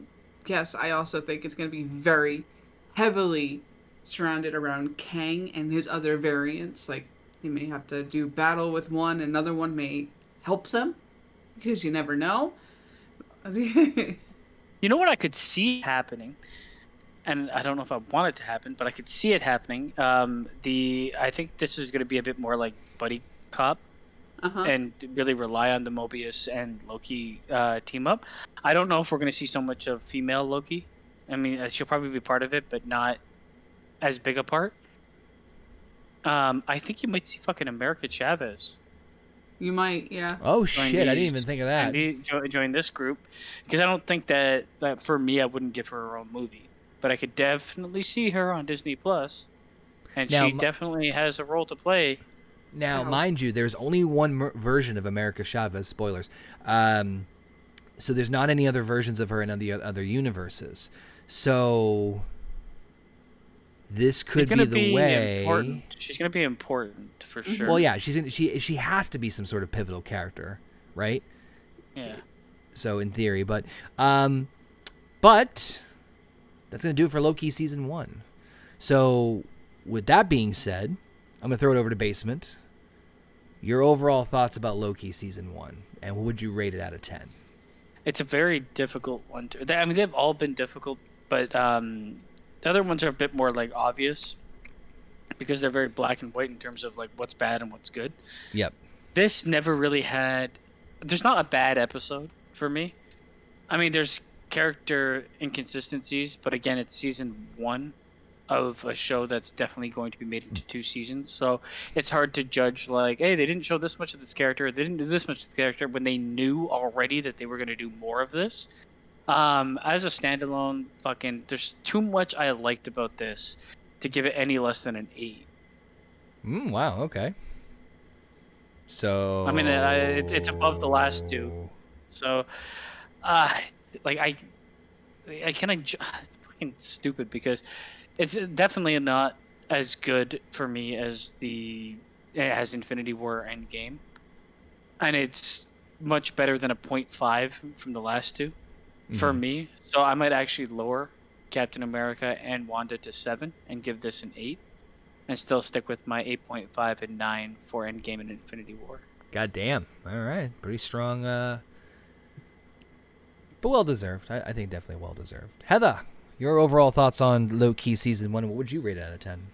yes, I also think it's going to be very heavily surrounded around Kang and his other variants. Like, they may have to do battle with one, another one may help them, because you never know. You know what I could see happening, and I don't know if I want it to happen, but I could see it happening. I think this is going to be a bit more like buddy cop, Uh-huh. and really rely on the Mobius and Loki team up. I don't know if we're going to see so much of female Loki. I mean, she'll probably be part of it, but not as big a part. I think you might see fucking America Chavez You might, yeah. Oh join shit! I didn't these- even think of that. join this group, because I don't think that for me I wouldn't give her own movie, but I could definitely see her on Disney Plus, and Now, she definitely has a role to play. Now, Wow. mind you, there's only one version of America Chavez. Spoilers. So there's not any other versions of her in the other universes. So this could She's gonna be the way. important. She's gonna be important for sure. Well, yeah, she has to be some sort of pivotal character, right? Yeah. So in theory, but that's gonna do it for Loki season 1. So with that being said, I'm gonna throw it over to Basement. Your overall thoughts about Loki season 1, and what would you rate it out of 10? It's a very difficult one. I mean, they've all been difficult, but the other ones are a bit more like obvious because they're very black and white in terms of like what's bad and what's good. Yep. This never really had. There's not a bad episode for me. I mean, there's character inconsistencies, but again, it's season 1 of a show that's definitely going to be made into 2 seasons. So it's hard to judge like, hey, they didn't show this much of this character, they didn't do this much of the character when they knew already that they were going to do more of this. As a standalone, there's too much I liked about this to give it any less than an 8. Wow. Okay. So I mean, it's above the last 2. So, like I kind of fucking stupid because it's definitely not as good for me as as Infinity War Endgame, and it's much better than a 0.5 from the last 2 for me. So I might actually lower Captain America and Wanda to 7 and give this an 8, and still stick with my 8.5 and 9 for Endgame and Infinity War. God damn. All right. Pretty strong, but well deserved. I think definitely well deserved. Heather, your overall thoughts on Loki season 1? What would you rate it out of 10?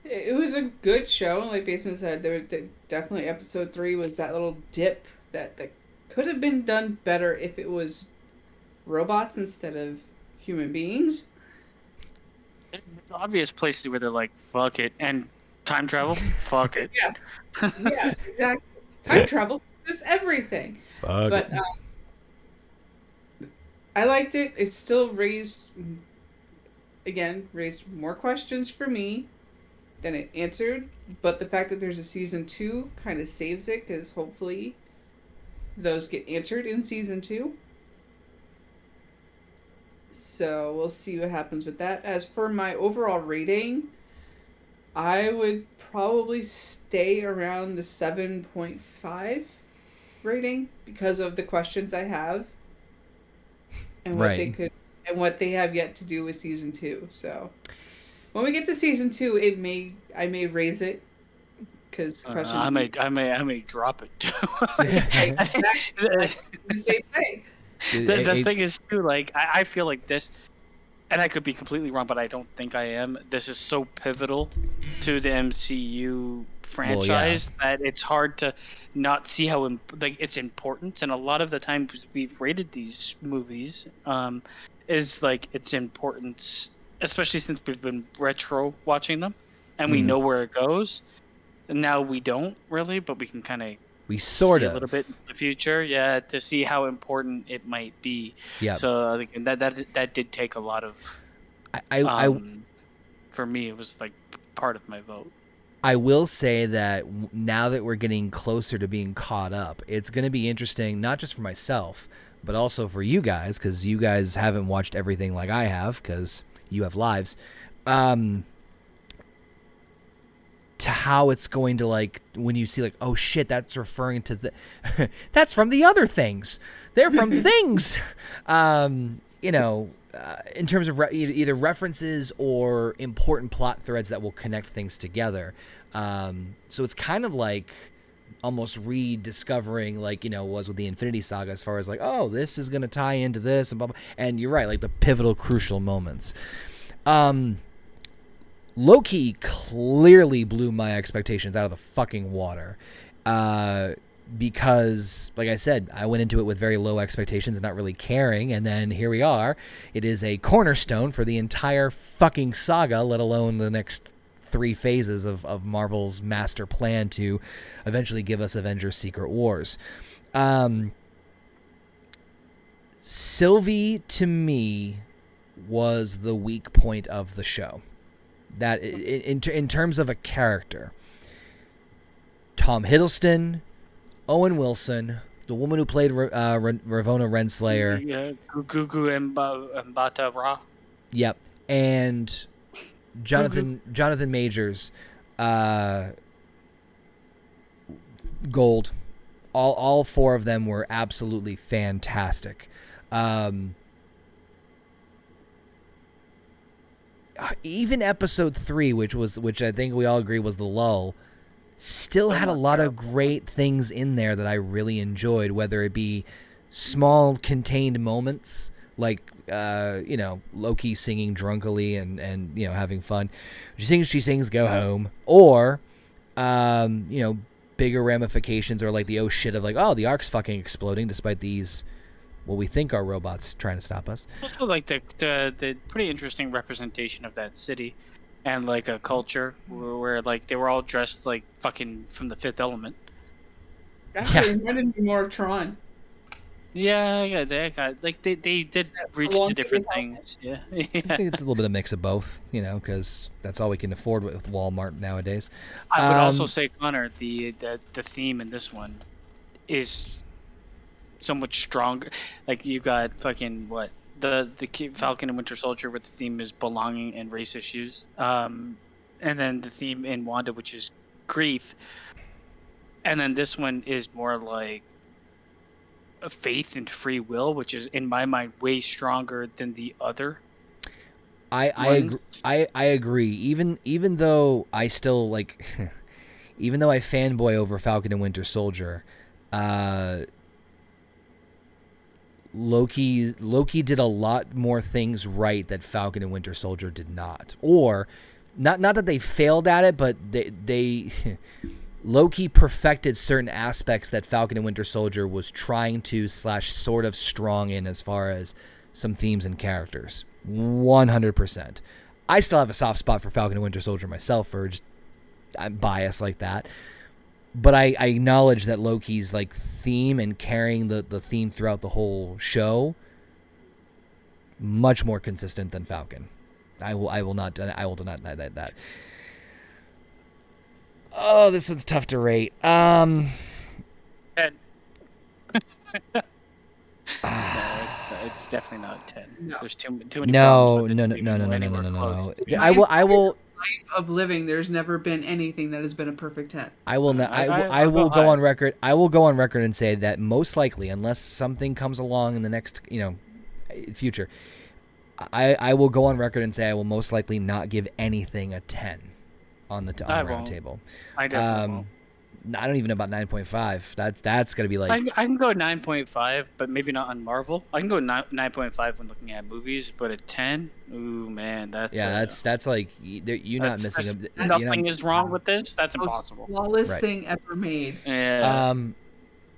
It was a good show. Like Basement said, there was definitely episode 3 was that little dip that could have been done better if it was robots instead of human beings. There's obvious places where they're like, fuck it. And time travel? Fuck it. Yeah. Yeah, exactly. Time travel is everything. Fuck. But I liked it. It still raised more questions for me than it answered. But the fact that there's a season 2 kind of saves it, because hopefully those get answered in season 2. So we'll see what happens with that. As for my overall rating, I would probably stay around the 7.5 rating because of the questions I have and what they could and what they have yet to do with season 2. So when we get to season 2, I may raise it because I may drop it too. the same thing. The thing is too, like I feel like this, and I could be completely wrong, but I don't think I am. This is so pivotal to the MCU franchise that it's hard to not see how its importance. And a lot of the times we've rated these movies is like its importance, especially since we've been retro watching them, and we know where it goes. And now we don't really, but we can kind of sort of a little bit in the future, to see how important it might be. Yeah. So I think that did take a lot of. For me, it was like part of my vote. I will say that now that we're getting closer to being caught up, it's going to be interesting, not just for myself, but also for you guys, because you guys haven't watched everything like I have, because you have lives. to how it's going to, like, when you see, like, oh shit, that's referring to the that's from the other things, they're from things, you know, in terms of either references or important plot threads that will connect things together. So it's kind of like almost rediscovering, like, you know, was with the Infinity Saga, as far as like, oh, this is going to tie into this and blah, blah. And you're right, like the pivotal crucial moments. Loki clearly blew my expectations out of the fucking water. Because, like I said, I went into it with very low expectations and not really caring, and then here we are. It is a cornerstone for the entire fucking saga, let alone the next 3 phases of Marvel's master plan to eventually give us Avengers Secret Wars. Sylvie, to me, was the weak point of the show. That in terms of a character, Tom Hiddleston, Owen Wilson, the woman who played Ravonna Renslayer. Yeah, Gugu Mbata Ra. Yep. And Jonathan Majors, gold. All 4 of them were absolutely fantastic. Even episode 3, which I think we all agree was the lull, still had a lot of great things in there that I really enjoyed, whether it be small contained moments like you know, Loki singing drunkily and you know, having fun. She sings go home, or you know, bigger ramifications, or like the oh shit of like, oh, the Ark's fucking exploding despite these what we think are robots trying to stop us. Also, like the pretty interesting representation of that city, and like a culture where like they were all dressed like fucking from the Fifth Element. Actually, it reminded me more of Tron. Yeah, they got like they did reach to different things. Yeah, I think it's a little bit of mix of both, you know, because that's all we can afford with Walmart nowadays. I would also say, Conor, the theme in this one is so much stronger. Like you got fucking what the Falcon and Winter Soldier, where the theme is belonging and race issues, and then the theme in Wanda, which is grief, and then this one is more like a faith and free will, which is in my mind way stronger than the other. I agree. Even though I still like, even though I fanboy over Falcon and Winter Soldier, Loki did a lot more things right that Falcon and Winter Soldier did not. Or not that they failed at it, but they Loki perfected certain aspects that Falcon and Winter Soldier was trying to / sort of strong in, as far as some themes and characters. 100%. I still have a soft spot for Falcon and Winter Soldier myself, for just I'm biased like that. But I acknowledge that Loki's like theme and carrying the theme throughout the whole show, much more consistent than Falcon. I will not deny that. Oh, this one's tough to rate. 10. It's definitely not 10. No. There's too many. No. problems with it to be anywhere close. I will. Life of living, there's never been anything that has been a perfect 10. I will not. I I'll will go go high. on record. I will go on record and say that most likely, unless something comes along in the next, future, I will go on record and say I will most likely not give anything a 10 on the Roundtable. I definitely won't. I don't even know about 9.5. That's gonna be like. I can go 9.5, but maybe not on Marvel. I can go 9.5 when looking at movies, but a 10, ooh man, that's that's like you're not missing a. Nothing is wrong with this. That's Most impossible. flawless Right. thing ever made. Yeah.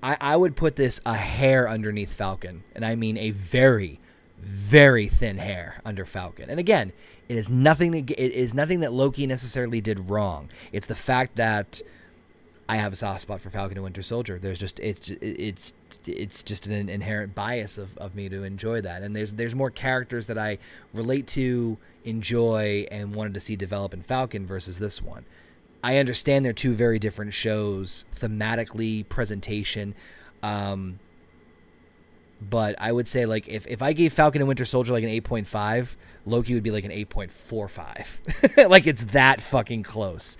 I would put this a hair underneath Falcon, and I mean a very, very thin hair under Falcon. And again, it is nothing that Loki necessarily did wrong. It's the fact that I have a soft spot for Falcon and Winter Soldier. There's just it's just an inherent bias of me to enjoy that. And there's more characters that I relate to, enjoy, and wanted to see develop in Falcon versus this one. I understand they're two very different shows, thematically, presentation, but I would say, like, if I gave Falcon and Winter Soldier like an 8.5, Loki would be like an 8.45. Like, it's that fucking close.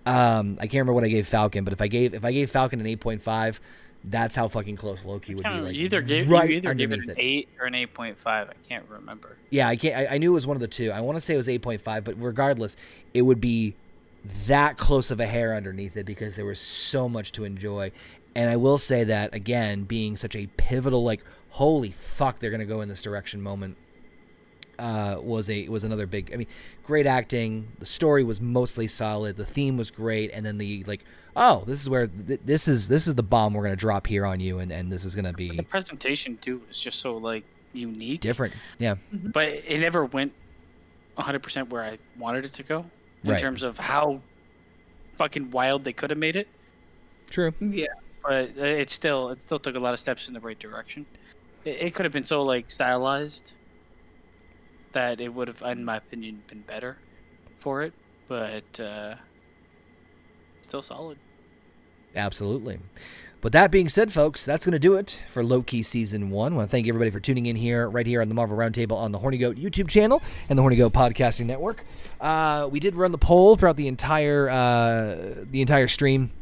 I can't remember what I gave Falcon, but if I gave Falcon an 8.5, that's how fucking close Loki would be. Like you either gave it an 8 or an 8.5. I can't remember. Yeah, I knew it was one of the two. I want to say it was 8.5, but regardless, it would be that close of a hair underneath it because there was so much to enjoy. And I will say that, again, being such a pivotal, like, holy fuck, they're going to go in this direction moment, was another big, I mean, great acting. The story was mostly solid. The theme was great. And then the, like, oh, this is where, this is the bomb we're going to drop here on you. And this is going to be. The presentation, too, was just so, like, unique. Different, yeah. But it never went 100% where I wanted it to go in terms of how fucking wild they could have made it. True. Yeah. But it still took a lot of steps in the right direction. It could have been so like stylized that it would have, in my opinion, been better for it. But still solid. Absolutely. But that being said, folks, that's going to do it for Loki Season 1. I want to thank everybody for tuning in here, right here on the Marvel Roundtable on the Horny Goat YouTube channel and the Horny Goat Podcasting Network. We did run the poll throughout the entire stream.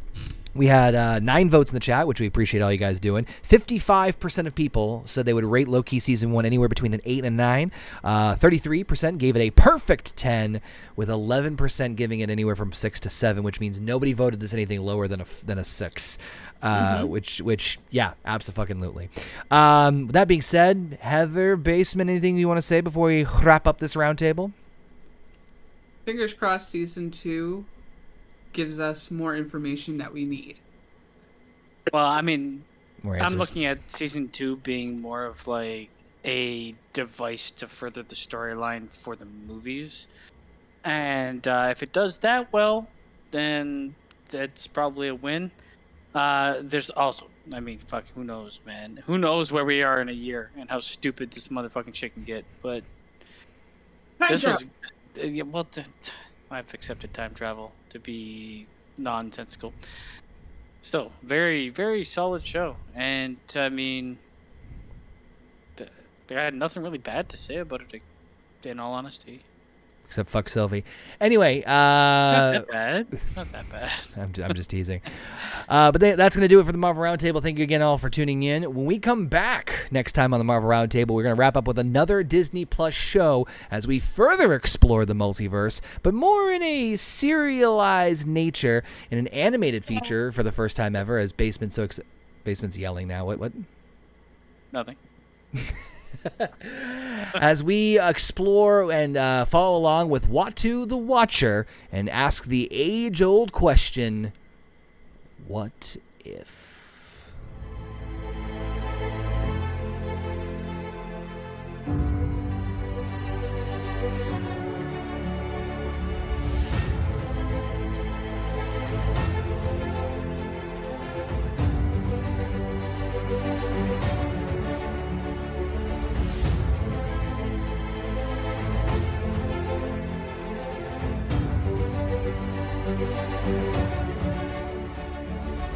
We had 9 votes in the chat, which we appreciate all you guys doing. 55% of people said they would rate Loki Season 1 anywhere between an 8 and 9. 33% gave it a perfect 10, with 11% giving it anywhere from 6 to 7, which means nobody voted this anything lower than a 6. Which, yeah, absolutely. With that being said, Heather, Basement, anything you want to say before we wrap up this roundtable? Fingers crossed season 2 gives us more information that we need. Well, I mean, More I'm answers. looking at season 2 being more of like a device to further the storyline for the movies. And if it does that well, then that's probably a win. There's also, I mean, fuck, who knows, man? Who knows where we are in a year and how stupid this motherfucking shit can get? But this was, yeah, well, I've accepted time travel to be nonsensical. Still, very, very solid show, and I mean, I had nothing really bad to say about it. In all honesty. Except fuck Sylvie. Anyway, Not that bad. Not that bad. I'm just teasing. But that's going to do it for the Marvel Roundtable. Thank you again all for tuning in. When we come back next time on the Marvel Roundtable, we're going to wrap up with another Disney Plus show as we further explore the multiverse, but more in a serialized nature, in an animated feature for the first time ever, as Basement's yelling now. What? Nothing. As we explore and follow along with Watu the Watcher and ask the age-old question, what if?